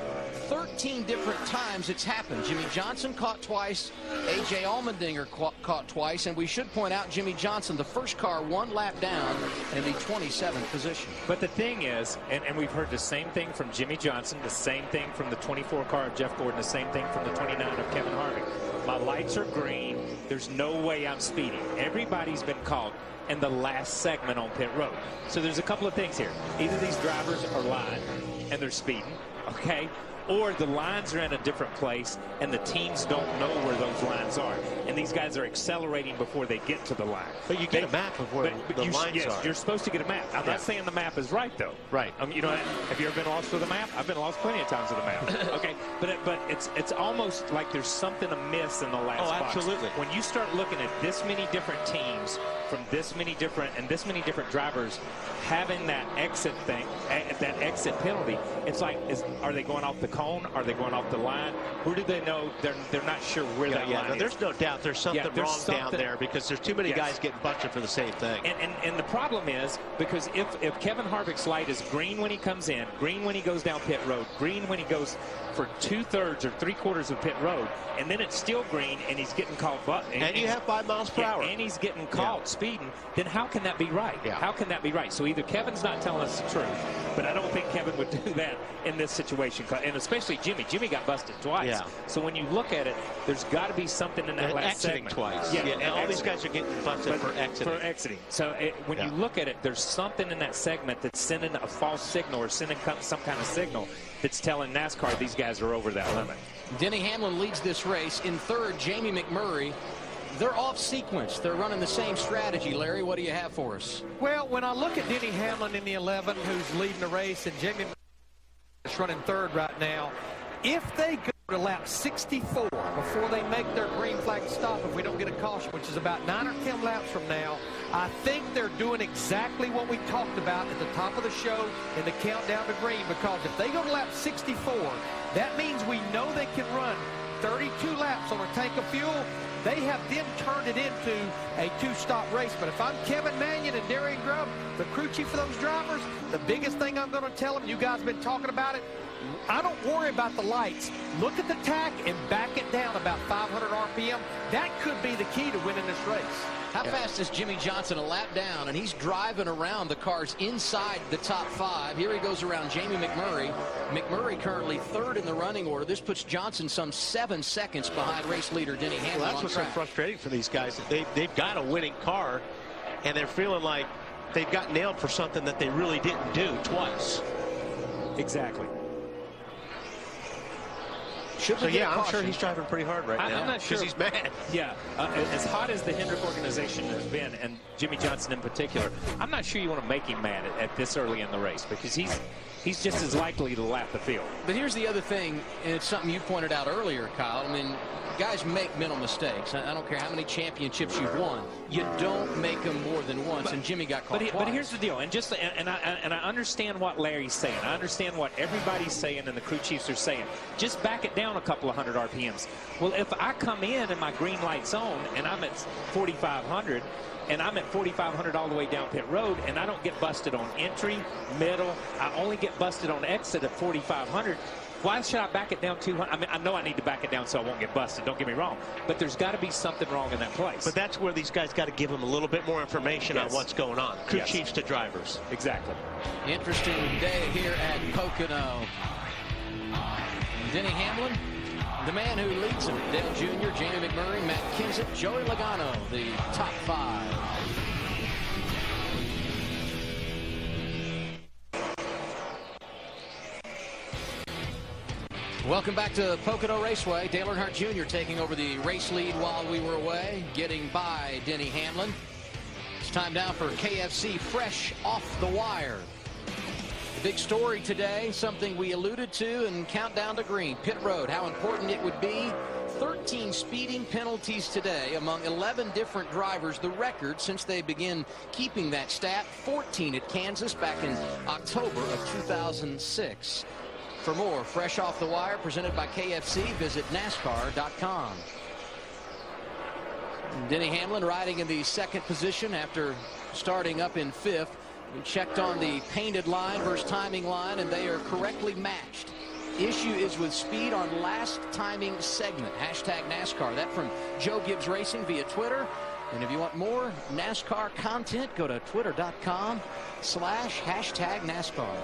13 different times it's happened. Jimmy Johnson caught twice, A.J. Allmendinger caught twice, and we should point out Jimmy Johnson, the first car 1 lap down in the 27th position. But the thing is, and we've heard the same thing from Jimmy Johnson, the same thing from the 24 car of Jeff Gordon, the same thing from the 29 of Kevin Harvick. My lights are green. There's no way I'm speeding. Everybody's been caught in the last segment on pit road. So there's a couple of things here. Either these drivers are lying and they're speeding, okay? Or the lines are in a different place and the teams don't know where those lines are. And these guys are accelerating before they get to the line. But you get a map of where the lines are. You're supposed to get a map. I'm not saying the map is right, though. Right. You know, have you ever been lost with a map? I've been lost plenty of times with a map. Okay. But it's almost like there's something amiss in the last box. Absolutely. When you start looking at this many different teams from this many different drivers having that exit thing, that exit penalty, it's like, are they going off the cone? Are they going off the line? Who do they know? They're not sure where that line is. There's no doubt there's something wrong down there because there's too many guys getting busted for the same thing. And the problem is, because if Kevin Harvick's light is green when he comes in, green when he goes down pit road, green when he goes for 2/3 or 3/4 of pit road, and then it's still green and he's getting caught, and you have 5 miles per hour, and he's getting caught speeding, then how can that be right? How can that be right? So either Kevin's not telling us the truth, but I don't think Kevin would do that in this situation, and especially Jimmy. Jimmy got busted twice. So when you look at it, there's got to be something in that last segment. Twice. And all these guys are getting busted for exiting. So when you look at it, there's something in that segment that's sending a false signal or sending some kind of signal that's telling NASCAR these guys are over that limit. Denny Hamlin leads this race. In third, Jamie McMurray. They're off sequence. They're running the same strategy. Larry, what do you have for us? Well, when I look at Denny Hamlin in the 11, who's leading the race, and Jamie is running third right now, if they go to lap 64 before they make their green flag stop, if we don't get a caution, which is about 9 or 10 laps from now, I think they're doing exactly what we talked about at the top of the show in the countdown to green, because if they go to lap 64, that means we know they can run 32 laps on a tank of fuel. They have then turned it into a 2-stop race. But if I'm Kevin Mannion and Darian Grubb, the crew chief for those drivers, the biggest thing I'm going to tell them, you guys have been talking about it, I don't worry about the lights. Look at the tack and back it down about 500 RPM. That could be the key to winning this race. How fast is Jimmy Johnson a lap down? And he's driving around the cars inside the top 5. Here he goes around Jamie McMurray. McMurray currently 3rd in the running order. This puts Johnson some 7 seconds behind race leader Denny Hamlin. Well, that's what's so frustrating for these guys. They've got a winning car, and they're feeling like they've got nailed for something that they really didn't do twice. Exactly. So, yeah, I'm sure he's driving pretty hard right now. I'm not sure. Because he's mad. Yeah, as hot as the Hendrick organization has been, and Jimmy Johnson in particular, I'm not sure you want to make him mad at this early in the race, because he's just as likely to lap the field. But here's the other thing, and it's something you pointed out earlier, Kyle. I mean, guys make mental mistakes. I don't care how many championships you've won. You don't make them more than once, and Jimmy got caught twice. But here's the deal, and I understand what Larry's saying. I understand what everybody's saying and the crew chiefs are saying. Just back it down a couple of hundred RPMs. Well, if I come in and my green light's on and I'm at 4,500, and I'm at 4,500 all the way down pit road, and I don't get busted on entry, middle, I only get busted on exit at 4,500. Why should I back it down 200? I mean, I know I need to back it down so I won't get busted. Don't get me wrong. But there's got to be something wrong in that place. But that's where these guys got to give them a little bit more information on what's going on. Crew chiefs to drivers. Exactly. Interesting day here at Pocono. Denny Hamlin, the man who leads him, Dale Jr., Jamie McMurray, Matt Kenseth, Joey Logano, the top 5. Welcome back to Pocono Raceway. Dale Earnhardt Jr. taking over the race lead while we were away, getting by Denny Hamlin. It's time now for KFC Fresh Off the Wire. The big story today, something we alluded to in Countdown to Green, pit road, how important it would be. 13 speeding penalties today among 11 different drivers, the record since they began keeping that stat. 14 at Kansas back in October of 2006. For more Fresh Off the Wire presented by KFC, visit NASCAR.com. Denny Hamlin riding in the 2nd position after starting up in 5th. We checked on the painted line versus timing line, and they are correctly matched. Issue is with speed on last timing segment. Hashtag NASCAR. That from Joe Gibbs Racing via Twitter. And if you want more NASCAR content, go to twitter.com/#NASCAR.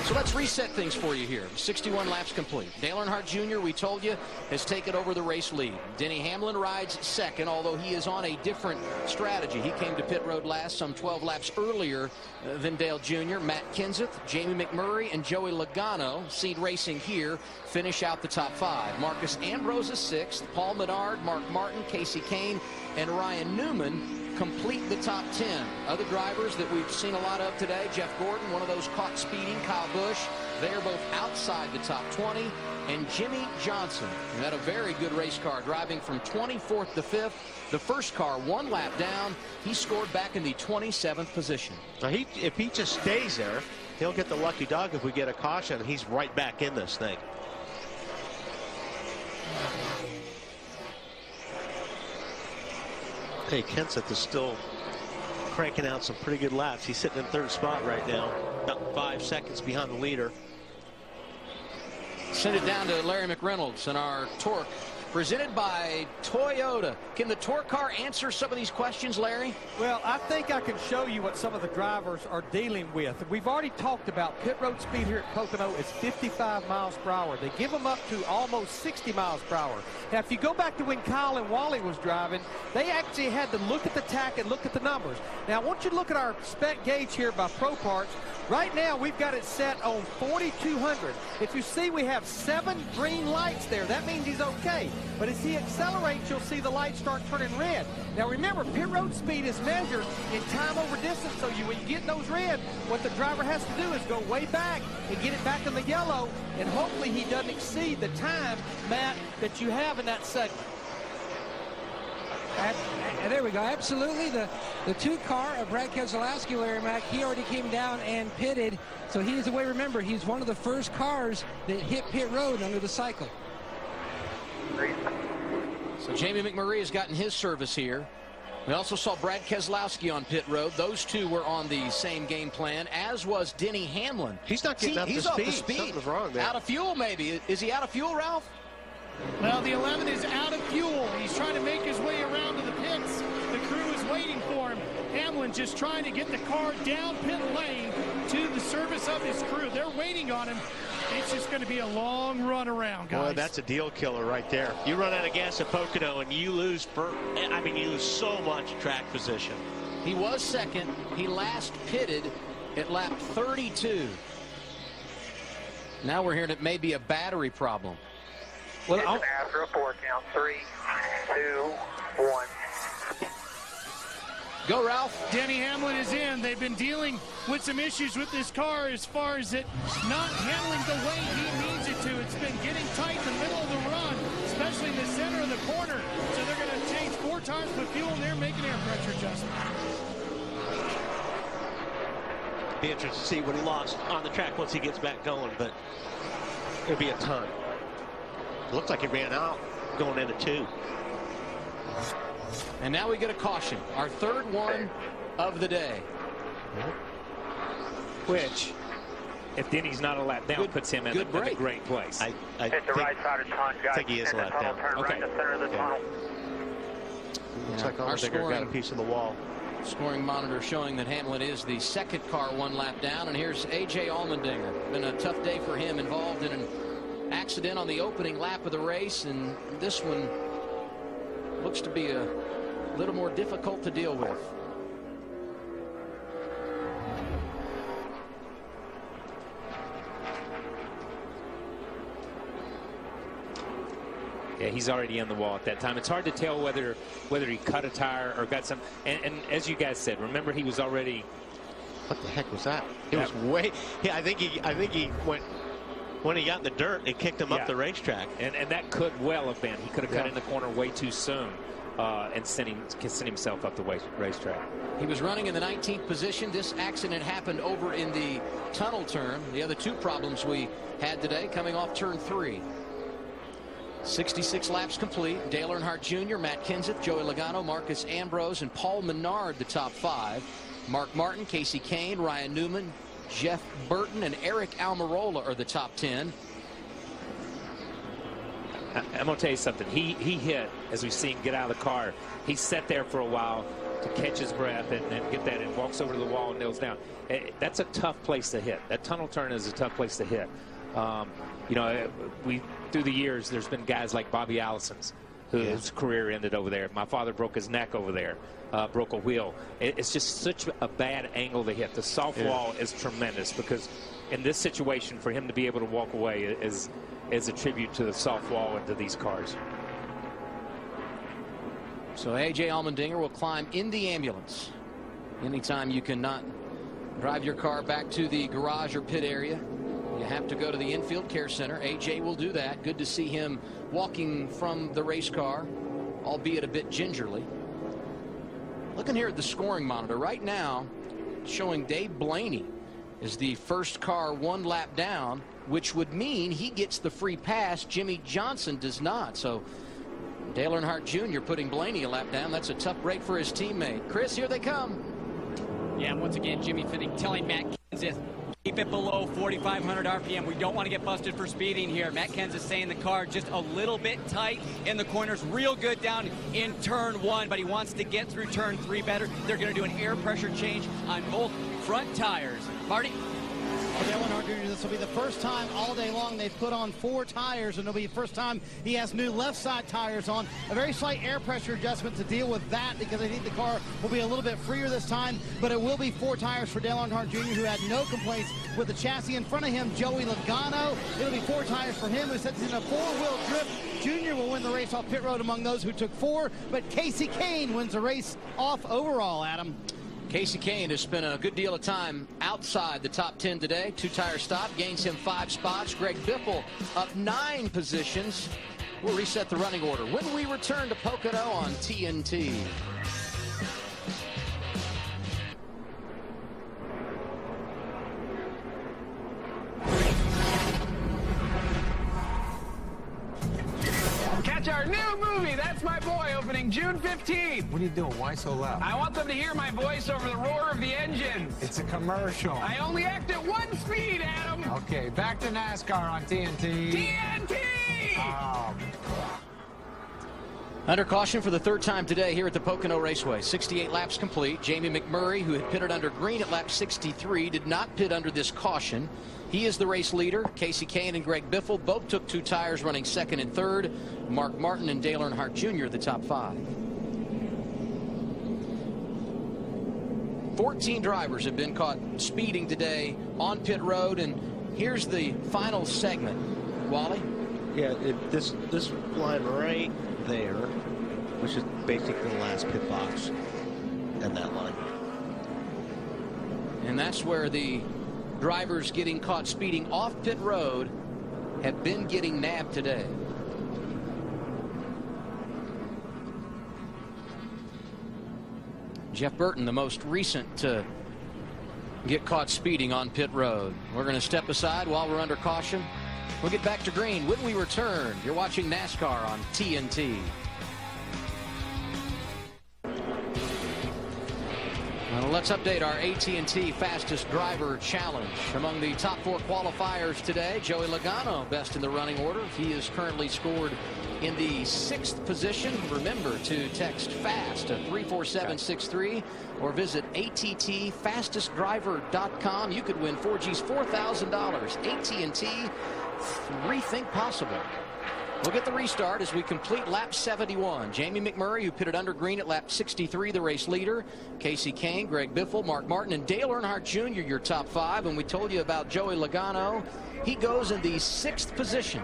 So let's reset things for you here. 61 laps complete. Dale Earnhardt Jr., we told you, has taken over the race lead. Denny Hamlin rides 2nd, although he is on a different strategy. He came to pit road last, some 12 laps earlier than Dale Jr. Matt Kenseth, Jamie McMurray, and Joey Logano, Seed Racing here, finish out the top 5. Marcus Ambrose is 6th. Paul Menard, Mark Martin, Casey Kane, and Ryan Newman complete the top 10. Other drivers that we've seen a lot of today, Jeff Gordon, one of those caught speeding, Kyle Busch, they are both outside the top 20. And Jimmy Johnson, who had a very good race car, driving from 24th to 5th. The first car 1 lap down. He scored back in the 27th position. Now if he just stays there, he'll get the lucky dog if we get a caution. He's right back in this thing. Hey, Kenseth is still cranking out some pretty good laps. He's sitting in 3rd spot right now, about 5 seconds behind the leader. Send it down to Larry McReynolds and our torque presented by Toyota. Can the torque car answer some of these questions, Larry? Well, I think I can show you what some of the drivers are dealing with. We've already talked about pit road speed here at Pocono is 55 miles per hour. They give them up to almost 60 miles per hour. Now, if you go back to when Kyle and Wally was driving, they actually had to look at the tack and look at the numbers. Now, I want you to look at our spec gauge here by Pro Parts. Right now, we've got it set on 4,200. If you see, we have 7 green lights there. That means he's okay. But as he accelerates, you'll see the lights start turning red. Now, remember, pit road speed is measured in time over distance. So when you get those red, what the driver has to do is go way back and get it back in the yellow. And hopefully he doesn't exceed the time, Matt, that you have in that segment. There we go. Absolutely. The 2 car of Brad Keselowski, Larry Mack, he already came down and pitted. So he is away. Remember, he's one of the first cars that hit pit road under the cycle. So Jamie McMurray has gotten his service here. We also saw Brad Keselowski on pit road. Those two were on the same game plan, as was Denny Hamlin. He's not getting up to He's speed. off the speed. Something's wrong there. Out of fuel, maybe. Is he out of fuel, Ralph? Well, the 11 is out of fuel. He's trying to make his way around to the pits. The crew is waiting for him. Hamlin just trying to get the car down pit lane to the service of his crew. They're waiting on him. It's just going to be a long run around, guys. Boy, that's a deal killer right there. You run out of gas at Pocono and you lose you lose so much track position. He was second. He last pitted at lap 32. Now we're hearing it may be a battery problem. Well, after a 4 count. 3, 2, 1. Go, Ralph. Denny Hamlin is in. They've been dealing with some issues with this car as far as it not handling the way he needs it to. It's been getting tight in the middle of the run, especially in the center of the corner. So they're going to change 4 times for fuel, and they're making air pressure adjustment. Be interested to see what he lost on the track once he gets back going, but it'll be a ton. It looks like he ran out going into 2. And now we get a caution. Our third one of the day. Which, if Denny's not a lap down, puts him in a great place. Hit the right side of the tunnel, guys. I think he is a lap down. Turn right in the center of the tunnel. Looks like Allmendinger got a piece of the wall. Scoring monitor showing that Hamlin is the second car 1 lap down. And here's A.J. Allmendinger. Been a tough day for him, involved in an accident on the opening lap of the race. And this one looks to be a little more difficult to deal with. Yeah, he's already in the wall at that time. It's hard to tell whether he cut a tire or got some. And as you guys said, remember he was already. What the heck was that? It was way. Yeah, I think he went. When he got in the dirt, it kicked him up the racetrack. And that could well have been. He could have cut in the corner way too soon and sent himself up the racetrack. He was running in the 19th position. This accident happened over in the tunnel turn. The other 2 problems we had today coming off turn 3. 66 laps complete. Dale Earnhardt Jr., Matt Kenseth, Joey Logano, Marcus Ambrose, and Paul Menard, the top 5. Mark Martin, Casey Kane, Ryan Newman, Jeff Burton, and Eric Almirola are the top 10. I'm going to tell you something. He hit, as we've seen, get out of the car. He sat there for a while to catch his breath and get that and walks over to the wall and kneels down. That's a tough place to hit. That tunnel turn is a tough place to hit. You know, through the years, there's been guys like Bobby Allison's whose career ended over there. My father broke his neck over there, broke a wheel. It's just such a bad angle to hit. The soft wall is tremendous because in this situation, for him to be able to walk away is a tribute to the soft wall and to these cars. So A.J. Allmendinger will climb in the ambulance. Anytime you cannot drive your car back to the garage or pit area, you have to go to the infield care center. A.J. will do that. Good to see him walking from the race car, albeit a bit gingerly. Looking here at the scoring monitor right now, showing Dave Blaney is the first car 1 lap down, which would mean he gets the free pass. Jimmy Johnson does not. So Dale Earnhardt Jr. putting Blaney a lap down. That's a tough break for his teammate. Chris, here they come. Yeah, once again, Jimmy Fitting telling Matt Kenseth, keep it below 4,500 RPM. We don't want to get busted for speeding here. Matt Kenseth saying the car just a little bit tight in the corners. Real good down in turn 1, but he wants to get through turn 3 better. They're going to do an air pressure change on both front tires. Marty? For Dale Earnhardt Jr., this will be the first time all day long they've put on 4 tires, and it'll be the first time he has new left side tires on. A very slight air pressure adjustment to deal with that because I think the car will be a little bit freer this time, but it will be 4 tires for Dale Earnhardt Jr., who had no complaints with the chassis. In front of him, Joey Logano. It'll be 4 tires for him, who sets in a 4-wheel drift. Jr. will win the race off pit road among those who took 4, but Casey Kane wins the race off overall, Adam. Casey Kane has spent a good deal of time outside the top 10 today. 2-tire stop gains him 5 spots. Greg Biffle up 9 positions. We'll reset the running order when we return to Pocono on TNT. Catch our new movie, That's That's My Boy, opening June 15th. What are you doing? Why so loud? I want them to hear my voice over the roar of the engines. It's a commercial. I only act at 1 speed, Adam. Okay, back to NASCAR on TNT. TNT! Oh. Under caution for the third time today here at the Pocono Raceway. 68 laps complete. Jamie McMurray, who had pitted under green at lap 63, did not pit under this caution. He is the race leader. Casey Kane and Greg Biffle both took 2 tires, running second and third. Mark Martin and Dale Earnhardt Jr. the top 5. 14 drivers have been caught speeding today on pit road, and here's the final segment. Wally? Yeah, this line right there, which is basically the last pit box, and that line. And that's where the drivers getting caught speeding off pit road have been getting nabbed today. Jeff Burton, the most recent to get caught speeding on pit road. We're going to step aside while we're under caution. We'll get back to green when we return. You're watching NASCAR on TNT. Well, let's update our AT&T Fastest Driver Challenge. Among the top 4 qualifiers today, Joey Logano, best in the running order. He is currently scored in the 6th position. Remember to text FAST to 34763 or visit attfastestdriver.com. You could win 4G's $4,000. AT&T, rethink possible. We'll get the restart as we complete lap 71. Jamie McMurray, who pitted under green at lap 63, the race leader. Casey Kane, Greg Biffle, Mark Martin, and Dale Earnhardt Jr., your top 5. And we told you about Joey Logano. He goes in the 6th position.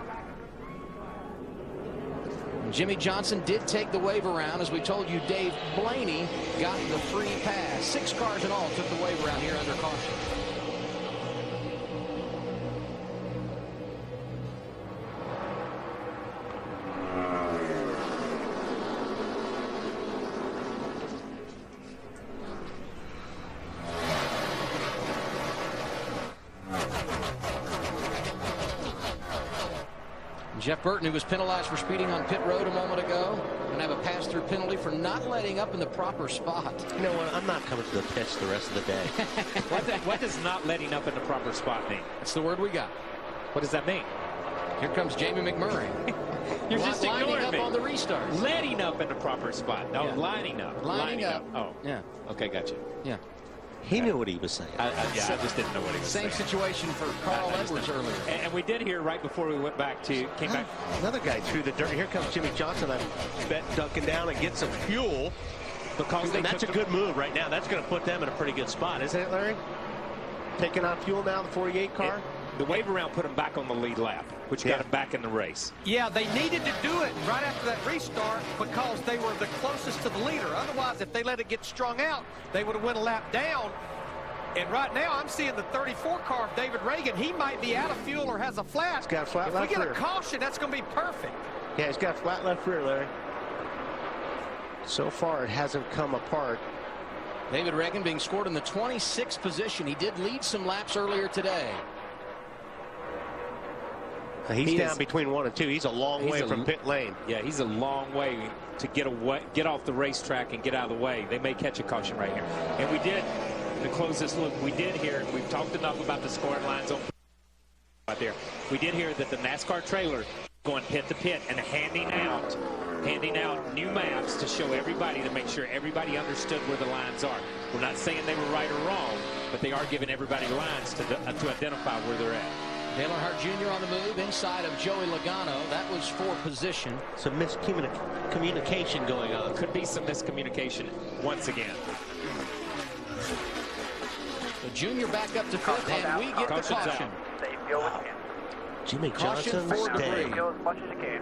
And Jimmy Johnson did take the wave around. As we told you, Dave Blaney got the free pass. 6 cars in all took the wave around here under caution. Jeff Burton, who was penalized for speeding on pit road a moment ago, going to have a pass-through penalty for not letting up in the proper spot. You know what? I'm not coming to the pits the rest of the day. What does not letting up in the proper spot mean? That's the word we got. What does that mean? Here comes Jamie McMurray. You're just ignoring up me. On the restart. Letting up in the proper spot. No, yeah. Lining up. Lining up. Oh. Yeah. Okay, gotcha. Yeah. He knew what he was saying. I just didn't know what he was saying. Same situation for Carl Edwards earlier. And we did hear right before we went back to, came back. Another guy threw the dirt. Here comes Jimmy Johnson. I bet ducking down and get some fuel. Because that's a good move right now. That's going to put them in a pretty good spot, isn't it, Larry? Taking on fuel now, the 48 car. The wave around put them back on the lead lap, which got them back in the race. Yeah, they needed to do it right after that restart because they were the closest to the leader. Otherwise, if they let it get strung out, they would have went a lap down. And right now, I'm seeing the 34 car of David Reagan. He might be out of fuel or has a flat. He's got a flat if left we get rear. a caution, that's going to be perfect. Yeah, he's got a flat left rear, Larry. So far, it hasn't come apart. David Reagan being scored in the 26th position. He did lead some laps earlier today. He's down between 1 and 2. He's a long way from pit lane. Yeah, he's a long way to get off the racetrack and get out of the way. They may catch a caution right here. And we did, to close this loop, we did hear, we've talked enough about the scoring lines on right there. We did hear that the NASCAR trailer going pit to pit and handing out new maps to show everybody, to make sure everybody understood where the lines are. We're not saying they were right or wrong, but they are giving everybody lines to identify where they're at. Dale Earnhardt Jr. on the move inside of Joey Logano. That was for position. Some miscommunication going on. Could be some miscommunication once again. The Junior back up to fifth, and we get the caution. Jimmy Caution Johnson for debris. As much as you can.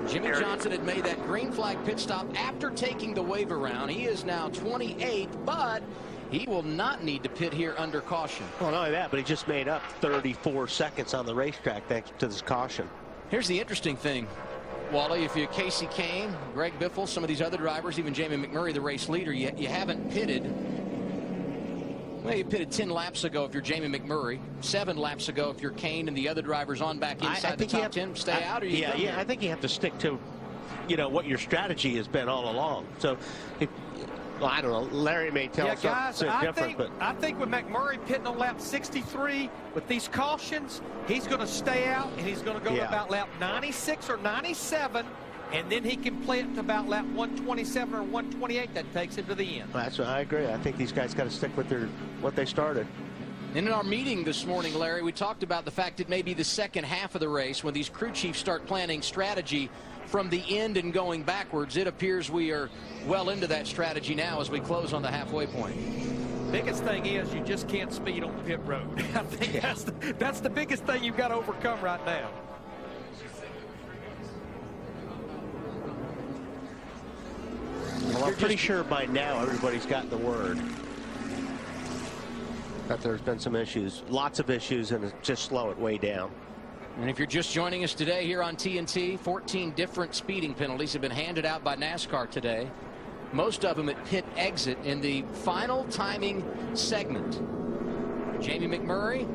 Jimmy Johnson had made that green flag pit stop after taking the wave around. He is now 28th, but he will not need to pit here under caution. Well, not only that, but he just made up 34 seconds on the racetrack thanks to this caution. Here's the interesting thing, Wally. If you're Casey Kane, Greg Biffle, some of these other drivers, even Jamie McMurray, the race leader, you haven't pitted. Well, you pitted 10 laps ago if you're Jamie McMurray, 7 laps ago if you're Kane and the other drivers on back inside the top 10. Stay out, or you I think you have to stick to what your strategy has been all along. So, well, I don't know. Larry may tell something different. But I think with McMurray pitting on lap 63 with these cautions, he's going to stay out and he's going to go to about lap 96 or 97, and then he can play it to about lap 127 or 128. That takes him to the end. That's what I agree. I think these guys got to stick with what they started. And in our meeting this morning, Larry, we talked about the fact it may be the second half of the race when these crew chiefs start planning strategy from the end and going backwards. It appears we are well into that strategy now as we close on the halfway point. Biggest thing is you just can't speed on pit road. I think that's the biggest thing you've got to overcome right now. Well, I'm pretty sure by now everybody's gotten the word that there's been some issues, lots of issues, and just slow it way down. And if you're just joining us today here on TNT, 14 different speeding penalties have been handed out by NASCAR today. Most of them at pit exit in the final timing segment. Jamie McMurray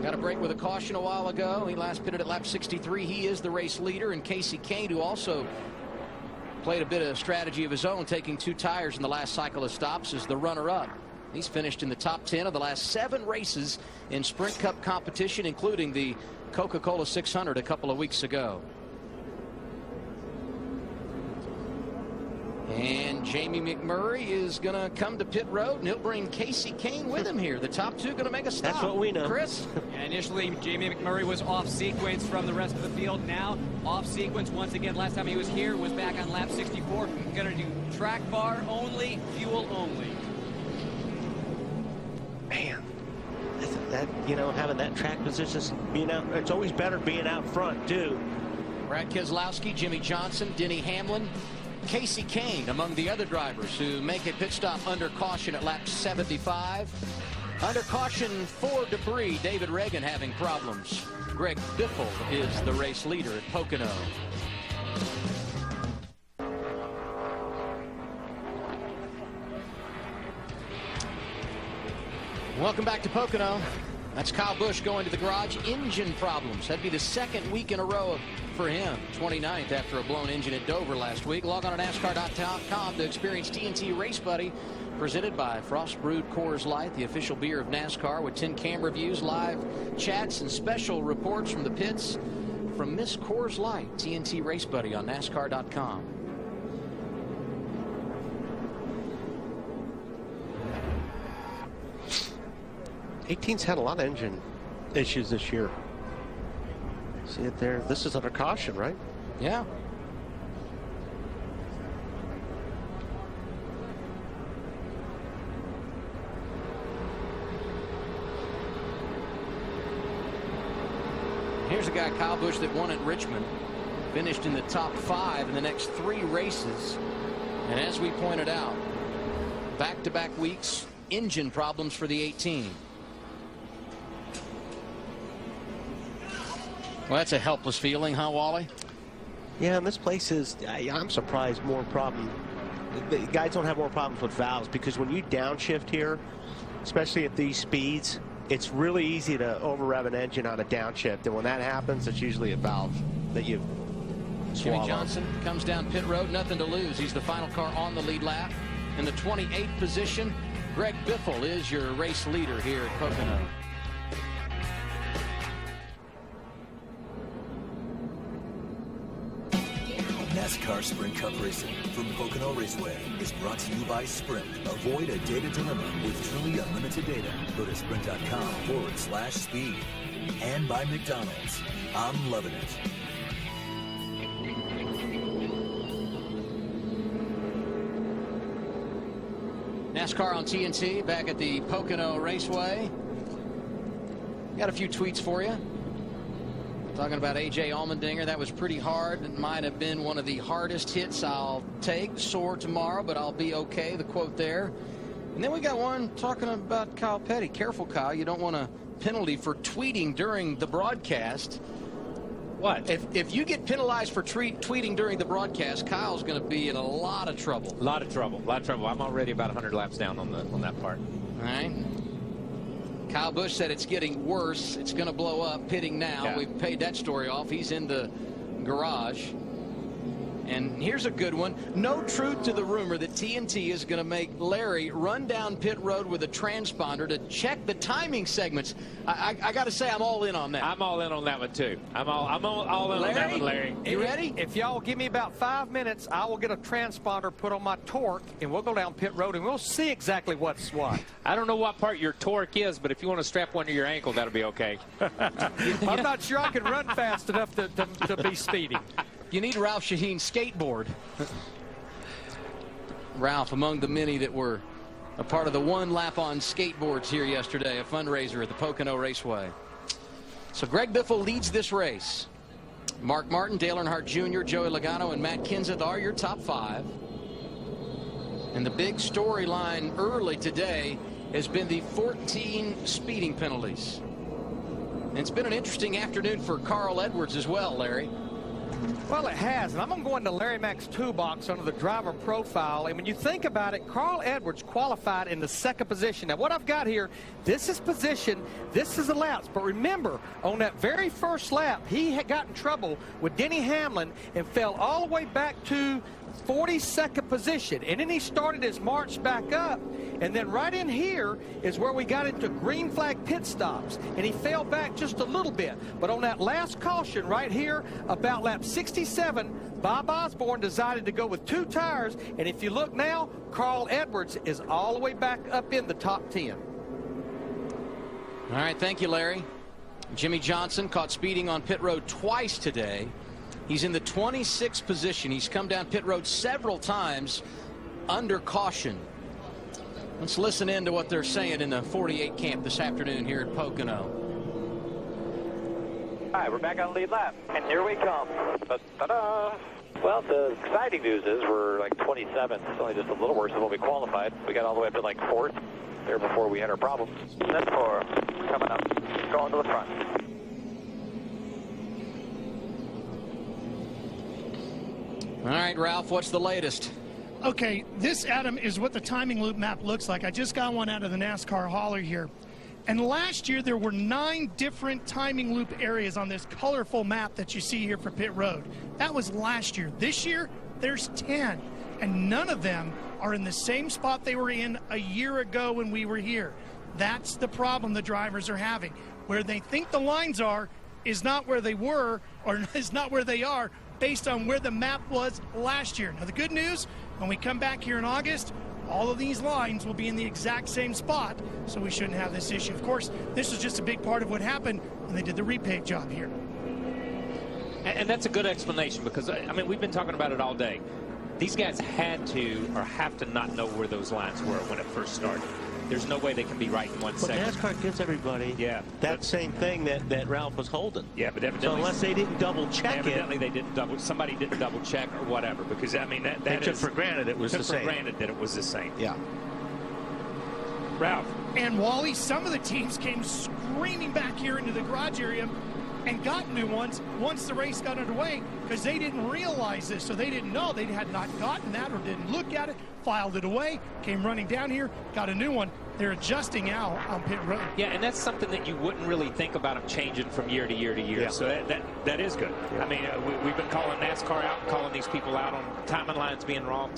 got a break with a caution a while ago. He last pitted at lap 63. He is the race leader. And Casey Kane, who also played a bit of strategy of his own, taking 2 tires in the last cycle of stops, is the runner-up. He's finished in the top 10 of the last 7 races in Sprint Cup competition, including the Coca-Cola 600 a couple of weeks ago. And Jamie McMurray is going to come to pit road, and he'll bring Casey Kane with him here. The top 2 going to make a stop. That's what we know. Chris? Yeah, initially, Jamie McMurray was off sequence from the rest of the field. Now, off sequence once again. Last time he was here was back on lap 64. Going to do track bar only, fuel only. Man, that having that track position, it's always better being out front too. Brad Keselowski, Jimmy Johnson, Denny Hamlin, Casey Kane among the other drivers who make a pit stop under caution at lap 75. Under caution for debris, David Reagan having problems. Greg Biffle is the race leader at Pocono. Welcome back to Pocono. That's Kyle Busch going to the garage. Engine problems. That'd be the second week in a row for him. 29th after a blown engine at Dover last week. Log on to NASCAR.com to experience TNT Race Buddy, presented by Frost Brewed Coors Light, the official beer of NASCAR, with 10 camera views, live chats, and special reports from the pits from Miss Coors Light. TNT Race Buddy on NASCAR.com. 18's had a lot of engine issues this year. See it there? This is under caution, right? Yeah. Here's a guy, Kyle Busch, that won at Richmond. Finished in the top 5 in the next 3 races. And as we pointed out, back-to-back weeks, engine problems for the 18. Well, that's a helpless feeling, huh, Wally? Yeah, and this place is, I'm surprised, more problem. The guys don't have more problems with valves, because when you downshift here, especially at these speeds, it's really easy to over-rev an engine on a downshift. And when that happens, it's usually a valve that you swallow. Jimmy Johnson comes down pit road, nothing to lose. He's the final car on the lead lap. In the 28th position, Greg Biffle is your race leader here at Pocono. NASCAR Sprint Cup Racing from Pocono Raceway is brought to you by Sprint. Avoid a data dilemma with truly unlimited data. Go to sprint.com/speed. And by McDonald's. I'm loving it. NASCAR on TNT back at the Pocono Raceway. Got a few tweets for you. Talking about A.J. Allmendinger, that was pretty hard. It might have been one of the hardest hits I'll take. Sore tomorrow, but I'll be okay. The quote there. And then we got one talking about Kyle Petty. Careful, Kyle. You don't want a penalty for tweeting during the broadcast. What? If you get penalized for tweeting during the broadcast, Kyle's going to be in a lot of trouble. A lot of trouble. I'm already about 100 laps down on that part. All right. Kyle Busch said it's getting worse. It's going to blow up. Pitting now. Yeah. We've paid that story off. He's in the garage. And here's a good one. No truth to the rumor that TNT is going to make Larry run down pit road with a transponder to check the timing segments. I got to say, I'm all in on that. I'm all in on that one, too. I'm all in on that one, Larry. You ready? If y'all give me about 5 minutes, I will get a transponder put on my torque, and we'll go down pit road, and we'll see exactly what's what. I don't know what part your torque is, but if you want to strap one to your ankle, that'll be okay. I'm not sure I can run fast enough to be speedy. You need Ralph Shaheen's skateboard. Ralph, among the many that were a part of the One Lap on Skateboards here yesterday, a fundraiser at the Pocono Raceway. So Greg Biffle leads this race. Mark Martin, Dale Earnhardt Jr., Joey Logano, and Matt Kenseth are your top 5. And the big storyline early today has been the 14 speeding penalties. And it's been an interesting afternoon for Carl Edwards as well, Larry. Well, it has, and I'm going to go into Larry Mack's toolbox under the driver profile, and when you think about it, Carl Edwards qualified in the 2nd position. Now, what I've got here, this is position, this is the laps, but remember, on that very first lap, he had got in trouble with Denny Hamlin and fell all the way back to 42nd position, and then he started his march back up, and then right in here is where we got into green flag pit stops, and he fell back just a little bit. But on that last caution right here, about lap 67, Bob Osborne decided to go with 2 tires, and if you look now, Carl Edwards is all the way back up in the top 10. All right, thank you, Larry. Jimmy Johnson caught speeding on pit road twice today. He's in the 26th position. He's come down pit road several times under caution. Let's listen in to what they're saying in the 48 camp this afternoon here at Pocono. All right, we're back on the lead lap, and here we come. Ta-da! Well, the exciting news is we're like 27th. It's only just a little worse than when we qualified. We got all the way up to like 4th there before we had our problems. That's 4 coming up, going to the front. All right, Ralph, what's the latest? Okay, this, Adam, is what the timing loop map looks like. I just got one out of the NASCAR hauler here. And last year, there were 9 different timing loop areas on this colorful map that you see here for pit road. That was last year. This year, there's 10. And none of them are in the same spot they were in a year ago when we were here. That's the problem the drivers are having. Where they think the lines are is not where they were, or is not where they are, based on where the map was last year. Now, the good news, when we come back here in August, all of these lines will be in the exact same spot, so we shouldn't have this issue. Of course, this was just a big part of what happened when they did the repave job here. And that's a good explanation, because, I mean, we've been talking about it all day. These guys had to or have to not know where those lines were when it first started. There's no way they can be right in 1 second. But NASCAR gives everybody that same thing that Ralph was holding. Yeah, but evidently, so unless they didn't double check evidently they didn't somebody didn't double check or whatever, because I mean that they took for granted it was the same. Took for granted that it was the same. Yeah. Ralph. And Wally, some of the teams came screaming back here into the garage area and got new ones once the race got underway, because they didn't realize this, so they didn't know. They had not gotten that or didn't look at it, filed it away, came running down here, got a new one. They're adjusting out on pit road. Yeah, and that's something that you wouldn't really think about them changing from year to year to year. Yeah. So that is good. Yeah. I mean, we've been calling NASCAR out, calling these people out on timing lines being wrong,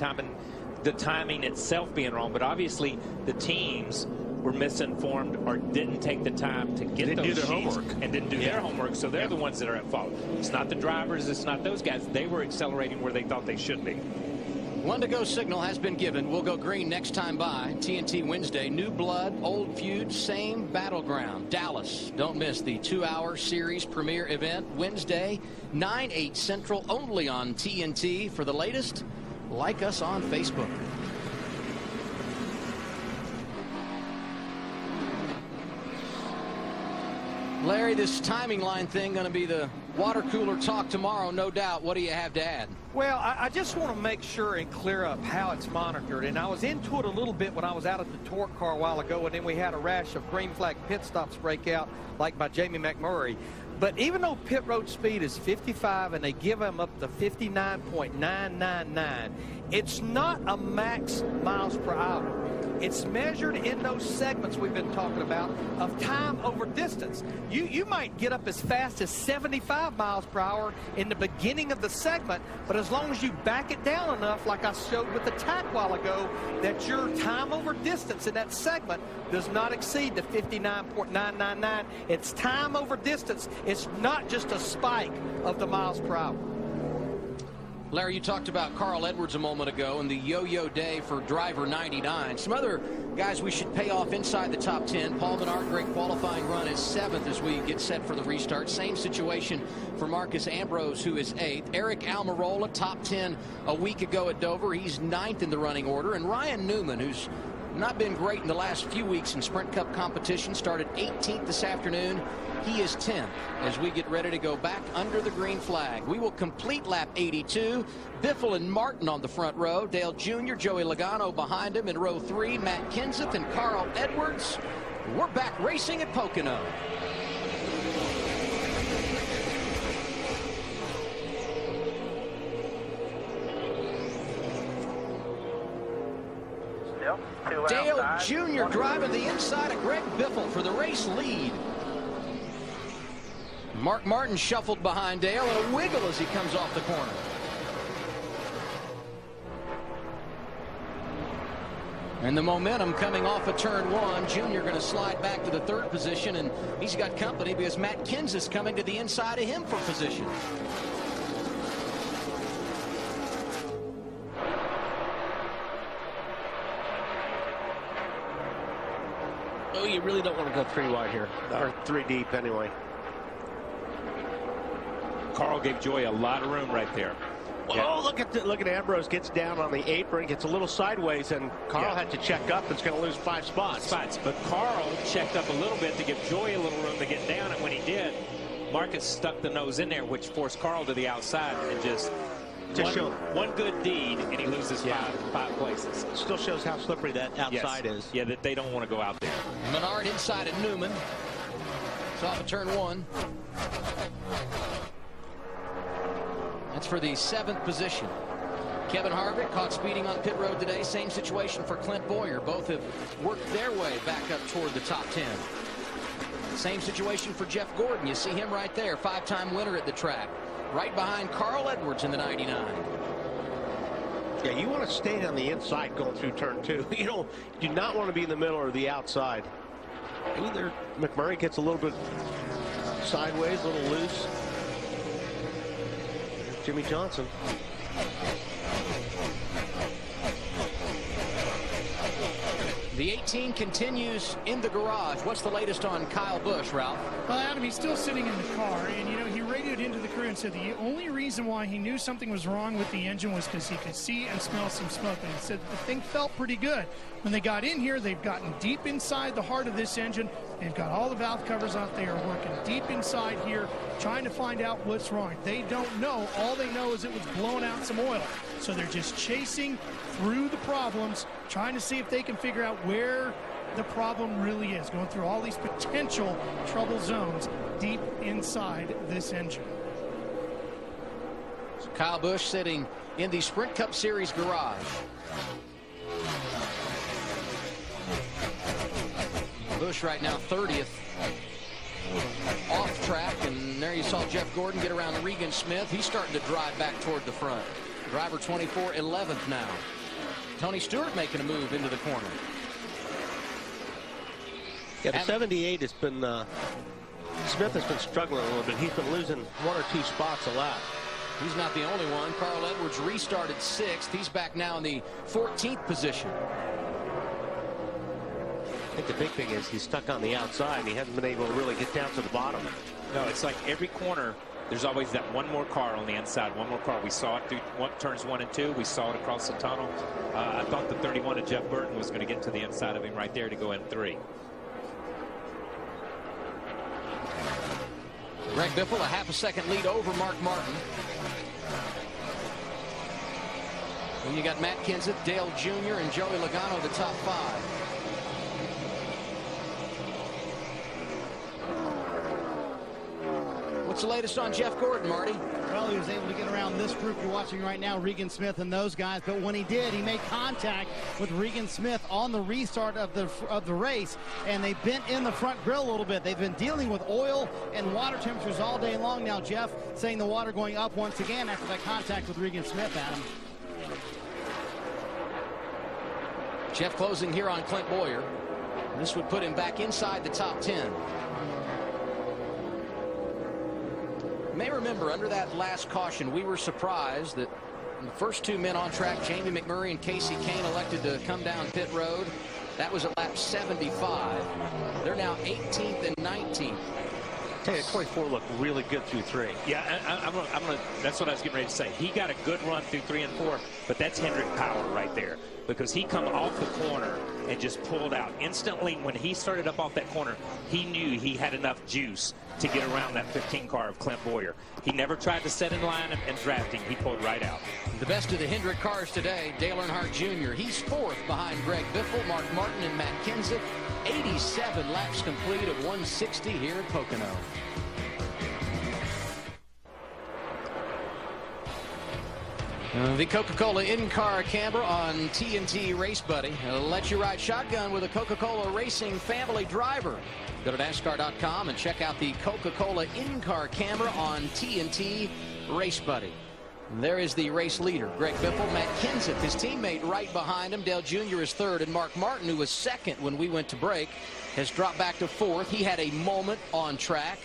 the timing itself being wrong, but obviously the teams were misinformed or didn't take the time to get those sheets homework. And didn't do their homework, so they're the ones that are at fault. It's not the drivers, it's not those guys. They were accelerating where they thought they should be. 1 to go signal has been given. We'll go green next time by. TNT Wednesday, new blood, old feud, same battleground. Dallas. Don't miss the 2-hour series premiere event Wednesday, 9/8 Central, only on TNT. For the latest, like us on Facebook. Larry, this timing line thing going to be the water cooler talk tomorrow, no doubt. What do you have to add? Well, I just want to make sure and clear up how it's monitored. And I was into it a little bit when I was out at the torque car a while ago, and then we had a rash of green flag pit stops break out, like by Jamie McMurray. But even though pit road speed is 55 and they give them up to 59.999, it's not a max miles per hour. It's measured in those segments we've been talking about of time over distance. You might get up as fast as 75 miles per hour in the beginning of the segment, but as long as you back it down enough, like I showed with the tack a while ago, that your time over distance in that segment does not exceed the 59.999. It's time over distance. It's not just a spike of the miles per hour. Larry, you talked about Carl Edwards a moment ago and the yo-yo day for driver 99. Some other guys we should pay off inside the top 10. Paul Menard, great qualifying run, is 7th as we get set for the restart. Same situation for Marcus Ambrose, who is 8th. Eric Almirola, top 10 a week ago at Dover. He's 9th in the running order. And Ryan Newman, who's not been great in the last few weeks in Sprint Cup competition, started 18th this afternoon. He is 10th as we get ready to go back under the green flag. We will complete lap 82. Biffle and Martin on the front row. Dale Jr., Joey Logano behind him in row 3. Matt Kenseth and Carl Edwards. We're back racing at Pocono. Dale Jr. driving the inside of Greg Biffle for the race lead. Mark Martin shuffled behind Dale, and a wiggle as he comes off the corner. And the momentum coming off of turn 1. Junior going to slide back to the 3rd position, and he's got company because Matt Kenseth's coming to the inside of him for position. Oh, you really don't want to go 3 wide here, or 3 deep anyway. Carl gave Joey a lot of room right there. Oh, look at Ambrose gets down on the apron, gets a little sideways, and Carl had to check up. It's going to lose 5 spots. But Carl checked up a little bit to give Joey a little room to get down, and when he did, Marcus stuck the nose in there, which forced Carl to the outside, and just one good deed, and he loses 5 places. Still shows how slippery that outside is. Yeah, that they don't want to go out there. Menard inside of Newman. It's off of turn 1. That's for the 7th position. Kevin Harvick caught speeding on pit road today. Same situation for Clint Boyer. Both have worked their way back up toward the top 10. Same situation for Jeff Gordon. You see him right there, 5-time winner at the track. Right behind Carl Edwards in the 99. Yeah, you want to stay on the inside going through turn 2. You do not want to be in the middle or the outside. Either McMurray gets a little bit sideways, a little loose. Jimmy Johnson. The 18 continues in the garage. What's the latest on Kyle Busch, Ralph? Well, Adam, he's still sitting in the car, and, he radioed into the crew and said the only reason why he knew something was wrong with the engine was because he could see and smell some smoke, and he said the thing felt pretty good. When they got in here, they've gotten deep inside the heart of this engine. They've got all the valve covers out there, working deep inside here, trying to find out what's wrong. They don't know. All they know is it was blowing out some oil. So they're just chasing through the problems, trying to see if they can figure out where the problem really is, going through all these potential trouble zones deep inside this engine. So Kyle Busch sitting in the Sprint Cup Series garage. Busch right now 30th off track, and there you saw Jeff Gordon get around Regan Smith. He's starting to drive back toward the front. Driver 24, 11th now. Tony Stewart making a move into the corner. Yeah, the 78 has been, Smith has been struggling a little bit. He's been losing 1 or 2 spots a lap. He's not the only one. Carl Edwards restarted 6th. He's back now in the 14th position. I think the big thing is he's stuck on the outside, and he hasn't been able to really get down to the bottom. No, it's like every corner, there's always that one more car on the inside, one more car. We saw it through turns 1 and 2. We saw it across the tunnel. I thought the 31 of Jeff Burton was going to get to the inside of him right there to go in 3. Greg Biffle a half a second lead over Mark Martin. And you got Matt Kenseth, Dale Jr., and Joey Logano, the top 5. What's the latest on Jeff Gordon, Marty? Well, he was able to get around this group you're watching right now, Regan Smith and those guys. But when he did, he made contact with Regan Smith on the restart of the race, and they bent in the front grill a little bit. They've been dealing with oil and water temperatures all day long now. Jeff saying the water going up once again after that contact with Regan Smith, Adam. Jeff closing here on Clint Boyer. This would put him back inside the top 10. You may remember under that last caution, we were surprised that the first two men on track, Jamie McMurray and Casey Kane, elected to come down pit road. That was at lap 75. They're now 18th and 19th. Tell you, 24 looked really good through 3. Yeah, that's what I was getting ready to say. He got a good run through 3 and 4, but that's Hendrick power right there, because he come off the corner and just pulled out. Instantly, when he started up off that corner, he knew he had enough juice to get around that 15 car of Clint Boyer. He never tried to set in line and draft him. He pulled right out. The best of the Hendrick cars today, Dale Earnhardt Jr. He's fourth behind Greg Biffle, Mark Martin, and Matt Kenseth. 87 laps complete at 160 here at Pocono. The Coca-Cola in-car camera on TNT Race Buddy. Let you ride shotgun with a Coca-Cola Racing family driver. Go to NASCAR.com and check out the Coca-Cola in-car camera on TNT Race Buddy. There is the race leader, Greg Biffle. Matt Kenseth, his teammate, right behind him. Dale Jr. is third, and Mark Martin, who was second when we went to break, has dropped back to fourth. He had a moment on track.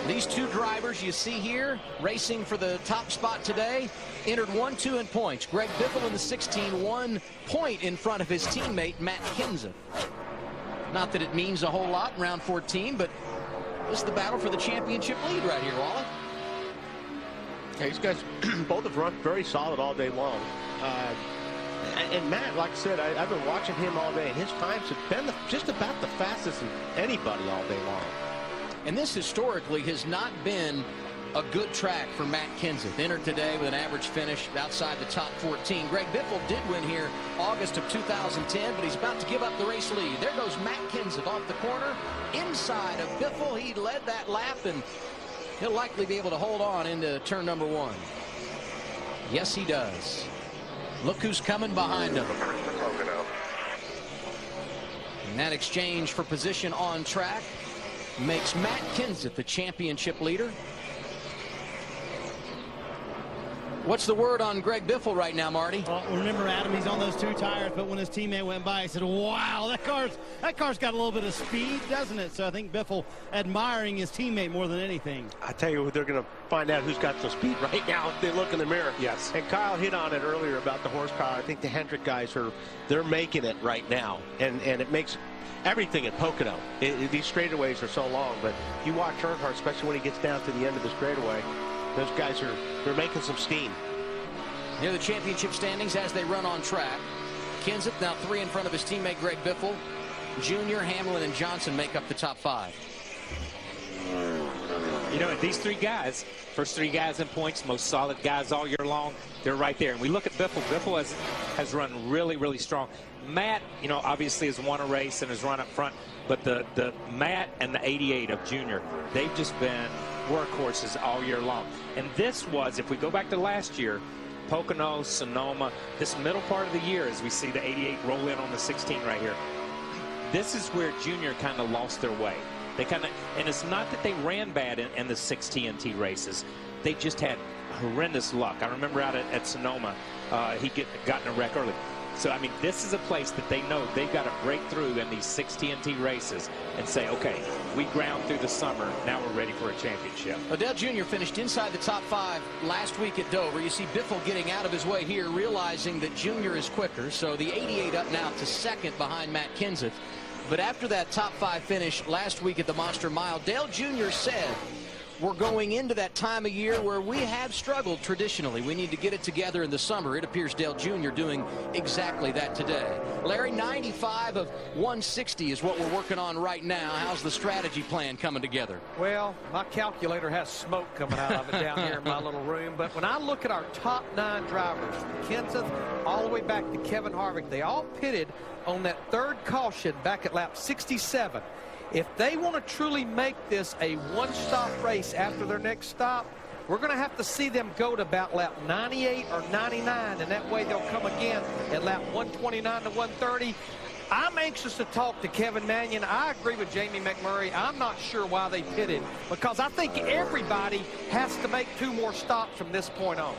These two drivers you see here racing for the top spot today entered 1-2 in points. Greg Biffle in the 16, 1 point in front of his teammate Matt Kenseth. Not that it means a whole lot in round 14, but this is the battle for the championship lead right here, Wally. Yeah, these guys both have run very solid all day long. And Matt, like I said, I've been watching him all day, and his times have been just about the fastest of anybody all day long. And this historically has not been a good track for Matt Kenseth. Entered today with an average finish outside the top 14. Greg Biffle did win here August of 2010, but he's about to give up the race lead. There goes Matt Kenseth off the corner. Inside of Biffle, he led that lap, and he'll likely be able to hold on into turn number 1. Yes, he does. Look who's coming behind him. And that exchange for position on track makes Matt Kenseth the championship leader. What's the word on Greg Biffle right now, Marty? Well, remember, Adam, he's on those 2 tires, but when his teammate went by, he said, wow, that car's got a little bit of speed, doesn't it? So I think Biffle admiring his teammate more than anything. I tell you, they're going to find out who's got some speed right now if they look in the mirror. Yes. And Kyle hit on it earlier about the horsepower. I think the Hendrick guys they're making it right now, and it makes everything at Pocono. These straightaways are so long, but you watch Earnhardt, especially when he gets down to the end of the straightaway, those guys they're making some steam. Here are the championship standings as they run on track. Kenseth now 3 in front of his teammate Greg Biffle. Jr., Hamlin, and Johnson make up the top 5. You know, these 3 guys, first 3 guys in points, most solid guys all year long, they're right there. And we look at Biffle. Biffle has run really, really strong. Matt, you know, obviously has won a race and has run up front, but the Matt and the 88 of Junior, they've just been workhorses all year long. And this was, if we go back to last year, Pocono, Sonoma, this middle part of the year, as we see the 88 roll in on the 16 right here, this is where Junior kind of lost their way. They kind of, and it's not that they ran bad in the 6 TNT races. They just had horrendous luck. I remember out at Sonoma, he gotten a wreck early. So, I mean, this is a place that they know they've got to break through in these 6 TNT races and say, okay, we ground through the summer. Now we're ready for a championship. Dale Jr. finished inside the top 5 last week at Dover. You see Biffle getting out of his way here, realizing that Jr. is quicker. So the 88 up now to second behind Matt Kenseth. But after that top 5 finish last week at the Monster Mile, Dale Jr. said, we're going into that time of year where we have struggled traditionally. We need to get it together in the summer. It appears Dale Jr. doing exactly that today. Larry, 95 of 160 is what we're working on right now. How's the strategy plan coming together? Well, my calculator has smoke coming out of it down here in my little room. But when I look at our top 9 drivers, from Kenseth all the way back to Kevin Harvick, they all pitted on that 3rd caution back at lap 67. If they want to truly make this a one-stop race after their next stop, we're going to have to see them go to about lap 98 or 99, and that way they'll come again at lap 129 to 130. I'm anxious to talk to Kevin Mannion. I agree with Jamie McMurray. I'm not sure why they pitted, because I think everybody has to make 2 more stops from this point on.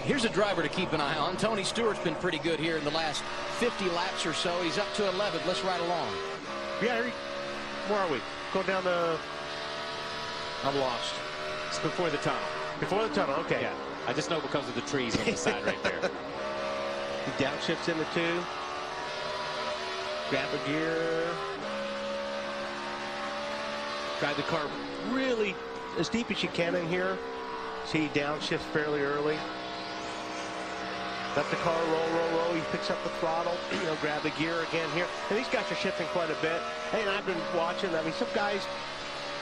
Here's a driver to keep an eye on. Tony Stewart's been pretty good here in the last 50 laps or so. He's up to 11th. Let's ride along. Yeah, where are we? Go down the... I'm lost. It's before the tunnel. Before the tunnel, okay. Yeah, I just know because of the trees on the side right there. He downshifts into 2. Grab a gear. Drive the car really as deep as you can in here. See, he downshifts fairly early. Let the car roll. He picks up the throttle. He'll grab the gear again here. And these guys are shifting quite a bit. Hey, and I've been watching. I mean, some guys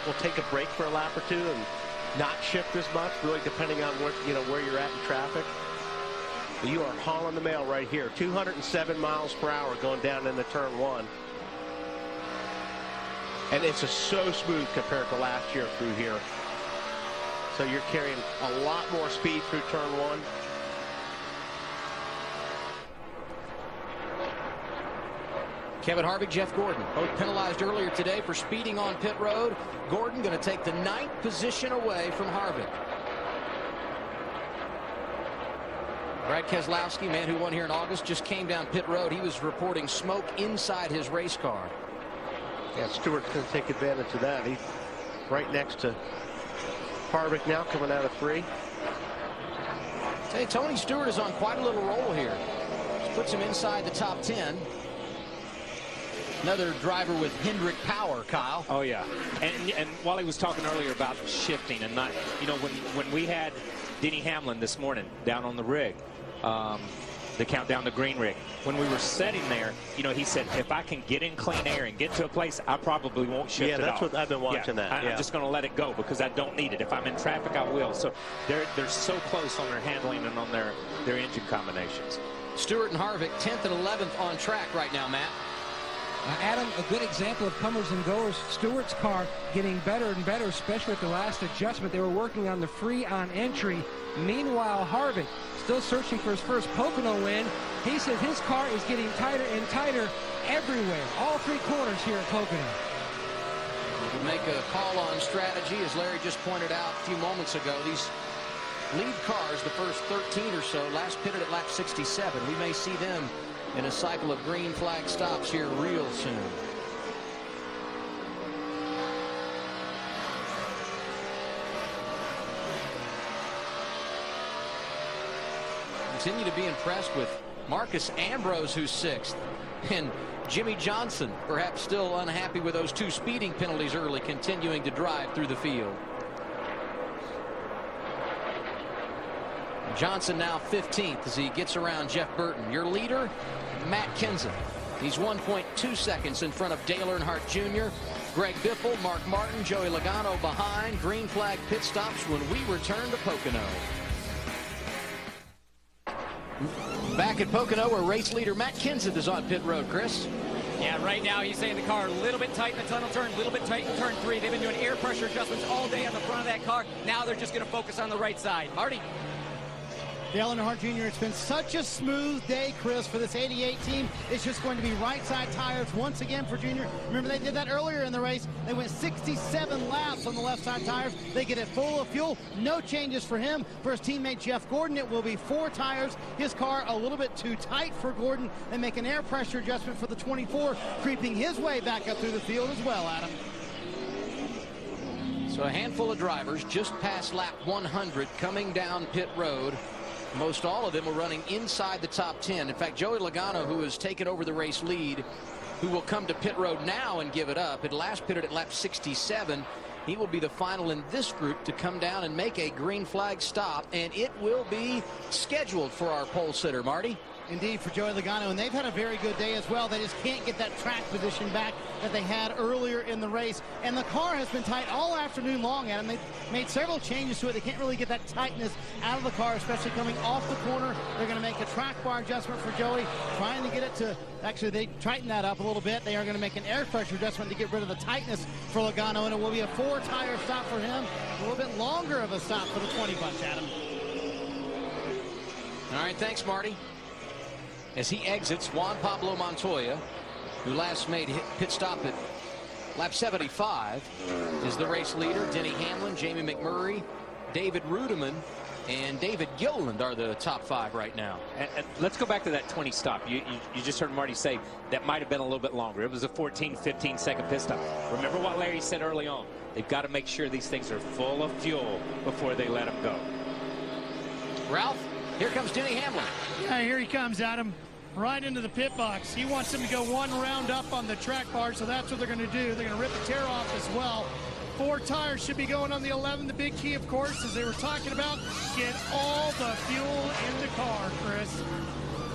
will take a break for a lap or 2 and not shift as much, really depending on what, where you're at in traffic. But you are hauling the mail right here. 207 miles per hour going down into turn 1. And it's so smooth compared to last year through here. So you're carrying a lot more speed through turn 1. Kevin Harvick, Jeff Gordon, both penalized earlier today for speeding on pit road. Gordon going to take the 9th position away from Harvick. Brad Keselowski, man who won here in August, just came down pit road. He was reporting smoke inside his race car. Yeah, Stewart's going to take advantage of that. He's right next to Harvick now, coming out of 3. Hey, Tony Stewart is on quite a little roll here. Just puts him inside the top 10. Another driver with Hendrick power, Kyle. Oh, yeah. And while he was talking earlier about shifting and not, when we had Denny Hamlin this morning down on the rig, the countdown to green rig, when we were sitting there, he said, if I can get in clean air and get to a place, I probably won't shift it that's what I've been watching that. I'm just going to let it go because I don't need it. If I'm in traffic, I will. So they're so close on their handling and on their engine combinations. Stewart and Harvick, 10th and 11th on track right now, Matt. Adam, a good example of comers and goers. Stewart's car getting better and better, especially at the last adjustment. They were working on the free on entry. Meanwhile, Harvick still searching for his first Pocono win. He says his car is getting tighter and tighter everywhere, all 3 corners here at Pocono. We make a call on strategy, as Larry just pointed out a few moments ago. These lead cars, the first 13 or so, last pitted at lap 67. We may see them in a cycle of green flag stops here real soon. Continue to be impressed with Marcus Ambrose, who's 6th, and Jimmy Johnson, perhaps still unhappy with those 2 speeding penalties early, continuing to drive through the field. Johnson now 15th as he gets around Jeff Burton. Your leader, Matt Kenseth. He's 1.2 seconds in front of Dale Earnhardt Jr., Greg Biffle, Mark Martin, Joey Logano behind. Green flag pit stops when we return to Pocono. Back at Pocono, where race leader Matt Kenseth is on pit road, Chris. Yeah, right now he's saying the car a little bit tight in the tunnel turn, a little bit tight in turn 3. They've been doing air pressure adjustments all day on the front of that car. Now they're just going to focus on the right side. Marty. Dale Earnhardt Jr., it's been such a smooth day, Chris, for this 88 team. It's just going to be right side tires once again for Jr. Remember, they did that earlier in the race. They went 67 laps on the left side tires. They get it full of fuel. No changes for him. For his teammate Jeff Gordon, it will be 4 tires. His car a little bit too tight for Gordon. They make an air pressure adjustment for the 24, creeping his way back up through the field as well, Adam. So a handful of drivers just past lap 100 coming down pit road. Most all of them were running inside the top 10. In fact, Joey Logano, who has taken over the race lead, who will come to pit road now and give it up, had last pitted at lap 67. He will be the final in this group to come down and make a green flag stop, and it will be scheduled for our pole sitter, Marty. Indeed, for Joey Logano, and they've had a very good day as well. They just can't get that track position back that they had earlier in the race. And the car has been tight all afternoon long, Adam. They've made several changes to it. They can't really get that tightness out of the car, especially coming off the corner. They're going to make a track bar adjustment for Joey, trying to get it to, actually they tighten that up a little bit. They are going to make an air pressure adjustment to get rid of the tightness for Logano, and it will be a 4-tire stop for him. A little bit longer of a stop for the 20 bunch, Adam. All right, thanks, Marty. As he exits, Juan Pablo Montoya, who last made pit stop at lap 75, is the race leader. Denny Hamlin, Jamie McMurray, David Rudiman, and David Gilliland are the top 5 right now. And let's go back to that 20 stop. You just heard Marty say that might have been a little bit longer. It was a 14, 15-second pit stop. Remember what Larry said early on. They've got to make sure these things are full of fuel before they let them go. Ralph, here comes Denny Hamlin. Yeah, here he comes, Adam. Right into the pit box. He wants him to go one round up on the track bar, so that's what they're going to do. They're going to rip the tear off as well. 4 tires should be going on the 11. The big key, of course, as they were talking about, get all the fuel in the car, Chris.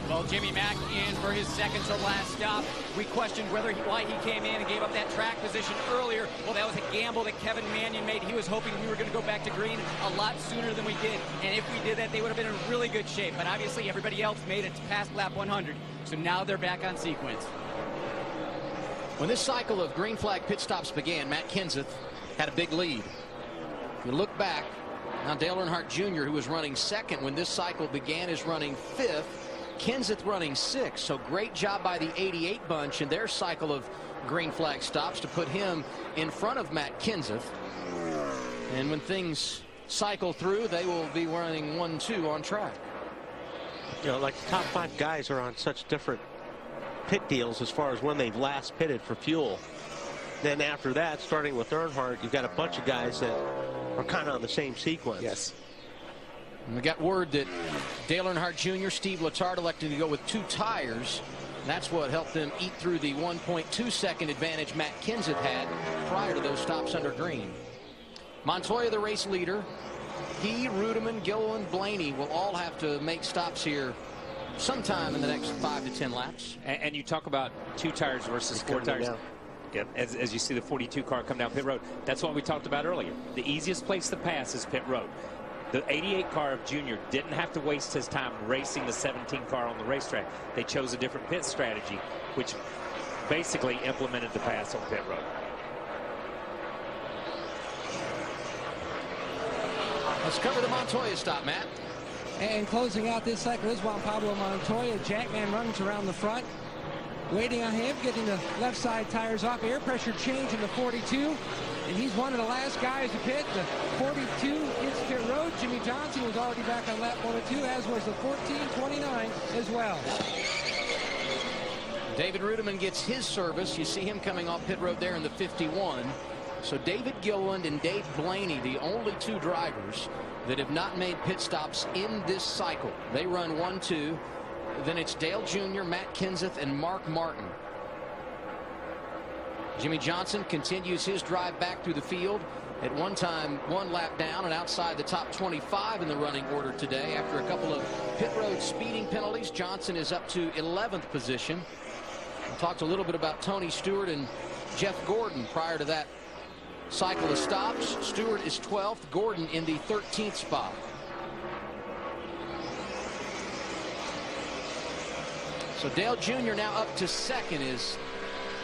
Well, Jimmy Mack in for his second to last stop. We questioned why he came in and gave up that track position earlier. Well, that was a gamble that Kevin Mannion made. He was hoping we were going to go back to green a lot sooner than we did. And if we did that, they would have been in really good shape. But obviously, everybody else made it past lap 100. So now they're back on sequence. When this cycle of green flag pit stops began, Matt Kenseth had a big lead. If you look back, now Dale Earnhardt Jr., who was running second when this cycle began, is running 5th. Kenseth running 6th, so great job by the 88 bunch in their cycle of green flag stops to put him in front of Matt Kenseth. And when things cycle through, they will be running 1-2 on track. You know, like the top 5 guys are on such different pit deals as far as when they've last pitted for fuel. Then after that, starting with Earnhardt, you've got a bunch of guys that are kind of on the same sequence. Yes. And we got word that Dale Earnhardt Jr., Steve Letarte elected to go with 2 tires. That's what helped them eat through the 1.2-second advantage Matt Kenseth had prior to those stops under green. Montoya, the race leader. He, Rudiman, Gilliland, Blaney will all have to make stops here sometime in the next 5 to 10 laps. And you talk about 2 tires versus 4 tires. Yep, as you see the 42 car come down pit road. That's what we talked about earlier. The easiest place to pass is pit road. The 88 car of Junior didn't have to waste his time racing the 17 car on the racetrack. They chose a different pit strategy, which basically implemented the pass on pit road. Let's cover the Montoya stop, Matt. And closing out this cycle is Juan Pablo Montoya. Jackman runs around the front. Waiting on him, getting the left side tires off. Air pressure change in the 42. And he's one of the last guys to pit. The 42 hits pit road. Jimmy Johnson was already back on lap 1 or 2, as was the 14-29 as well. David Rudiman gets his service. You see him coming off pit road there in the 51. So David Gilliland and Dave Blaney, the only 2 drivers that have not made pit stops in this cycle. They run 1-2. Then it's Dale Jr., Matt Kenseth, and Mark Martin. Jimmy Johnson continues his drive back through the field. At one time, 1 lap down and outside the top 25 in the running order today. After a couple of pit road speeding penalties, Johnson is up to 11th position. We talked a little bit about Tony Stewart and Jeff Gordon prior to that cycle of stops. Stewart is 12th, Gordon in the 13th spot. So Dale Jr. now up to 2nd as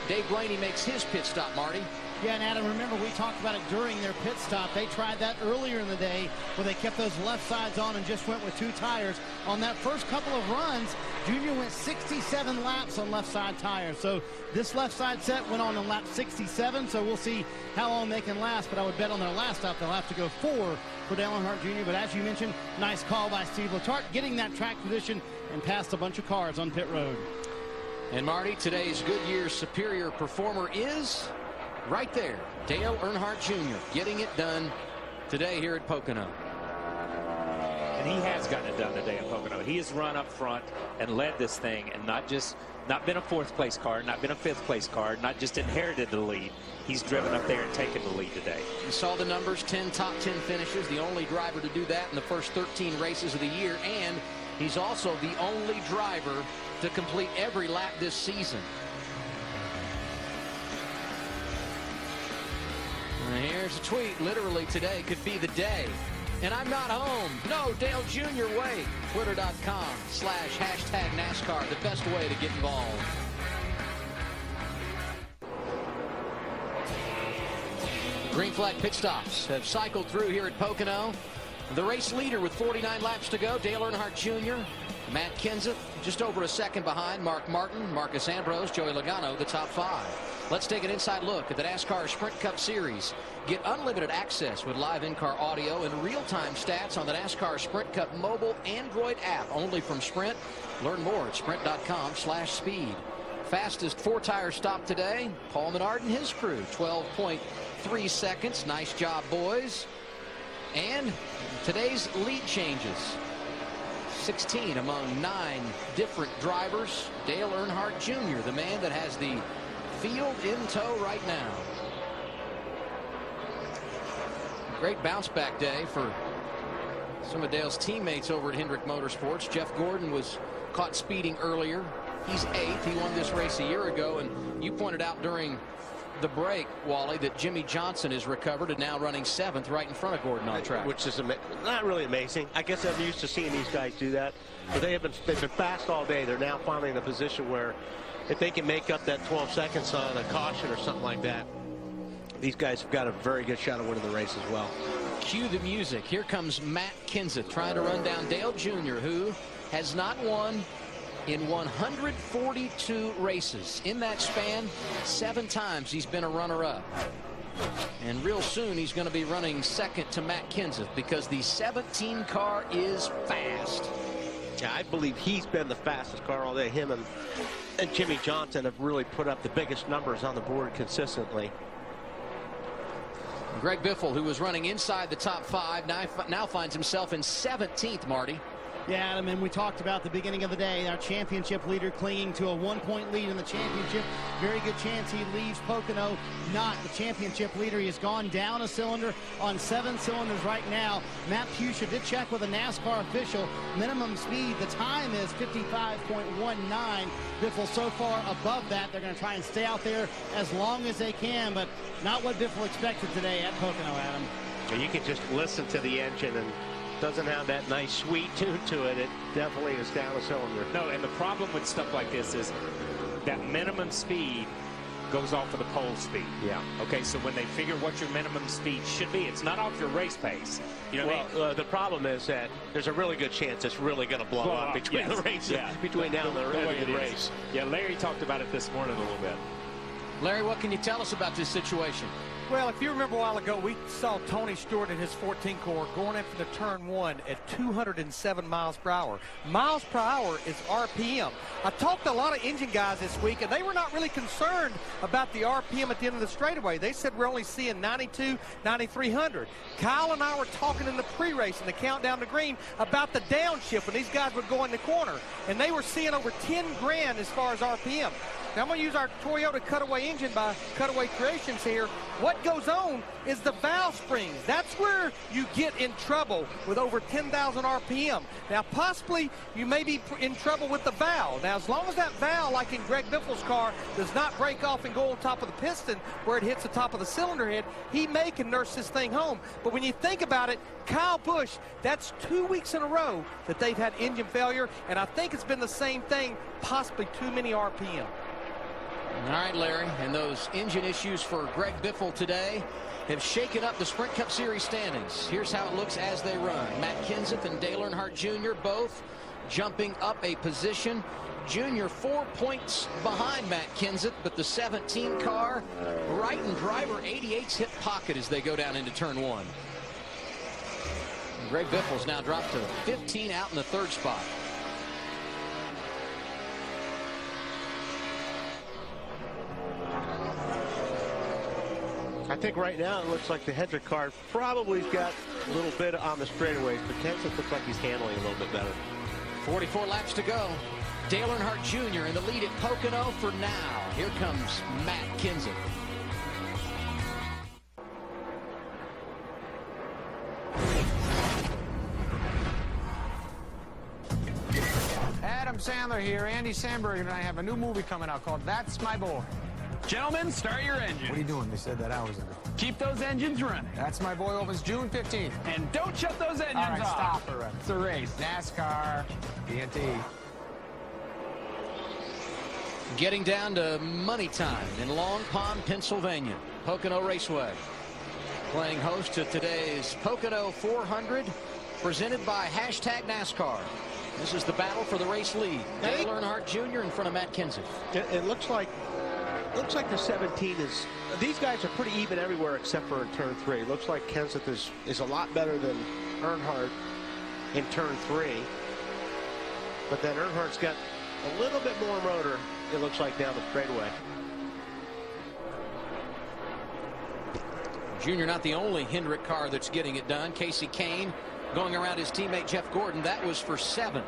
Dave Blaney makes his pit stop, Marty. Yeah, and Adam, remember we talked about it during their pit stop. They tried that earlier in the day where they kept those left sides on and just went with 2 tires. On that first couple of runs, Junior went 67 laps on left side tires. So this left side set went on lap 67, so we'll see how long they can last. But I would bet on their last stop they'll have to go 4 for Dale Earnhardt Jr. But as you mentioned, nice call by Steve Letarte, getting that track position and past a bunch of cars on pit road. And Marty, today's Goodyear Superior Performer is right there. Dale Earnhardt Jr. getting it done today here at Pocono. And he has gotten it done today at Pocono. He has run up front and led this thing, and not been a 4th place car, not been a 5th place car, not just inherited the lead. He's driven up there and taken the lead today. You saw the numbers, 10 top 10 finishes, the only driver to do that in the first 13 races of the year, and He's also the only driver to complete every lap this season. And here's a tweet. Literally, today could be the day. And I'm not home. No, Dale Jr. wait. Twitter.com/#NASCAR. The best way to get involved. Green flag pit stops have cycled through here at Pocono. The race leader with 49 laps to go, Dale Earnhardt Jr. Matt Kenseth just over a second behind. Mark Martin, Marcus Ambrose, Joey Logano, the top 5. Let's take an inside look at the NASCAR Sprint Cup Series. Get unlimited access with live in-car audio and real-time stats on the NASCAR Sprint Cup mobile Android app, only from Sprint. Learn more at sprint.com/speed. Fastest 4-tire stop today, Paul Menard and his crew, 12.3 seconds. Nice job, boys. And today's lead changes. 16 among 9 different drivers. Dale Earnhardt Jr., the man that has the field in tow right now. Great bounce back day for some of Dale's teammates over at Hendrick Motorsports. Jeff Gordon was caught speeding earlier. He's 8th. He won this race a year ago, and you pointed out during the break, Wally, that Jimmy Johnson is recovered and now running 7th right in front of Gordon on track. Which is not really amazing. I guess I'm used to seeing these guys do that. But they've been fast all day. They're now finally in a position where if they can make up that 12 seconds on a caution or something like that, these guys have got a very good shot of winning the race as well. Cue the music. Here comes Matt Kenseth trying to run down Dale Jr., who has not won in 142 races. In that span, 7 times he's been a runner-up. And real soon he's going to be running second to Matt Kenseth because the 17 car is fast. Yeah, I believe he's been the fastest car all day. Him and Jimmy Johnson have really put up the biggest numbers on the board consistently. Greg Biffle, who was running inside the top 5, now finds himself in 17th, Marty. Yeah, Adam, and we talked about the beginning of the day, our championship leader clinging to a 1-point lead in the championship. Very good chance he leaves Pocono not the championship leader. He has gone down a cylinder on 7 cylinders right now. Matt Pusha did check with a NASCAR official. Minimum speed, the time is 55.19. Biffle so far above that. They're going to try and stay out there as long as they can, but not what Biffle expected today at Pocono, Adam. You can just listen to the engine, and doesn't have that nice sweet tune to it. It definitely is down a cylinder. No, and the problem with stuff like this is that minimum speed goes off of the pole speed. Yeah. Okay, so when they figure what your minimum speed should be, it's not off your race pace. You know what I mean? The problem is that there's a really good chance it's really going to blow up between the races, between now and the end of the race. Yeah, Larry talked about it this morning a little bit. Larry, what can you tell us about this situation? Well, if you remember a while ago, we saw Tony Stewart in his 14 core going in for the turn 1 at 207 miles per hour. Miles per hour is RPM. I talked to a lot of engine guys this week, and they were not really concerned about the RPM at the end of the straightaway. They said we're only seeing 92, 9,300. Kyle and I were talking in the pre-race and the countdown to green about the downshift when these guys would go in the corner, and they were seeing over 10 grand as far as RPM. Now, I'm going to use our Toyota Cutaway engine by Cutaway Creations here. What goes on is the valve springs. That's where you get in trouble with over 10,000 RPM. Now, possibly you may be in trouble with the valve. Now, as long as that valve, like in Greg Biffle's car, does not break off and go on top of the piston where it hits the top of the cylinder head, he can nurse this thing home. But when you think about it, Kyle Busch, that's 2 weeks in a row that they've had engine failure, and I think it's been the same thing, possibly too many RPM. All right, Larry, and those engine issues for Greg Biffle today have shaken up the Sprint Cup Series standings. Here's how it looks as they run. Matt Kenseth and Dale Earnhardt Jr. both jumping up a position. Jr. 4 points behind Matt Kenseth, but the 17 car right in driver 88's hip pocket as they go down into turn 1. And Greg Biffle's now dropped to 15 out in the 3rd spot. I think right now it looks like the Hendrick car probably got a little bit on the straightaways, but Kenseth looks like he's handling a little bit better. 44 laps to go. Dale Earnhardt Jr. in the lead at Pocono for now. Here comes Matt Kenseth. Sandler here. Andy Samberg and I have a new movie coming out called That's My Boy. Gentlemen, start your engine. What are you doing? They said that hours ago. Keep those engines running. That's My Boy opens June 15th. And don't shut those engines All right, off. stop already. It's a race. NASCAR, TNT. Getting down to money time in Long Pond, Pennsylvania. Pocono Raceway playing host to today's Pocono 400 presented by #NASCAR. This is the battle for the race lead. Dale Earnhardt Jr. in front of Matt Kenseth. It looks like the 17 is. These guys are pretty even everywhere except for in turn 3. It looks like Kenseth is a lot better than Earnhardt in turn 3. But then Earnhardt's got a little bit more motor, it looks like, down the straightaway. Junior not the only Hendrick car that's getting it done. Casey Kane going around his teammate Jeff Gordon. That was for 7th.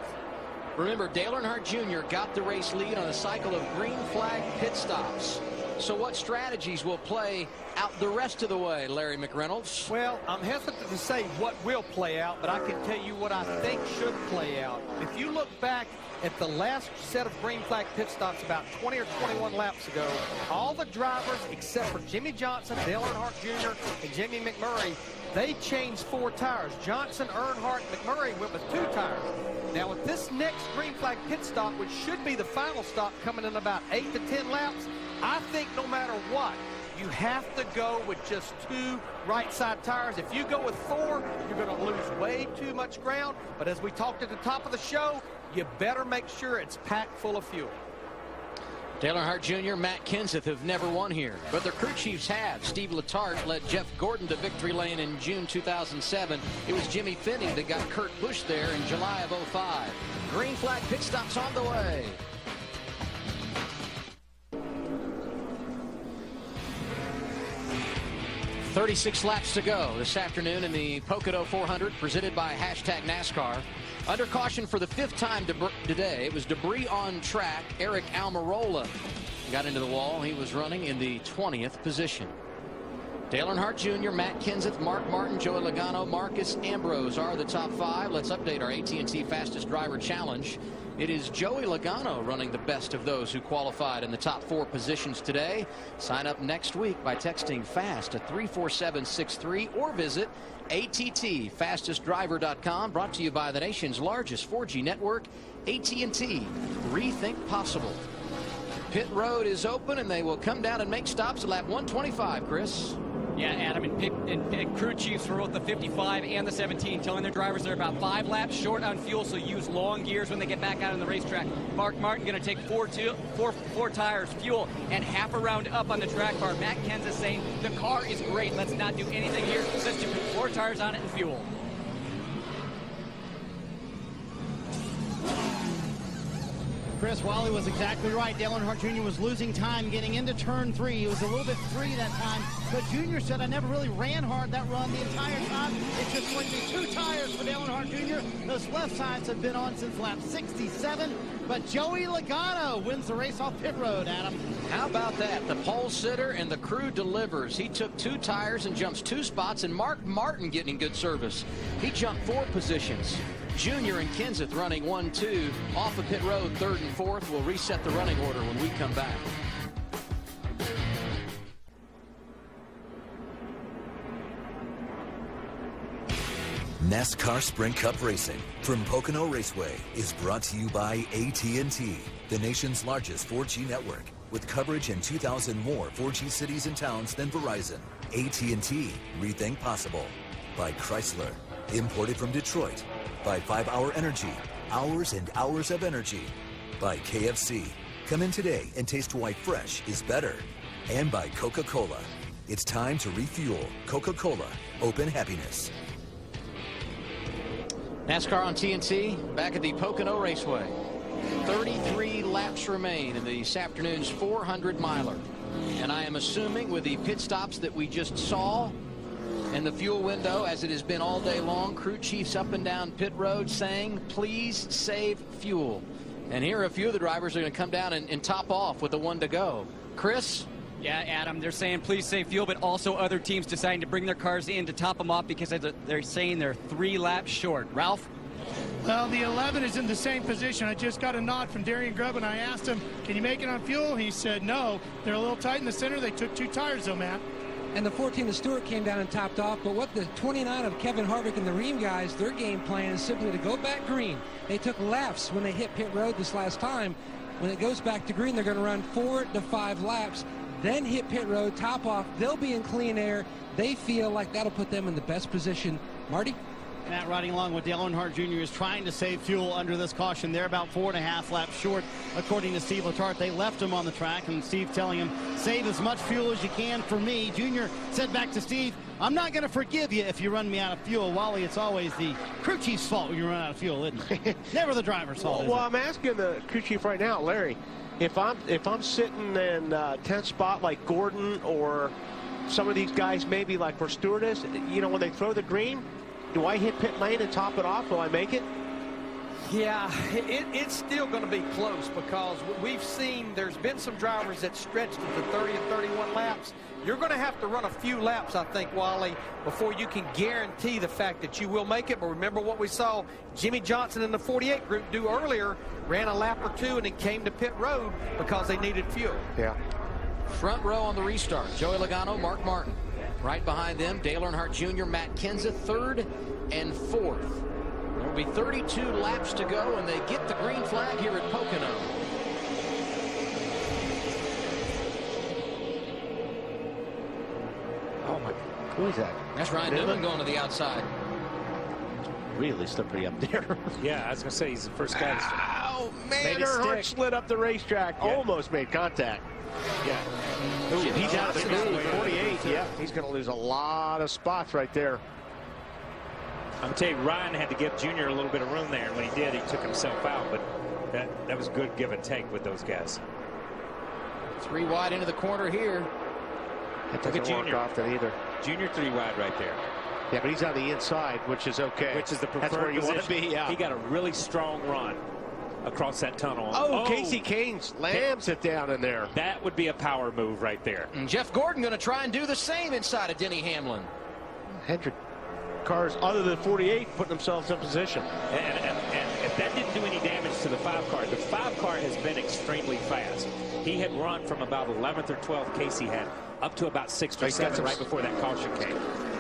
Remember, Dale Earnhardt Jr. got the race lead on a cycle of green flag pit stops. So what strategies will play out the rest of the way, Larry McReynolds? Well, I'm hesitant to say what will play out, but I can tell you what I think should play out. If you look back at the last set of green flag pit stops about 20 or 21 laps ago, all the drivers except for Jimmy Johnson, Dale Earnhardt Jr., and Jamie McMurray, they changed 4 tires. Johnson, Earnhardt, McMurray went with 2 tires. Now with this next green flag pit stop, which should be the final stop coming in about 8 to 10 laps, I think no matter what, you have to go with just 2 right side tires. If you go with 4, you're going to lose way too much ground. But as we talked at the top of the show, you better make sure it's packed full of fuel. Dale Earnhardt Jr., Matt Kenseth have never won here, but their crew chiefs have. Steve Letarte led Jeff Gordon to victory lane in June 2007. It was Jimmy Finney that got Kurt Busch there in July of 05. Green flag pit stops on the way. .36 laps to go this afternoon in the Pocono 400 presented by #NASCAR. Under caution for the 5th time today. It was debris on track. Eric Almirola got into the wall. He was running in the 20th position. Dale Earnhardt Jr., Matt Kenseth, Mark Martin, Joey Logano, Marcus Ambrose are the top 5. Let's update our AT&T Fastest Driver Challenge. It is Joey Logano running the best of those who qualified in the top 4 positions today. Sign up next week by texting FAST to 34763 or visit attfastestdriver.com. Brought to you by the nation's largest 4G network, AT&T. Rethink possible. Pit road is open and they will come down and make stops at lap 125, Chris. Yeah, Adam, and crew chiefs for both the 55 and the 17 telling their drivers they're about 5 laps short on fuel, so use long gears when they get back out on the racetrack. Mark Martin going to take 4 tires, fuel, and half a round up on the track bar. Matt Kenseth saying the car is great. Let's not do anything here. Let's just put 4 tires on it and fuel. Chris, Wally was exactly right. Dale Earnhardt Jr. was losing time getting into turn 3. He was a little bit free that time. But Jr. said, I never really ran hard that run the entire time. It's just going to be 2 tires for Dale Earnhardt Jr. Those left sides have been on since lap 67. But Joey Logano wins the race off pit road, Adam. How about that? The pole sitter and the crew delivers. He took 2 tires and jumps 2 spots, and Mark Martin getting good service. He jumped 4 positions. Junior and Kenseth running 1-2 off of pit road, 3rd and 4th. We'll reset the running order when we come back. NASCAR Sprint Cup Racing from Pocono Raceway is brought to you by AT&T, the nation's largest 4G network, with coverage in 2,000 more 4G cities and towns than Verizon. AT&T, rethink possible. By Chrysler, imported from Detroit. By 5 Hour Energy, hours and hours of energy. By KFC, come in today and taste why fresh is better. And by Coca-Cola, it's time to refuel. Coca-Cola, open happiness. NASCAR on TNT, back at the Pocono Raceway. 33 laps remain in this afternoon's 400 miler. And I am assuming with the pit stops that we just saw and the fuel window, as it has been all day long, crew chiefs up and down pit road saying, please save fuel. And here a few of the drivers are going to come down and top off with the 1 to go. Chris? Yeah, Adam, they're saying please save fuel, but also other teams deciding to bring their cars in to top them off because they're saying they're 3 laps short. Ralph? Well, the 11 is in the same position. I just got a nod from Darian Grubb, and I asked him, can you make it on fuel? He said no. They're a little tight in the center. They took 2 tires, though, Matt. And the 14 of Stewart came down and topped off. But what the 29 of Kevin Harvick and the Ream guys, their game plan is simply to go back green. They took lefts when they hit pit road this last time. When it goes back to green, they're going to run 4 to 5 laps, then hit pit road, top off. They'll be in clean air. They feel like that'll put them in the best position. Marty? Matt, riding along with Dale Earnhardt Jr. is trying to save fuel under this caution. They're about 4.5 laps short, according to Steve Letarte. They left him on the track, and Steve telling him, save as much fuel as you can for me. Jr. said back to Steve, I'm not going to forgive you if you run me out of fuel. Wally, it's always the crew chief's fault when you run out of fuel, isn't it? Never the driver's fault. Well, I'm asking the crew chief right now, Larry, if I'm sitting in 10th spot like Gordon or some of these guys, maybe like where Stewart is, you know, when they throw the green, do I hit pit lane and top it off? Will I make it? Yeah, it's still going to be close because we've seen there's been some drivers that stretched to the 30 and 31 laps. You're going to have to run a few laps, I think, Wally, before you can guarantee the fact that you will make it. But remember what we saw Jimmy Johnson in the 48 group do earlier, ran a lap or 2 and then came to pit road because they needed fuel. Yeah. Front row on the restart. Joey Logano, Mark Martin. Right behind them, Dale Earnhardt Jr., Matt Kenseth, 3rd and 4th. There will be 32 laps to go, and they get the green flag here at Pocono. Oh, my. Who is that? That's Ryan Newman going to the outside. Really slippery up there. Yeah, I was going to say, he's the first guy. Oh, man, Earnhardt slid up the racetrack. Yeah. Almost made contact. Yeah. Ooh, he's out of the group. 48. Yeah, he's going to lose a lot of spots right there. I'm telling you, Ryan had to give Junior a little bit of room there, and when he did, he took himself out. But that was good give and take with those guys. 3 wide into the corner here. That doesn't work often either. Junior 3 wide right there. Yeah, but he's on the inside, which is okay. Which is the preferred That's where you position. want to be. Yeah. He got a really strong run across that tunnel. Oh, Casey Kane slams it down in there. That would be a power move right there. And Jeff Gordon going to try and do the same inside of Denny Hamlin. Hendrick cars other than 48 putting themselves in position. And if that didn't do any damage to the 5 car, the 5 car has been extremely fast. He had run from about 11th or 12th, Casey had, up to about 6th or 7th right before that caution came.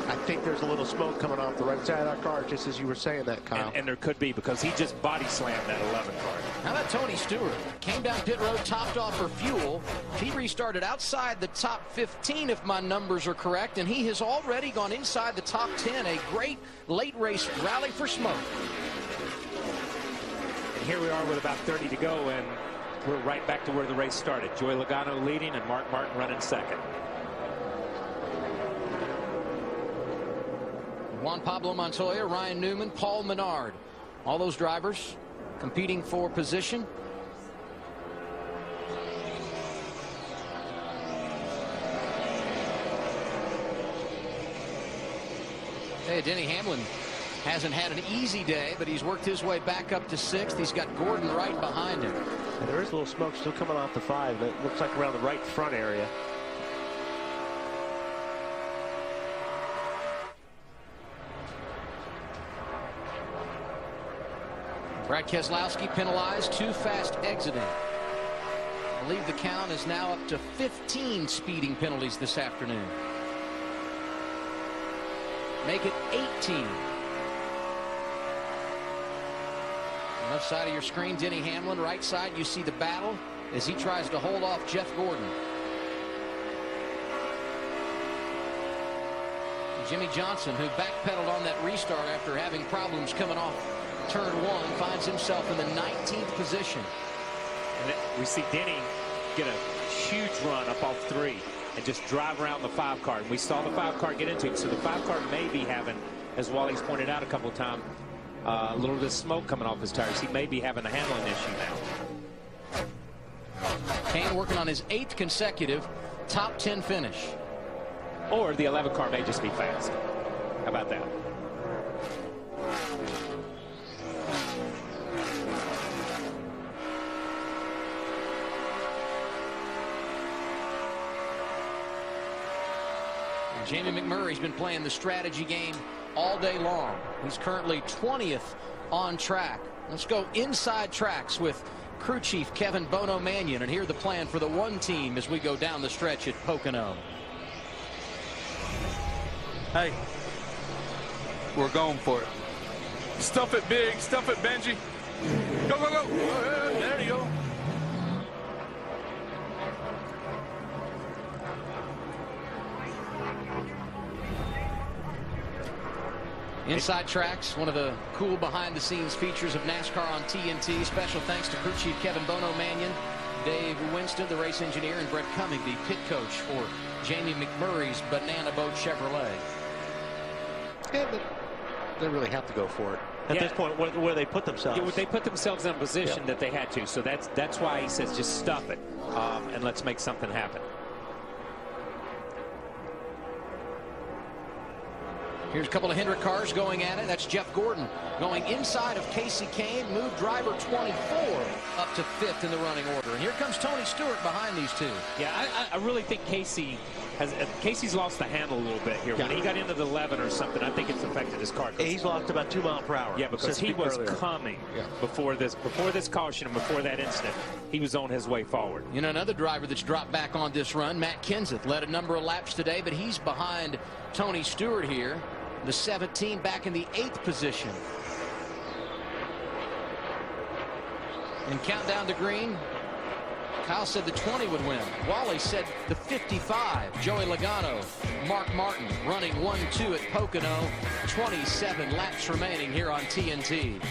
I think there's a little smoke coming off the right side of that car, just as you were saying that, Kyle. And there could be, because he just body slammed that 11 car. How about Tony Stewart? Came down pit road, topped off for fuel. He restarted outside the top 15, if my numbers are correct, and he has already gone inside the top 10. A great late race rally for smoke. And here we are with about 30 to go, and we're right back to where the race started. Joey Logano leading and Mark Martin running second. Juan Pablo Montoya, Ryan Newman, Paul Menard. All those drivers competing for position. Hey, Denny Hamlin hasn't had an easy day, but he's worked his way back up to 6th. He's got Gordon right behind him. And there is a little smoke still coming off the 5. It looks like around the right front area. Brad Keselowski penalized, too fast exiting. I believe the count is now up to 15 speeding penalties this afternoon. Make it 18. Left side of your screen, Denny Hamlin. Right side, you see the battle as he tries to hold off Jeff Gordon. Jimmy Johnson, who backpedaled on that restart after having problems coming off turn 1, finds himself in the 19th position. And we see Denny get a huge run up off 3 and just drive around the 5 car. And we saw the 5 car get into him. So the 5 car may be having, as Wally's pointed out a couple of times, a little bit of smoke coming off his tires. He may be having a handling issue now. Kane working on his 8th consecutive top 10 finish. Or the 11 car may just be fast. How about that? Jamie McMurray's been playing the strategy game all day long. He's currently 20th on track. Let's go inside tracks with crew chief Kevin Bono Mannion, and here's the plan for the one team as we go down the stretch at Pocono. Hey, we're going for it. Stuff it big, stuff it Benji. Go, go, go. There you go. Inside tracks, one of the cool behind-the-scenes features of NASCAR on TNT. Special thanks to crew chief Kevin Bono Mannion, Dave Winston, the race engineer, and Brett Cumming, the pit coach for Jamie McMurray's Banana Boat Chevrolet. Yeah, but they really have to go for it at this point, where they put themselves. Yeah, they put themselves in a position that they had to. So that's why he says just stuff it and let's make something happen. Here's a couple of Hendrick cars going at it. That's Jeff Gordon going inside of Casey Kane, moved driver 24 up to 5th in the running order. And here comes Tony Stewart behind these two. Yeah, I really think Casey's lost the handle a little bit here. When he got into the 11 or something, I think it's affected his car. He's lost about 2 miles per hour. Yeah, because he was coming before this caution and before that incident. He was on his way forward. You know, another driver that's dropped back on this run, Matt Kenseth, led a number of laps today, but he's behind Tony Stewart here. The 17 back in the 8th position. And countdown to green. Kyle said the 20 would win. Wally said the 55. Joey Logano, Mark Martin running 1-2 at Pocono. 27 laps remaining here on TNT.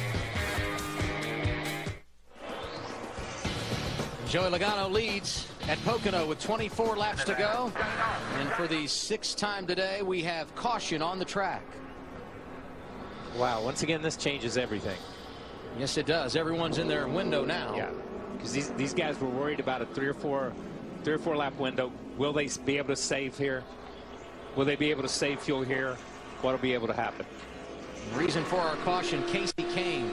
Joey Logano leads at Pocono with 24 laps to go. And for the 6th time today, we have caution on the track. Wow, once again, this changes everything. Yes, it does. Everyone's in their window now. Yeah, because these guys were worried about a three or four lap window. Will they be able to save here? Will they be able to save fuel here? What will be able to happen? Reason for our caution, Casey Kane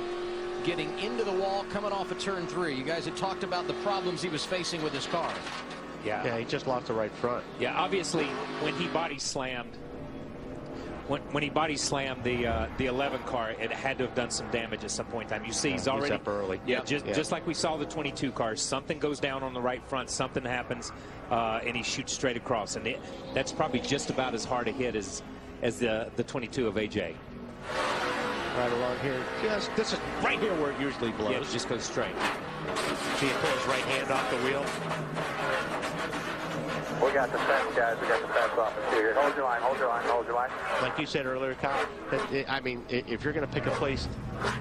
getting into the wall coming off of turn 3. You guys had talked about the problems he was facing with his car. Yeah, he just lost the right front. Yeah, obviously when he body slammed when he body slammed the 11 car, it had to have done some damage at some point in time. You see he's already up early. Yeah, just like we saw the 22 cars, something goes down on the right front, something happens, and he shoots straight across, and that's probably just about as hard a hit as the 22 of AJ. Right along here. Yes, this is right here where it usually blows. Yeah, it just goes straight. See him pull his right hand off the wheel. We got the fence, guys. We got the fence off the here. Hold your line, hold your line, hold your line. Like you said earlier, Kyle, I mean, if you're going to pick a place,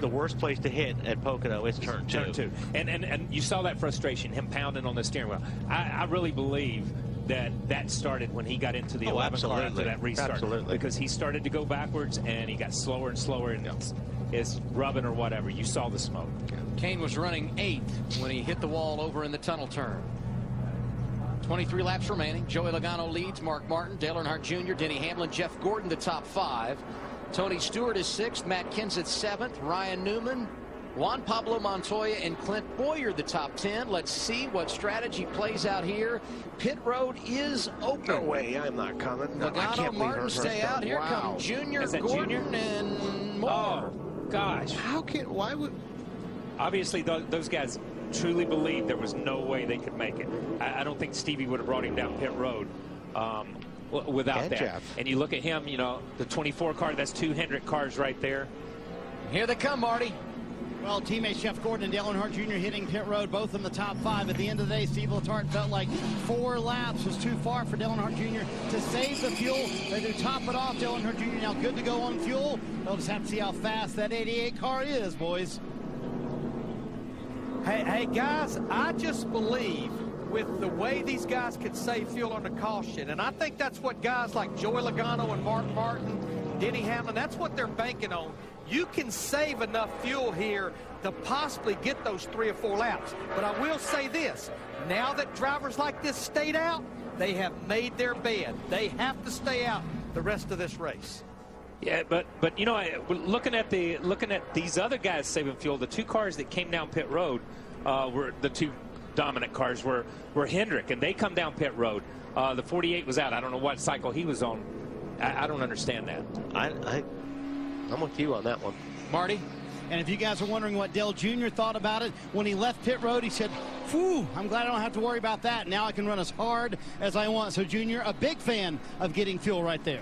the worst place to hit at Pocono is turn 2. Turn 2. And you saw that frustration, him pounding on the steering wheel. I really believe that started when he got into the 11 car after that restart. Absolutely. Because he started to go backwards and he got slower and slower, and it's rubbing or whatever. You saw the smoke. Kane was running 8th when he hit the wall over in the tunnel turn. 23 laps remaining. Joey Logano leads. Mark Martin, Dale Earnhardt Jr., Denny Hamlin, Jeff Gordon, the top 5. Tony Stewart is 6th. Matt Kenseth 7th. Ryan Newman, Juan Pablo Montoya, and Clint Boyer the top 10. Let's see what strategy plays out here. Pit road is open. No way, I'm not coming. Logano, Martin, stay out. Here come Junior, Gordon, and more. Oh, gosh. Why would... Obviously, those guys truly believed there was no way they could make it. I don't think Stevie would have brought him down pit road without that. Jeff. And you look at him, you know, the 24 car, that's 2 Hendrick cars right there. Here they come, Marty. Well, teammates Jeff Gordon and Dale Earnhardt Jr. hitting pit road, both in the top 5. At the end of the day, Steve Letarte felt like 4 laps was too far for Dale Earnhardt Jr. to save the fuel. They do top it off. Dale Earnhardt Jr. now good to go on fuel. They'll just have to see how fast that 88 car is, boys. Hey, guys, I just believe with the way these guys could save fuel under caution, and I think that's what guys like Joey Logano and Mark Martin, Denny Hamlin, that's what they're banking on. You can save enough fuel here to possibly get those 3 or 4 laps. But I will say this, now that drivers like this stayed out, they have made their bed. They have to stay out the rest of this race. Yeah, but you know, looking at these other guys saving fuel, the 2 cars that came down pit road were the 2 dominant cars were Hendrick, and they come down pit road. The 48 was out. I don't know what cycle he was on. I don't understand that. I'm with you on that one. Marty? And if you guys are wondering what Dale Jr. thought about it, when he left pit road, he said, "Phew, I'm glad I don't have to worry about that. Now I can run as hard as I want." So Jr., a big fan of getting fuel right there.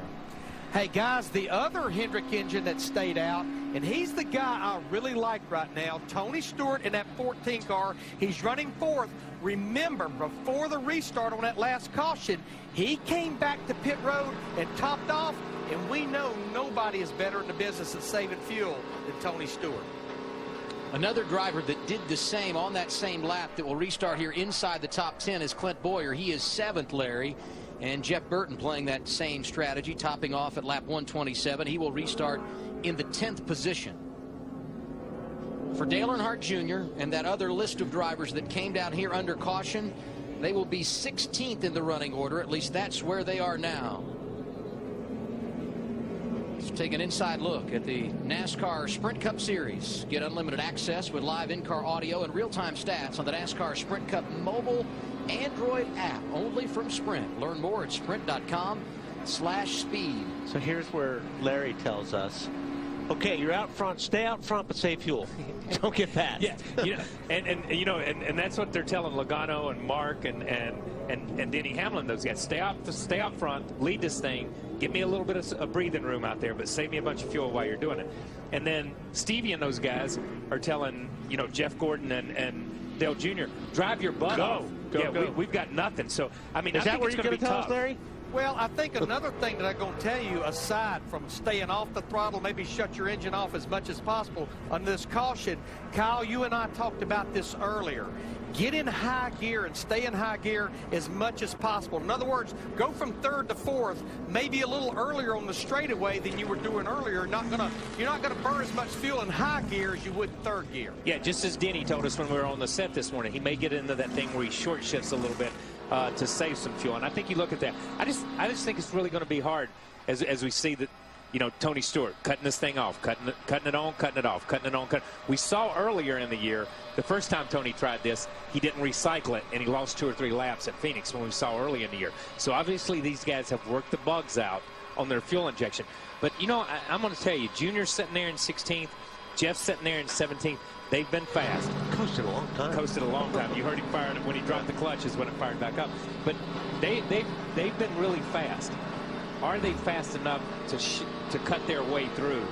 Hey, guys, the other Hendrick engine that stayed out, and he's the guy I really like right now, Tony Stewart in that 14 car. He's running fourth. Remember, before the restart on that last caution, he came back to pit road and topped off, and we know nobody is better in the business at saving fuel than Tony Stewart. Another driver that did the same on that same lap that will restart here inside the top 10 is Clint Boyer. He is 7th, Larry. And Jeff Burton playing that same strategy, topping off at lap 127. He will restart in the 10th position. For Dale Earnhardt Jr. and that other list of drivers that came down here under caution, they will be 16th in the running order. At least that's where they are now. Let's take an inside look at the NASCAR Sprint Cup Series. Get unlimited access with live in-car audio and real-time stats on the NASCAR Sprint Cup mobile Android app, only from Sprint. Learn more at sprint.com/speed. So here's where Larry tells us, okay, you're out front, stay out front, but save fuel. Don't get past. Yeah, and that's what they're telling Logano and Mark and Denny Hamlin. Those guys, stay out front, lead this thing, give me a little bit of breathing room out there, but save me a bunch of fuel while you're doing it. And then Stevie and those guys are telling Jeff Gordon and Dale Jr., drive your butt off. We've got nothing. So, I mean, is that what you're going to tell us, Larry? Well, I think another thing that I'm going to tell you, aside from staying off the throttle, maybe shut your engine off as much as possible on this caution, Kyle, you and I talked about this earlier. Get in high gear and stay in high gear as much as possible. In other words, go from 3rd to 4th, maybe a little earlier on the straightaway than you were doing earlier. You're not going to burn as much fuel in high gear as you would in 3rd gear. Yeah, just as Denny told us when we were on the set this morning, he may get into that thing where he short shifts a little bit to save some fuel. And I think you look at that. I just think it's really going to be hard as we see that. Tony Stewart cutting this thing off, cutting it on, cutting it off, cutting it on. We saw earlier in the year, the first time Tony tried this, he didn't recycle it, and he lost 2 or 3 laps at Phoenix when we saw early in the year. So obviously these guys have worked the bugs out on their fuel injection. But, I'm going to tell you, Junior's sitting there in 16th, Jeff's sitting there in 17th. They've been fast. Coasted a long time. You heard him fire when he dropped the clutch is when it fired back up. But they've been really fast. Are they fast enough to cut their way through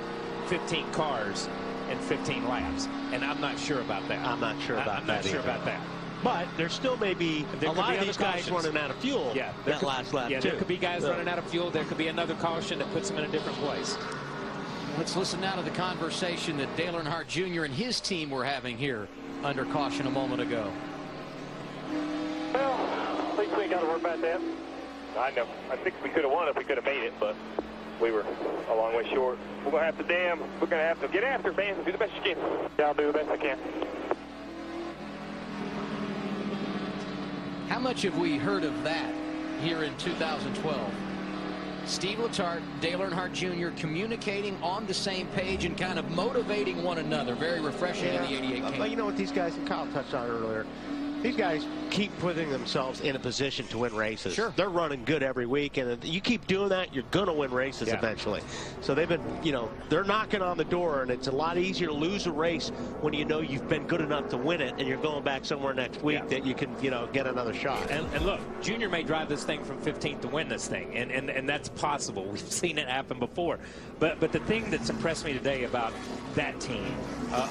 15 cars in 15 laps? And I'm not sure about that. I'm not sure about that. But there still may be a lot of these guys running out of fuel that last lap, too. There could be guys running out of fuel. There could be another caution that puts them in a different place. Let's listen now to the conversation that Dale Earnhardt Jr. and his team were having here under caution a moment ago. Well, at least we ain't got to worry about that. I know. I think we could have won if we could have made it, but we were a long way short. We're going to have to we're going to have to get after fans and do the best you can. Yeah, I'll do the best I can. How much have we heard of that here in 2012? Steve Letarte, Dale Earnhardt Jr. communicating on the same page and kind of motivating one another. Very refreshing in the 88 But you know what these guys, and Kyle touched on it earlier, these guys keep putting themselves in a position to win races. Sure. They're running good every week, and you keep doing that, you're going to win races eventually. So they've been, they're knocking on the door, and it's a lot easier to lose a race when you know you've been good enough to win it, and you're going back somewhere next week that you can, get another shot. And look, Junior may drive this thing from 15th to win this thing, and that's possible. We've seen it happen before. But the thing that's impressed me today about that team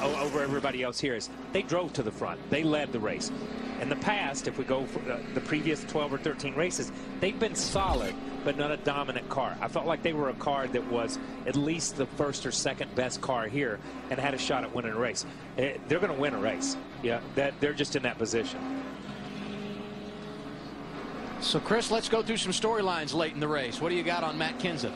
over everybody else here is they drove to the front. They led the race. In the past, if we go for the previous 12 or 13 races, they've been solid, but not a dominant car. I felt like they were a car that was at least the first or second best car here and had a shot at winning a race. They're going to win a race. Yeah, they're just in that position. So, Chris, let's go through some storylines late in the race. What do you got on Matt Kenseth?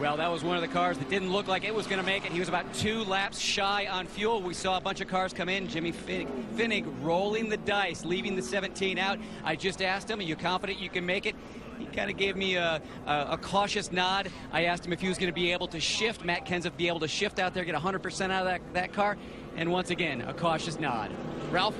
Well, that was one of the cars that didn't look like it was going to make it. He was about 2 laps shy on fuel. We saw a bunch of cars come in. Jimmy Finnig rolling the dice, leaving the 17 out. I just asked him, are you confident you can make it? He kind of gave me a cautious nod. I asked him if he was going to be able to shift, Matt Kenseth be able to shift out there, get 100% out of that car. And once again, a cautious nod. Ralph?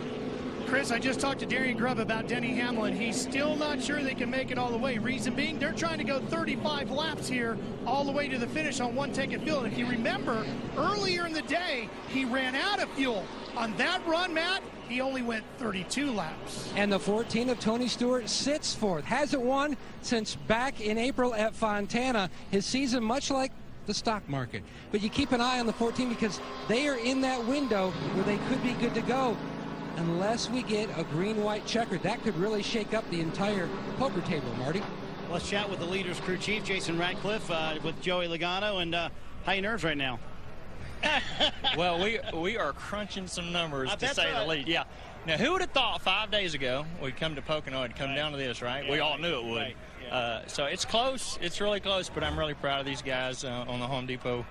Chris, I just talked to Darian Grubb about Denny Hamlin. He's still not sure they can make it all the way. Reason being, they're trying to go 35 laps here all the way to the finish on one tank of fuel. And if you remember, earlier in the day, he ran out of fuel. On that run, Matt, he only went 32 laps. And the 14 of Tony Stewart sits fourth. Hasn't won since back in April at Fontana. His season, much like the stock market. But you keep an eye on the 14 because they are in that window where they could be good to go. Unless we get a green-white checker, that could really shake up the entire poker table, Marty. Let's chat with the leaders crew chief, Jason Ratcliffe, with Joey Logano. And how you nerves right now? Well, we are crunching some numbers, to say the least. Yeah. Now, who would have thought 5 days ago we'd come to Pocono and come down to this, right? We all knew it would. Right. Yeah. So it's close. It's really close, but I'm really proud of these guys on the Home Depot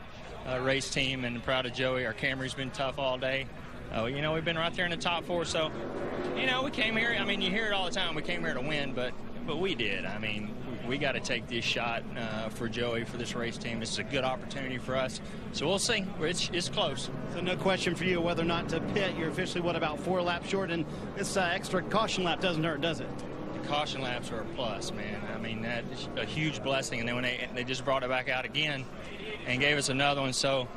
race team, and proud of Joey. Our Camry's been tough all day. You know, we've been right there in the top 4, so, you know, we came here. I mean, you hear it all the time. We came here to win, but we did. I mean, we got to take this shot for Joey, for this race team. This is a good opportunity for us. So we'll see. It's close. So no question for you whether or not to pit. You're officially, what, about 4 laps short? And this extra caution lap doesn't hurt, does it? The caution laps are a plus, man. I mean, that's a huge blessing. And then when they just brought it back out again and gave us another one. So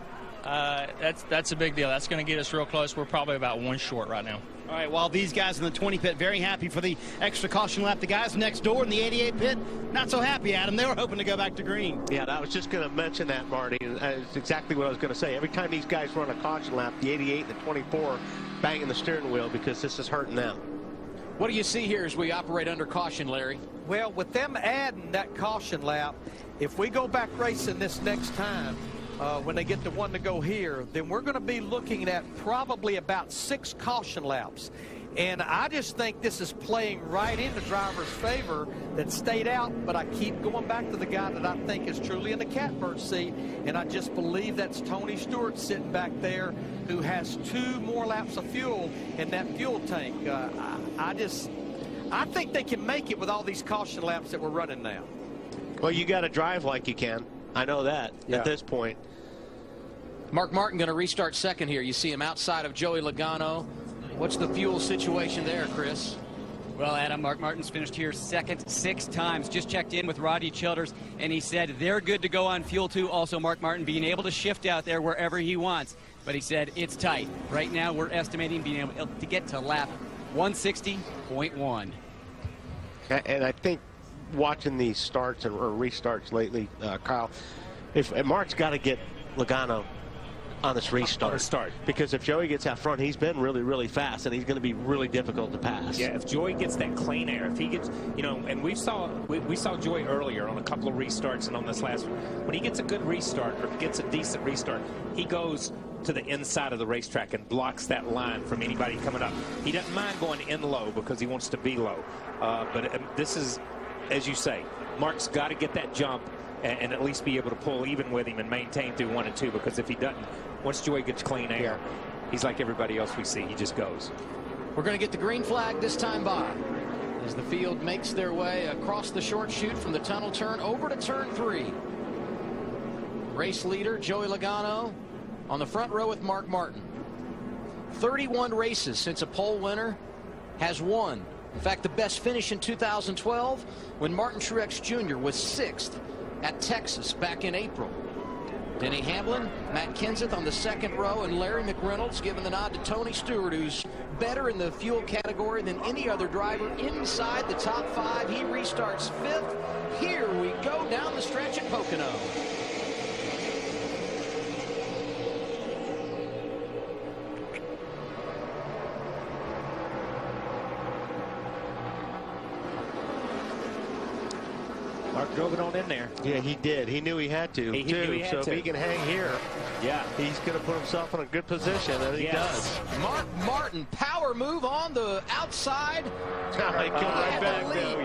that's a big deal. That's going to get us real close. We're probably about 1 short right now. All right, while these guys in the 20 pit very happy for the extra caution lap, the guys next door in the 88 pit not so happy, Adam. They were hoping to go back to green. Yeah, I was just going to mention that, Marty. It's exactly what I was going to say. Every time these guys run a caution lap, the 88 and the 24 banging the steering wheel because this is hurting them. What do you see here as we operate under caution, Larry? Well, with them adding that caution lap, if we go back racing this next time, when they get the one to go here, then we're going to be looking at probably about 6 caution laps. And I just think this is playing right in the driver's favor that stayed out, but I keep going back to the guy that I think is truly in the catbird seat, and I just believe that's Tony Stewart sitting back there who has 2 more laps of fuel in that fuel tank. I think they can make it with all these caution laps that we're running now. Well, you got to drive like you can. I know that at this point. Mark Martin going to restart second here. You see him outside of Joey Logano. What's the fuel situation there, Chris? Well, Adam, Mark Martin's finished here second 6 times. Just checked in with Rodney Childers, and he said they're good to go on fuel too. Also, Mark Martin being able to shift out there wherever he wants. But he said it's tight. Right now, we're estimating being able to get to lap 160.1. And I think watching these starts or restarts lately, Kyle, if Mark's got to get Logano on this restart. Because if Joey gets out front, he's been really, really fast, and he's going to be really difficult to pass. Yeah, if Joey gets that clean air, if he gets, you know, and we saw Joey earlier on a couple of restarts and on this last one. When he gets a good restart or gets a decent restart, he goes to the inside of the racetrack and blocks that line from anybody coming up. He doesn't mind going in low because he wants to be low. But this is, as you say, Mark's got to get that jump and at least be able to pull even with him and maintain through 1 and 2, because if he doesn't, once Joey gets clean air, he's like everybody else we see. He just goes. We're going to get the green flag this time by as the field makes their way across the short chute from the tunnel turn over to turn 3. Race leader Joey Logano on the front row with Mark Martin. 31 races since a pole winner has won. In fact, the best finish in 2012 when Martin Truex Jr. was 6th at Texas back in April. Denny Hamlin, Matt Kenseth on the second row, and Larry McReynolds giving the nod to Tony Stewart, who's better in the fuel category than any other driver inside the top 5. He restarts 5th. Here we go down the stretch at Pocono. Mark drove it on in there. Yeah, he did. He knew he had to, so if he can hang here, he's going to put himself in a good position, and he does. Mark Martin, power move on the outside. He come right back, though,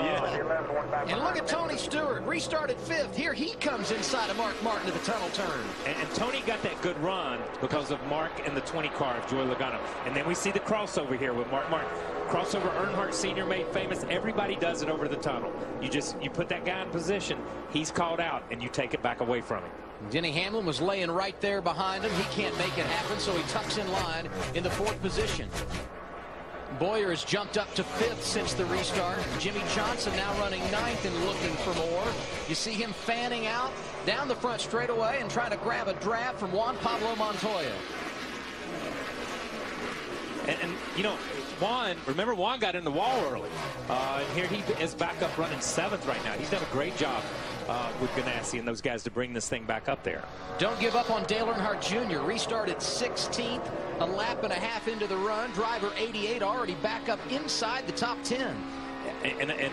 And look at Tony Stewart, restarted 5th. Here he comes inside of Mark Martin to the tunnel turn. And Tony got that good run because of Mark in the 20 car of Joey Logano. And then we see the crossover here with Mark Martin. Crossover Earnhardt Sr. made famous. Everybody does it over the tunnel. You put that guy in position, he's called out, and you take it back away from him. Denny Hamlin was laying right there behind him. He can't make it happen, so he tucks in line in the 4th position. Boyer has jumped up to 5th since the restart. Jimmy Johnson now running 9th and looking for more. You see him fanning out down the front straightaway and trying to grab a draft from Juan Pablo Montoya. And you know, remember Juan got in the wall early. And here he is back up running 7th right now. He's done a great job with Ganassi and those guys to bring this thing back up there. Don't give up on Dale Earnhardt Jr. Restarted 16th, a lap and a half into the run. Driver 88 already back up inside the top 10. And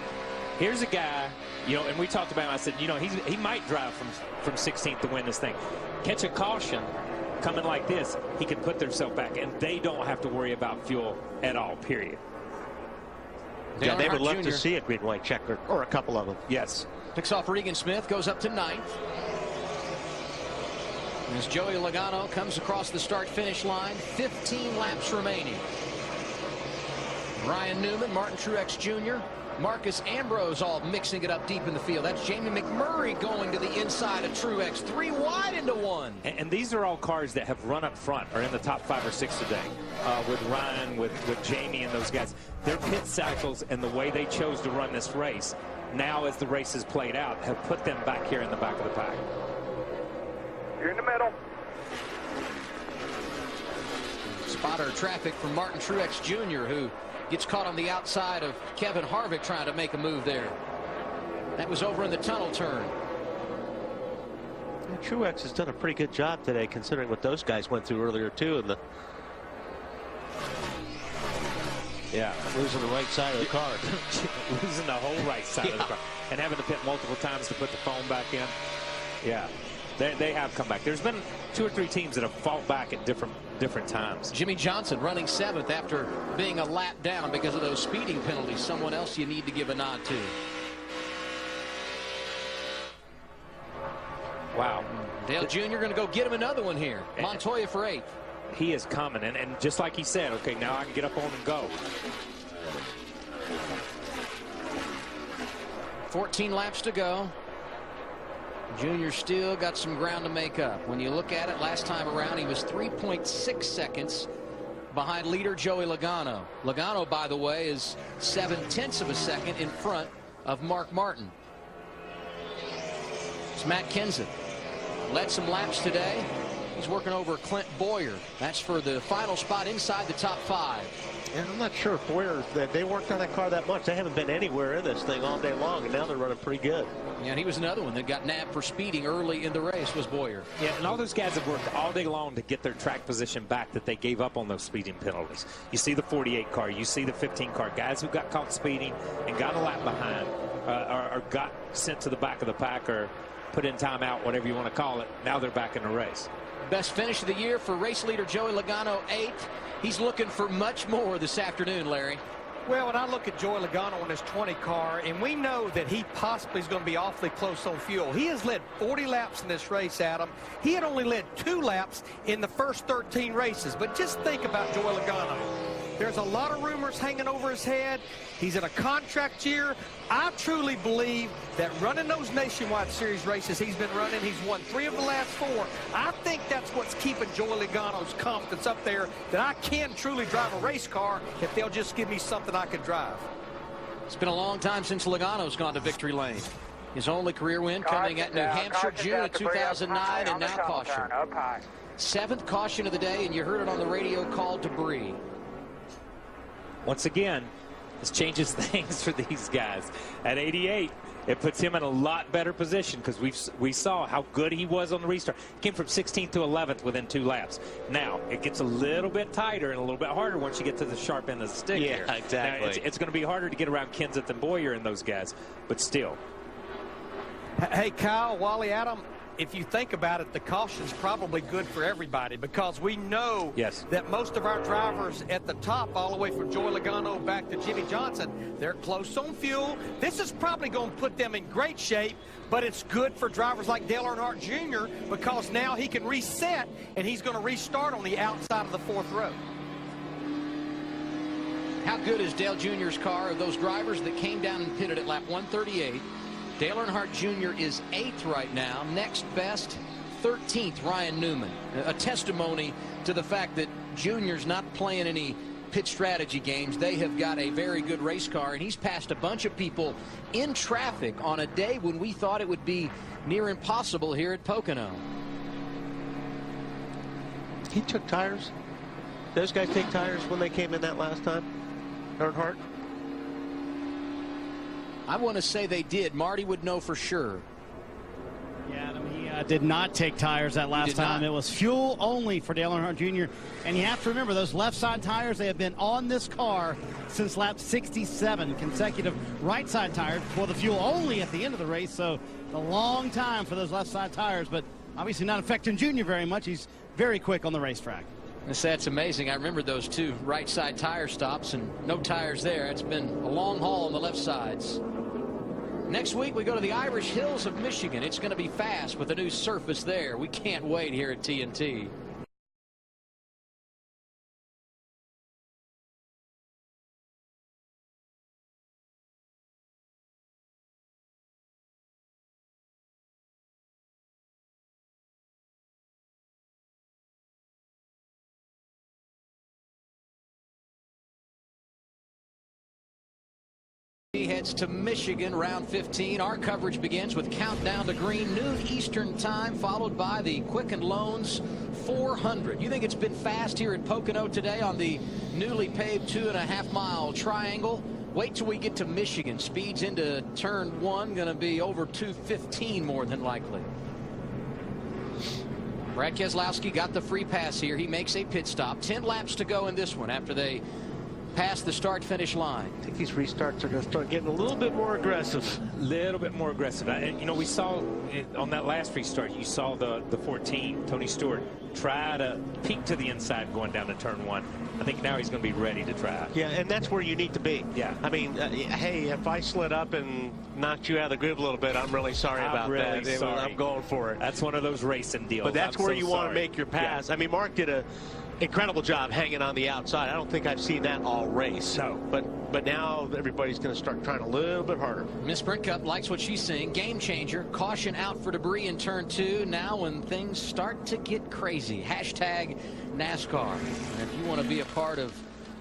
here's a guy, you know, and we talked about him. I said, you know, he might drive from 16th to win this thing. Catch a caution coming like this, he can put themselves back, and they don't have to worry about fuel at all, period. Yeah, they would love to see a green white checker, or a couple of them. Yes. Picks off Regan Smith, goes up to 9th. As Joey Logano comes across the start-finish line, 15 laps remaining. Ryan Newman, Martin Truex Jr., Marcus Ambrose all mixing it up deep in the field. That's Jamie McMurray going to the inside of Truex. 3 wide into 1. And these are all cars that have run up front, are in the top 5 or 6 today. With Ryan, with Jamie and those guys. Their pit cycles and the way they chose to run this race, now as the race has played out, have put them back here in the back of the pack. You're in the middle. Spotter traffic from Martin Truex Jr., who gets caught on the outside of Kevin Harvick trying to make a move there. That was over in the tunnel turn. Yeah, Truex has done a pretty good job today, considering what those guys went through earlier too. And losing the right side of the car, losing the whole right side of the car, and having to pit multiple times to put the foam back in. Yeah. They have come back. There's been 2 or 3 teams that have fought back at different times. Jimmy Johnson running 7th after being a lap down because of those speeding penalties. Someone else you need to give a nod to. Wow. Dale Jr. going to go get him another one here. Montoya for 8th. He is coming, and just like he said, okay, now I can get up on and go. 14 laps to go. Junior still got some ground to make up. When you look at it, last time around, he was 3.6 seconds behind leader Joey Logano. Logano, by the way, is 0.7 of a second in front of Mark Martin. It's Matt Kenseth. Led some laps today. He's working over Clint Boyer. That's for the final spot inside the top 5. And I'm not sure if Boyer, they worked on that car that much. They haven't been anywhere in this thing all day long, and now they're running pretty good. Yeah, and he was another one that got nabbed for speeding early in the race, was Boyer. Yeah, and all those guys have worked all day long to get their track position back that they gave up on those speeding penalties. You see the 48 car, you see the 15 car. Guys who got caught speeding and got a lap behind or got sent to the back of the pack or put in timeout, whatever you want to call it. Now they're back in the race. Best finish of the year for race leader Joey Logano, 8th. He's looking for much more this afternoon, Larry. Well, when I look at Joey Logano on his 20 car, and we know that he possibly is going to be awfully close on fuel. He has led 40 laps in this race, Adam. He had only led 2 laps in the first 13 races. But just think about Joey Logano. There's a lot of rumors hanging over his head. He's in a contract year. I truly believe that running those Nationwide Series races he's been running, he's won 3 of the last 4. I think that's what's keeping Joey Logano's confidence up there, that I can truly drive a race car if they'll just give me something I can drive. It's been a long time since Logano's gone to victory lane. His only career win coming at New Hampshire, June of 2009, and now caution. 7th caution of the day, and you heard it on the radio, called debris. Once again, this changes things for these guys. At 88, it puts him in a lot better position because we saw how good he was on the restart. He came from 16th to 11th within 2 laps. Now, it gets a little bit tighter and a little bit harder once you get to the sharp end of the stick here. Exactly. Now, it's going to be harder to get around Kenseth and Boyer and those guys, but still. Hey, Kyle, Wally, Adam, if you think about it, the caution's probably good for everybody because we know that most of our drivers at the top, all the way from Joey Logano back to Jimmy Johnson, they're close on fuel. This is probably going to put them in great shape, but it's good for drivers like Dale Earnhardt Jr. because now he can reset and he's going to restart on the outside of the 4th row. How good is Dale Jr.'s car? Those drivers that came down and pitted at lap 138. Dale Earnhardt Jr. is 8th right now. Next best, 13th, Ryan Newman. A testimony to the fact that Junior's not playing any pit strategy games, they have got a very good race car, and he's passed a bunch of people in traffic on a day when we thought it would be near impossible here at Pocono. He took tires. Those guys take tires when they came in that last time, Earnhardt? I want to say they did. Marty would know for sure. Yeah, Adam, he did not take tires that last time. It was fuel only for Dale Earnhardt Jr. And you have to remember, those left side tires, they have been on this car since lap 67, consecutive right side tires for the fuel only at the end of the race. So a long time for those left side tires, but obviously not affecting Jr. very much. He's very quick on the racetrack. That's amazing. I remember those two right side tire stops and no tires there. It's been a long haul on the left sides. Next week, we go to the Irish Hills of Michigan. It's going to be fast with a new surface there. We can't wait here at TNT. Heads to Michigan, round 15. Our coverage begins with countdown to green, noon Eastern time, followed by the Quicken Loans 400. You think it's been fast here at Pocono today on the newly paved 2.5-mile triangle? Wait till we get to Michigan. Speeds into turn 1 going to be over 215 more than likely. Brad Keselowski got the free pass here. He makes a pit stop. 10 laps to go in this one after they past the start-finish line. I think these restarts are going to start getting a little bit more aggressive. A little bit more aggressive. You know, we saw on that last restart, you saw the 14, Tony Stewart, try to peek to the inside going down to turn 1. I think now he's going to be ready to try. Yeah, and that's where you need to be. Yeah. I mean, hey, if I slid up and knocked you out of the grid a little bit, I'm really sorry about that. Sorry. I'm going for it. That's one of those racing deals. But that's where you want to make your pass. Yeah. I mean, Mark did a incredible job hanging on the outside. I don't think I've seen that all race. No. But now everybody's going to start trying a little bit harder. Miss Sprint Cup likes what she's seeing. Game changer. Caution out for debris in turn 2. Now when things start to get crazy. Hashtag NASCAR. And if you want to be a part of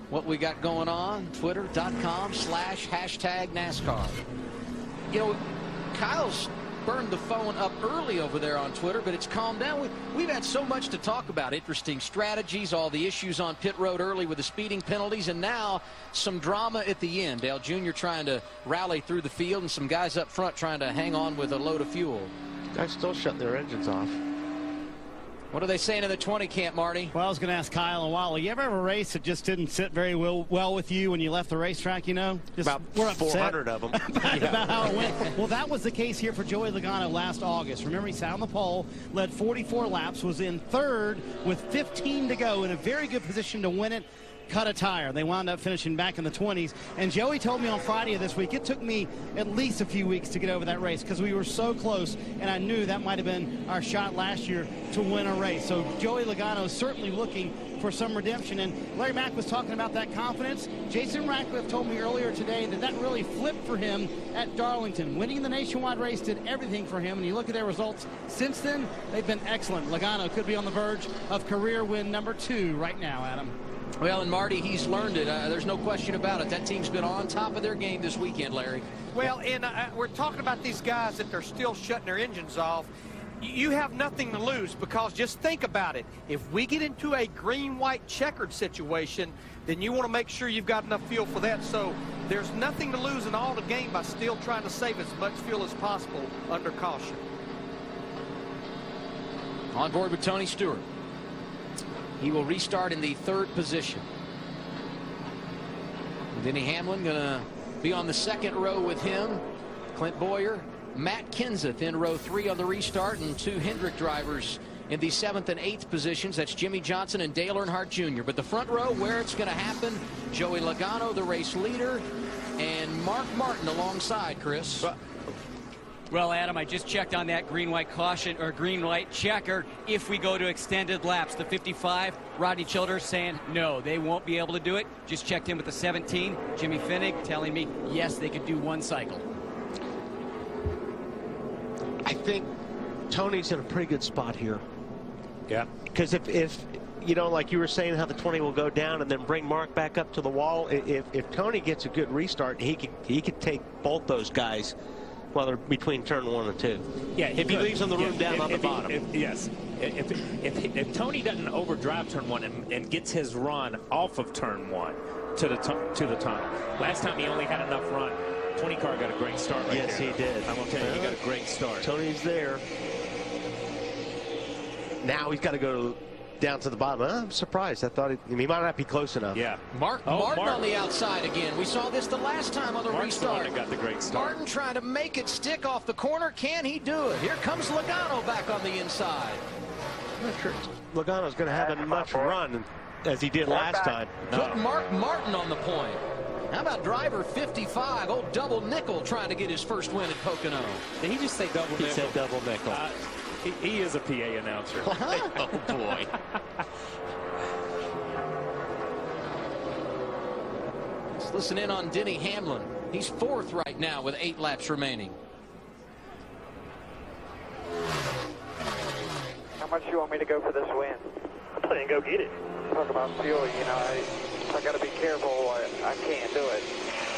what we got going on, twitter.com/hashtag NASCAR. You know, Kyle's burned the phone up early over there on Twitter, but it's calmed down. We've had so much to talk about. Interesting strategies, all the issues on pit road early with the speeding penalties, and now some drama at the end. Dale Jr. trying to rally through the field, and some guys up front trying to hang on with a load of fuel. Guys still shutting their engines off. What are they saying in the 20 camp, Marty? Well, I was going to ask Kyle and Wally, you ever have a race that just didn't sit very well with you when you left the racetrack, you know? Just, about 400 of them. about how it went. Well, that was the case here for Joey Logano last August. Remember, he sat on the pole, led 44 laps, was in third with 15 to go, in a very good position to win it. Cut a tire. They wound up finishing back in the 20s. And Joey told me on Friday of this week, it took me at least a few weeks to get over that race because we were so close, and I knew that might have been our shot last year to win a race. So Joey Logano is certainly looking for some redemption. And Larry Mack was talking about that confidence. Jason Ratcliffe told me earlier today that really flipped for him at Darlington. Winning the nationwide race did everything for him. And you look at their results since then, they've been excellent. Logano could be on the verge of career win number 2 right now, Adam. Well, and Marty, he's learned it. There's no question about it. That team's been on top of their game this weekend, Larry. Well, and we're talking about these guys that they're still shutting their engines off. You have nothing to lose, because just think about it. If we get into a green-white checkered situation, then you want to make sure you've got enough fuel for that. So there's nothing to lose in all the game by still trying to save as much fuel as possible under caution. On board with Tony Stewart. He will restart in the 3rd position. Denny Hamlin going to be on the 2nd row with him. Clint Bowyer, Matt Kenseth in row 3 on the restart, and 2 Hendrick drivers in the 7th and 8th positions. That's Jimmy Johnson and Dale Earnhardt Jr. But the front row, where it's going to happen, Joey Logano, the race leader, and Mark Martin alongside, Chris. Well, Adam, I just checked on that green-white caution or green-white checker. If we go to extended laps, the 55, Rodney Childers saying no, they won't be able to do it. Just checked in with the 17, Jimmy Finnig telling me yes, they could do 1 cycle. I think Tony's in a pretty good spot here. Yeah. Because if you know, like you were saying, how the 20 will go down and then bring Mark back up to the wall. If Tony gets a good restart, he could take both those guys while they're between turn 1 and 2. Yeah, if he leaves on the room down on the bottom. If Tony doesn't overdrive turn 1 and gets his run off of turn 1 to the tunnel. Last time he only had enough run. 20 car got a great start right yes, there. Yes, he did. I'm going to tell you, he got a great start. Tony's there. Now he's got to go down to the bottom. I'm surprised. I thought he might not be close enough. Yeah. Martin on the outside again. We saw this the last time on the restart. Got the great start. Martin trying to make it stick off the corner. Can he do it? Here comes Logano back on the inside. I'm not sure Logano's going to have as much run as he did last time. Put Mark Martin on the point. How about driver 55, old Double Nickel, trying to get his first win at Pocono? Did he just say Double Nickel? He said Double Nickel. He is a PA announcer. Oh, boy. Let's listen in on Denny Hamlin. He's 4th right now with 8 laps remaining. How much do you want me to go for this win? I'm planning to go get it. Talk about fuel, you know, I got to be careful. I can't do it.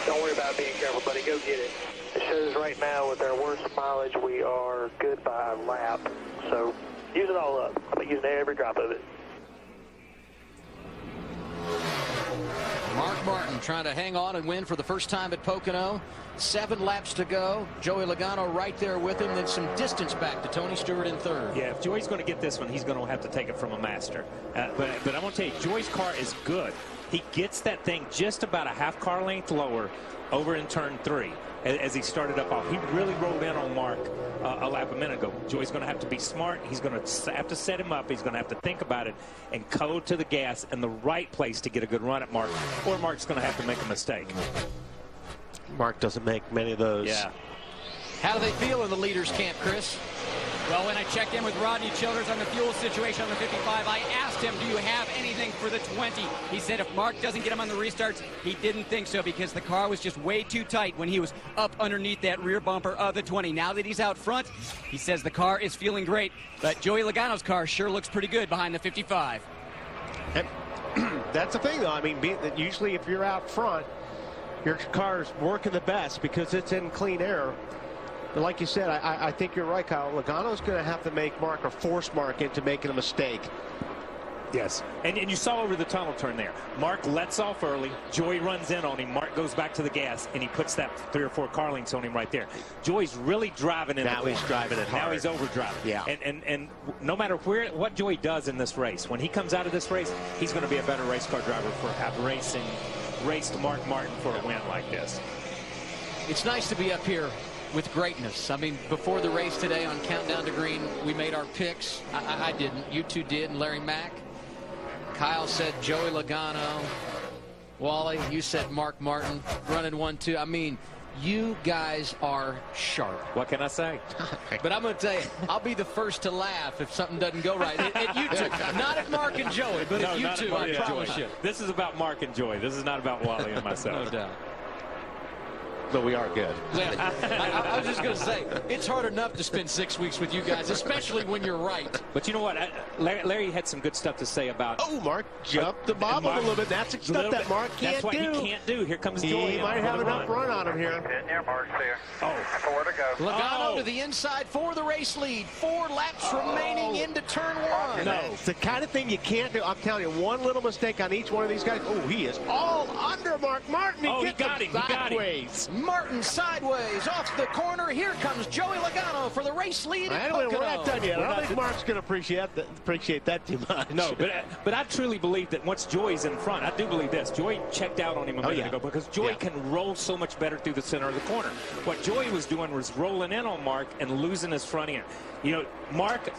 Don't worry about being careful, buddy. Go get it. It shows right now with our worst mileage, we are good by a lap. So use it all up. I'm using every drop of it. Mark Martin trying to hang on and win for the first time at Pocono. 7 laps to go. Joey Logano right there with him. Then some distance back to Tony Stewart in 3rd. Yeah, if Joey's going to get this one, he's going to have to take it from a master. But I want to tell you, Joey's car is good. He gets that thing just about a half car length lower over in turn 3 as he started up off. He really rolled in on Mark a lap a minute ago. Joey's going to have to be smart. He's going to have to set him up. He's going to have to think about it and go to the gas in the right place to get a good run at Mark, or Mark's going to have to make a mistake. Mark doesn't make many of those. Yeah. How do they feel in the leaders' camp, Chris? Well, when I checked in with Rodney Childers on the fuel situation on the 55, I asked him, do you have anything for the 20? He said if Mark doesn't get him on the restarts, he didn't think so because the car was just way too tight when he was up underneath that rear bumper of the 20. Now that he's out front, he says the car is feeling great, but Joey Logano's car sure looks pretty good behind the 55. That's the thing, though. I mean, usually if you're out front, your car's working the best because it's in clean air. But like you said, I think you're right, Kyle. Logano's going to have to make Mark or force Mark into making a mistake. Yes, and you saw over the tunnel turn there. Mark lets off early. Joey runs in on him. Mark goes back to the gas, and he puts that 3 or 4 car lengths on him right there. Joey's really driving in. Now he's driving it hard. Now he's overdriving. Yeah. And no matter what Joey does in this race, when he comes out of this race, he's going to be a better race car driver for raced Mark Martin for a win like this. It's nice to be up here with greatness. I mean, before the race today on Countdown to Green, we made our picks. I didn't. You two did, and Larry Mack. Kyle said Joey Logano. Wally, you said Mark Martin running 1-2. I mean, you guys are sharp. What can I say? But I'm going to tell you, I'll be the first to laugh if something doesn't go right. At you two. Not at Mark and Joey, but at you two, I promise you. This is about Mark and Joey. This is not about Wally and myself. No doubt. But we are good. I was just going to say, it's hard enough to spend 6 weeks with you guys, especially when you're right. But you know what? Larry had some good stuff to say about. Oh, Mark jumped the bobble a little bit. That's the stuff that Mark can't do. That's what he can't do. Here comes Joey. He might have enough run on him here. Yeah, Mark's there. Oh. 4 to go. Logano to the inside for the race lead. 4 laps remaining into turn 1. No, it's the kind of thing you can't do. I'm telling you, one little mistake on each one of these guys. Oh, he is all under Mark Martin. He got him. Sideways. Martin sideways off the corner. Here comes Joey Logano for the race lead at Pocono. We're not done yet. I don't think Mark's going to appreciate that too much. No, but I truly believe that once Joey's in front, I do believe this. Joey checked out on him a minute ago because Joey can roll so much better through the center of the corner. What Joey was doing was rolling in on Mark and losing his front end. You know, Mark,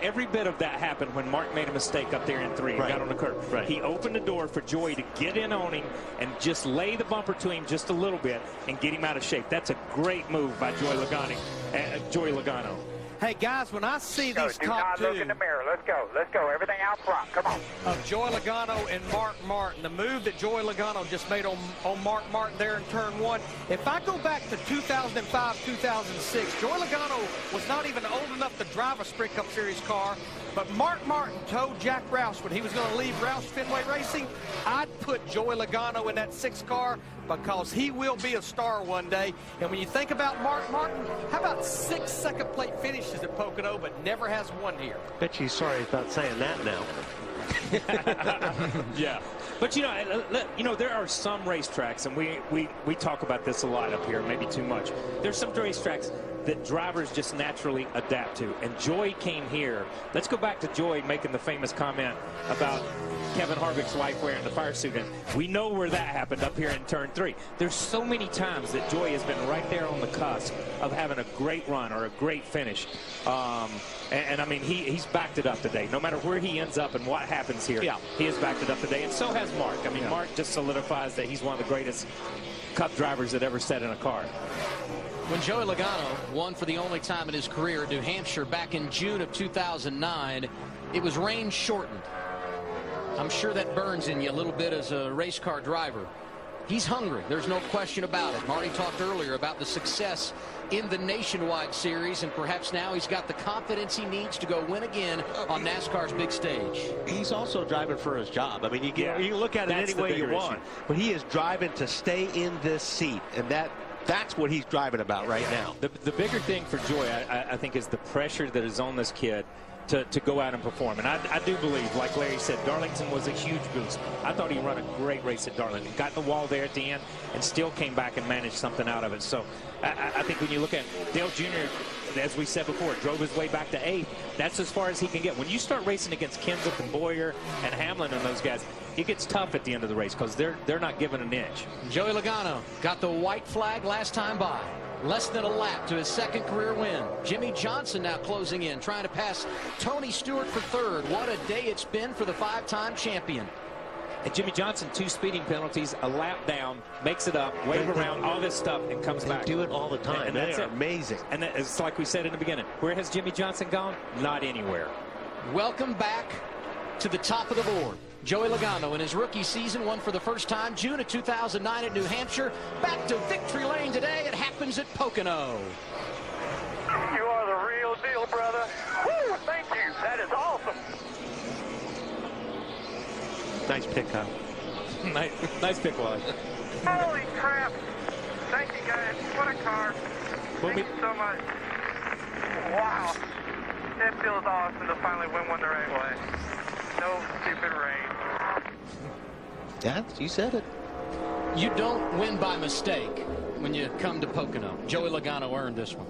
every bit of that happened when Mark made a mistake up there in 3 and got on the curb. Right. He opened the door for Joey to get in on him and just lay the bumper to him just a little bit and get him out of shape. That's a great move by Joey Logano. Hey, guys, when I see these Do top not two look in the mirror. Let's go. Let's go. Everything out front. Come on. of Joey Logano and Mark Martin, the move that Joey Logano just made on Mark Martin there in turn one, if I go back to 2005, 2006, Joey Logano was not even old enough to drive a Sprint Cup Series car, but Mark Martin told Jack Roush when he was going to leave Roush Fenway Racing, I'd put Joey Logano in that 6 car because he will be a star one day. And when you think about Mark Martin, how about 6 second-plate finishes at Pocono, but never has one here? Bet he's sorry about saying that now. Yeah. But, you know, there are some racetracks, and we talk about this a lot up here, maybe too much. There's some racetracks that drivers just naturally adapt to. And Joey came here. Let's go back to Joey making the famous comment about Kevin Harvick's wife wearing the fire suit. And we know where that happened up here in turn 3. There's so many times that Joey has been right there on the cusp of having a great run or a great finish. And I mean, he's backed it up today. No matter where he ends up and what happens here, he has backed it up today. And so has Mark. I mean, Mark just solidifies that he's one of the greatest Cup drivers that ever sat in a car. When Joey Logano won for the only time in his career at New Hampshire back in June of 2009, it was rain shortened. I'm sure that burns in you a little bit as a race car driver. He's hungry. There's no question about it. Marty talked earlier about the success in the Nationwide Series, and perhaps now he's got the confidence he needs to go win again on NASCAR's big stage. He's also driving for his job. I mean, you can look at it any way you want, but he is driving to stay in this seat, and that's what he's driving about right now. The bigger thing for Joey, I think, is the pressure that is on this kid to go out and perform. And I do believe, like Larry said, Darlington was a huge boost. I thought he run a great race at Darlington. Got in the wall there at the end and still came back and managed something out of it. So I think when you look at Dale Jr., as we said before, drove his way back to 8th. That's as far as he can get. When you start racing against Kenseth and Boyer and Hamlin and those guys, it gets tough at the end of the race because they're not giving an inch. Joey Logano got the white flag last time by. Less than a lap to his 2nd career win. Jimmy Johnson now closing in, trying to pass Tony Stewart for 3rd. What a day it's been for the 5-time champion. And Jimmy Johnson, 2 speeding penalties, a lap down, makes it up, wave around, all this stuff, and comes back. They do it all the time. And They are amazing. And it's like we said in the beginning. Where has Jimmy Johnson gone? Not anywhere. Welcome back to the top of the board. Joey Logano in his rookie season won for the first time June of 2009 at New Hampshire. Back to victory lane today. It happens at Pocono. You are the real deal, brother. Woo, thank you. That is awesome. Nice pick, Kyle. nice pick, Wally. Holy crap. Thank you, guys. What a car. Thank you so much. Wow. It feels awesome to finally win one the right way. No stupid rain. Yeah, you said it. You don't win by mistake when you come to Pocono. Joey Logano earned this one.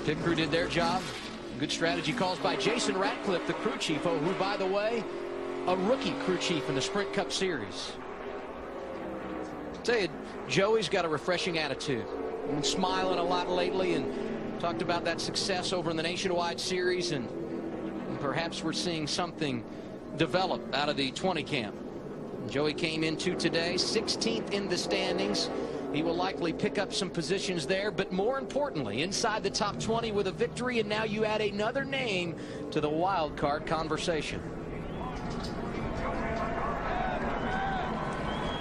Pit crew did their job. Good strategy calls by Jason Ratcliffe, the crew chief, who, by the way, a rookie crew chief in the Sprint Cup Series. I'll tell you, Joey's got a refreshing attitude. Been smiling a lot lately and talked about that success over in the Nationwide Series, and perhaps we're seeing something develop out of the 20 camp. Joey came into today 16th in the standings. He will likely pick up some positions there, but more importantly, inside the top 20 with a victory, and now you add another name to the wild card conversation.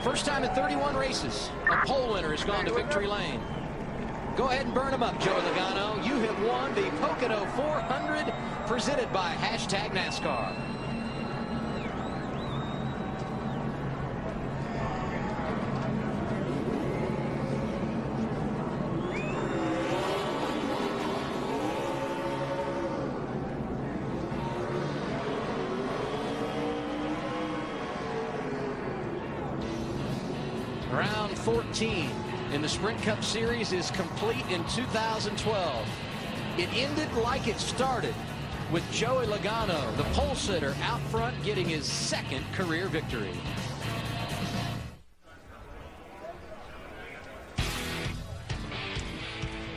First time in 31 races, a pole winner has gone to victory lane. Go ahead and burn them up, Joey Logano. You have won the Pocono 400 presented by #NASCAR. Round 14 in the Sprint Cup Series is complete in 2012. It ended like it started with Joey Logano, the pole sitter, out front getting his 2nd career victory.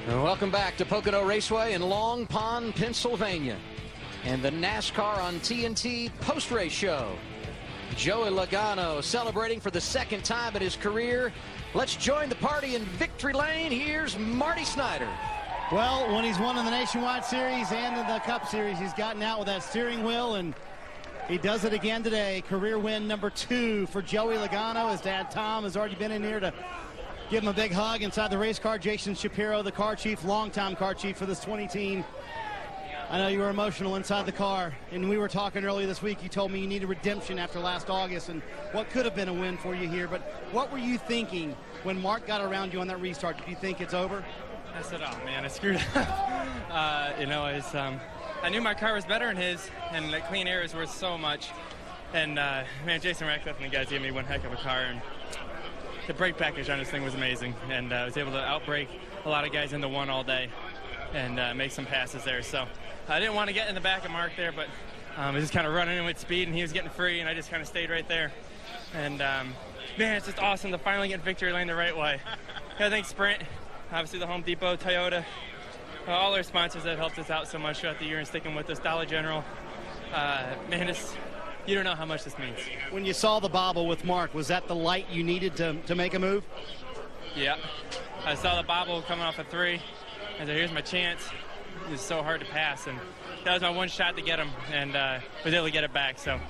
And welcome back to Pocono Raceway in Long Pond, Pennsylvania, and the NASCAR on TNT post-race show. Joey Logano celebrating for the second time in his career. Let's join the party in victory lane. Here's Marty Snyder. Well, when he's won in the Nationwide Series and in the Cup Series, he's gotten out with that steering wheel, and he does it again today. Career win number 2 for Joey Logano. His dad, Tom, has already been in here to give him a big hug inside the race car. Jason Shapiro, the car chief, longtime car chief for this 20 team. I know you were emotional inside the car, and we were talking earlier this week. You told me you needed redemption after last August and what could have been a win for you here. But what were you thinking when Mark got around you on that restart? Did you think it's over? I said, oh, man, I screwed up. You know, I knew my car was better than his, and the clean air is worth so much. And, man, Jason Ratcliffe and the guys gave me one heck of a car, and the brake package on this thing was amazing. And I was able to outbrake a lot of guys into one all day and make some passes there. So I didn't want to get in the back of Mark there, but I was just kind of running in with speed, and he was getting free, and I just kind of stayed right there. And, man, it's just awesome to finally get victory lane the right way. I think Sprint, obviously the Home Depot, Toyota, all our sponsors that helped us out so much throughout the year and sticking with us, Dollar General. Man, you don't know how much this means. When you saw the bobble with Mark, was that the light you needed to make a move? Yeah. I saw the bobble coming off a 3. I said, here's my chance. It was so hard to pass, and that was my one shot to get him, and was able to get it back. So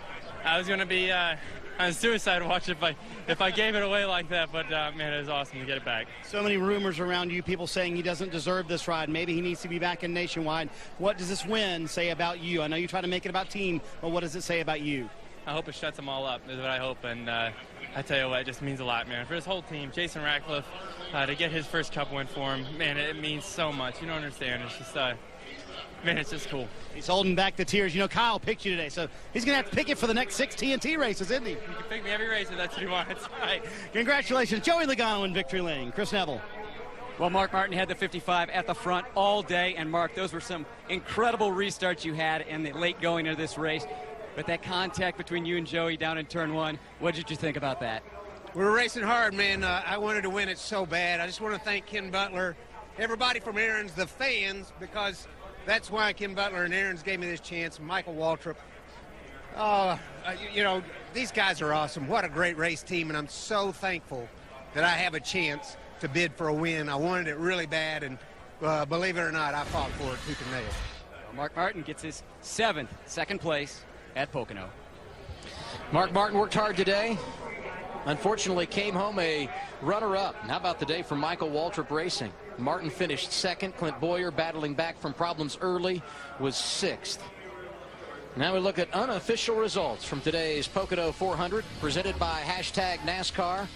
I was going to be on suicide watch if I gave it away like that, but man, it was awesome to get it back. So many rumors around you, people saying he doesn't deserve this ride. Maybe he needs to be back in Nationwide. What does this win say about you? I know you try to make it about team, but what does it say about you? I hope it shuts them all up, is what I hope, and I tell you what, it just means a lot, man. For this whole team, Jason Ratcliffe, to get his first Cup win for him, man, it means so much. You don't understand. It's just, man, it's just cool. He's holding back the tears. You know, Kyle picked you today, so he's going to have to pick it for the next 6 TNT races, isn't he? You can pick me every race if that's what he wants. Right. Congratulations, Joey Logano in victory lane. Chris Neville. Well, Mark Martin had the 55 at the front all day, and Mark, those were some incredible restarts you had in the late going into this race. But that contact between you and Joey down in turn 1, what did you think about that? We were racing hard, man. I wanted to win it so bad. I just want to thank Ken Butler, everybody from Aaron's, the fans, because that's why Ken Butler and Aaron's gave me this chance. Michael Waltrip. You know, these guys are awesome. What a great race team, and I'm so thankful that I have a chance to bid for a win. I wanted it really bad, and believe it or not, I fought for it tooth and nail. Mark Martin gets his 7th, second place at Pocono. Mark Martin worked hard today. Unfortunately, came home a runner-up. How about the day for Michael Waltrip Racing? Martin finished 2nd. Clint Boyer, battling back from problems early, was 6th. Now we look at unofficial results from today's Pocono 400, presented by #NASCAR.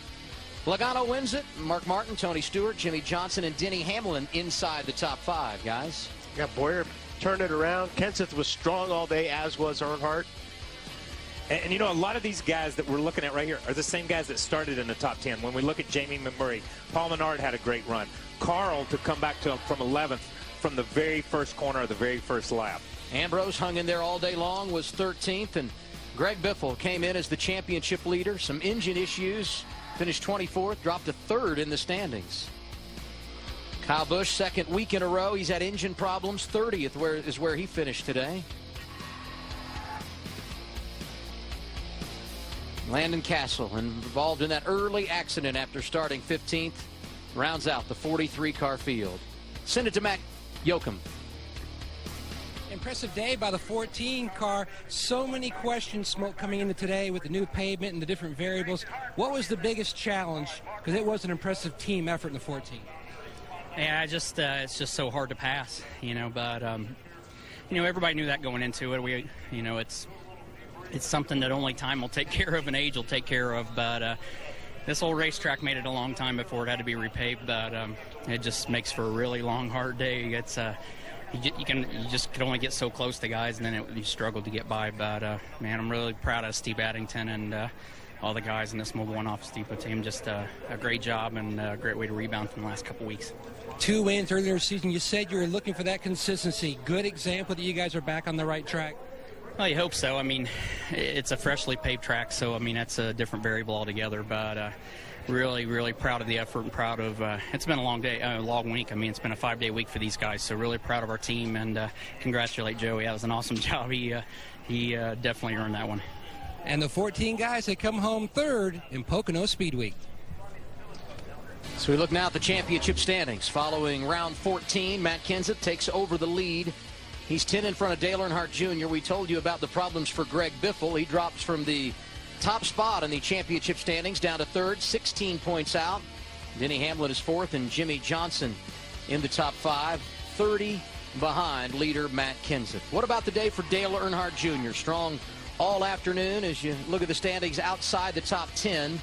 Logano wins it. Mark Martin, Tony Stewart, Jimmy Johnson, and Denny Hamlin inside the top 5, guys. Yeah, Boyer turned it around. Kenseth was strong all day, as was Earnhardt. And, you know, a lot of these guys that we're looking at right here are the same guys that started in the top 10. When we look at Jamie McMurray, Paul Menard had a great run. Carl to come back to him from 11th from the very first corner of the very first lap. Ambrose hung in there all day long, was 13th, and Greg Biffle came in as the championship leader. Some engine issues, finished 24th, dropped to 3rd in the standings. Kyle Busch, 2nd week in a row. He's had engine problems. 30th is where he finished today. Landon Castle involved in that early accident after starting 15th. Rounds out the 43-car field. Send it to Matt Yoakum. Impressive day by the 14 car. So many questions smoke coming into today with the new pavement and the different variables. What was the biggest challenge? Because it was an impressive team effort in the 14. Yeah, it's just so hard to pass, you know. But you know, everybody knew that going into it. It's something that only time will take care of and age will take care of. But this old racetrack made it a long time before it had to be repaved. But it just makes for a really long, hard day. It's you just can only get so close to guys, and then you struggle to get by. But man, I'm really proud of Steve Addington and all the guys in this Mobile One Office Depot team. Just a great job and a great way to rebound from the last couple weeks. 2 wins earlier this season. You said you were looking for that consistency. Good example that you guys are back on the right track. Well, you hope so. I mean, it's a freshly paved track, so, I mean, that's a different variable altogether. But really, really proud of the effort and proud of it's been a long day, long week. I mean, it's been a 5-day week for these guys, so really proud of our team and congratulate Joey. That was an awesome job. He definitely earned that one. And the 14 guys that come home third in Pocono Speed Week. So we look now at the championship standings. Following round 14, Matt Kenseth takes over the lead. He's 10 in front of Dale Earnhardt Jr. We told you about the problems for Greg Biffle. He drops from the top spot in the championship standings down to third, 16 points out. Denny Hamlin is fourth, and Jimmy Johnson in the top 5, 30 behind leader Matt Kenseth. What about the day for Dale Earnhardt Jr.? Strong all afternoon as you look at the standings outside the top 10.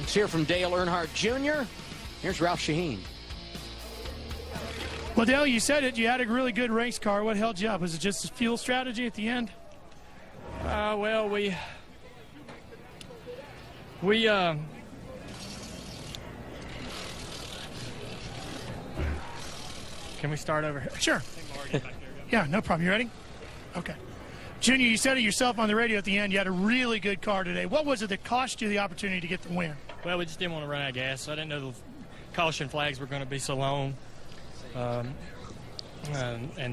Let's hear from Dale Earnhardt Jr. Here's Ralph Shaheen. Well, Dale, you said it. You had a really good race car. What held you up? Was it just a fuel strategy at the end? Well, we can we start over here? Sure. Yeah, no problem. You ready? Okay. Junior, you said it yourself on the radio at the end. You had a really good car today. What was it that cost you the opportunity to get the win? Well, we just didn't want to run out of gas. I didn't know the caution flags were going to be so long. And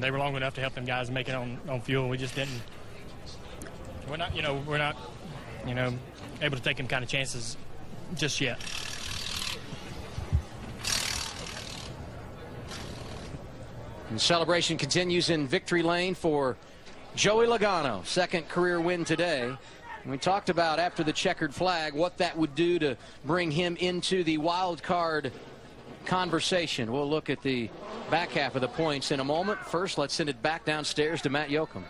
they were long enough to help them guys make it on fuel. We just didn't. We're not able to take them kind of chances just yet. And celebration continues in victory lane for Joey Logano. Second career win today. We talked about after the checkered flag what that would do to bring him into the wild card conversation. We'll look at the back half of the points in a moment. First, let's send it back downstairs to Matt Yoakum.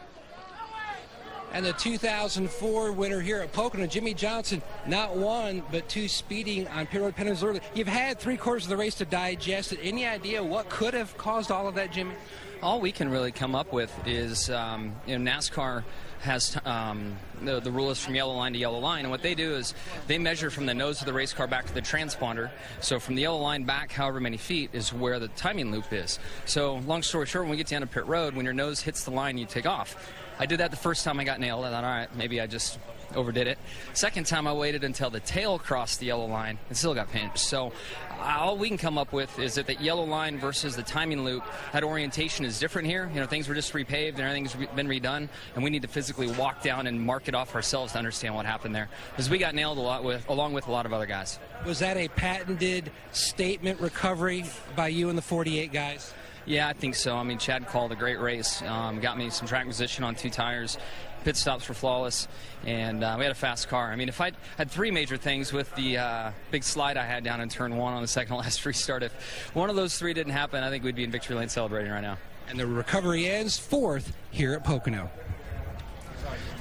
And the 2004 winner here at Pocono, Jimmy Johnson, not one but two speeding on pit road penalties early. You've had 3/4 of the race to digest it. Any idea what could have caused all of that, Jimmy? All we can really come up with is, NASCAR has the rule is from yellow line to yellow line, and what they do is they measure from the nose of the race car back to the transponder. So from the yellow line back however many feet is where the timing loop is. So long story short, when we get to the end of pit road, when your nose hits the line, you take off. I did that the first time I got nailed. I thought, all right, maybe I just overdid it. Second time I waited until the tail crossed the yellow line and still got pinched. So all we can come up with is that the yellow line versus the timing loop, that orientation is different here. Things were just repaved and everything's been redone, and we need to physically walk down and mark it off ourselves to understand what happened there, because we got nailed along with a lot of other guys. Was that a patented statement recovery by you and the 48 guys? Yeah, I think so. I mean, Chad called a great race. Got me some track position on 2 tires. Pit stops were flawless, and we had a fast car. I mean, if I had 3 major things with the big slide I had down in turn 1 on the second last restart, if one of those 3 didn't happen, I think we'd be in victory lane celebrating right now. And the recovery ends 4th here at Pocono.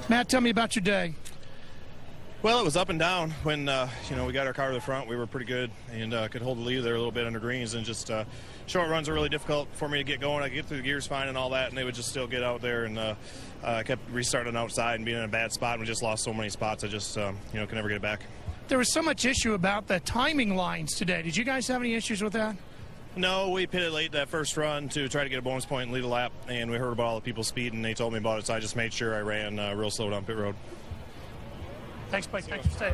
Matt, tell me about your day. Well, it was up and down. When we got our car to the front, we were pretty good and could hold the lead there a little bit under greens, and just short runs are really difficult for me to get going. I could get through the gears fine and all that, and they would just still get out there, and I kept restarting outside and being in a bad spot, and we just lost so many spots. I just could never get it back. There was so much issue about the timing lines today. Did you guys have any issues with that? No, we pitted late that first run to try to get a bonus point and lead a lap, and we heard about all the people speeding, and they told me about it, so I just made sure I ran real slow down pit road. Thanks, Blake. Thanks for staying.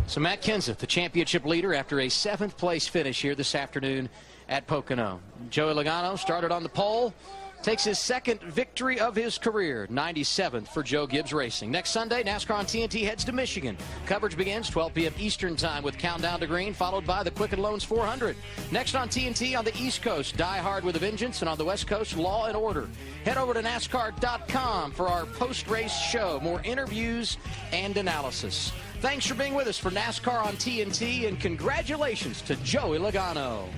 So Matt Kenseth, the championship leader after a 7th place finish here this afternoon at Pocono. Joey Logano started on the pole, takes his 2nd victory of his career, 97th for Joe Gibbs Racing. Next Sunday, NASCAR on TNT heads to Michigan. Coverage begins 12 p.m. Eastern Time with Countdown to Green, followed by the Quicken Loans 400. Next on TNT on the East Coast, Die Hard with a Vengeance, and on the West Coast, Law and Order. Head over to NASCAR.com for our post-race show, more interviews and analysis. Thanks for being with us for NASCAR on TNT, and congratulations to Joey Logano.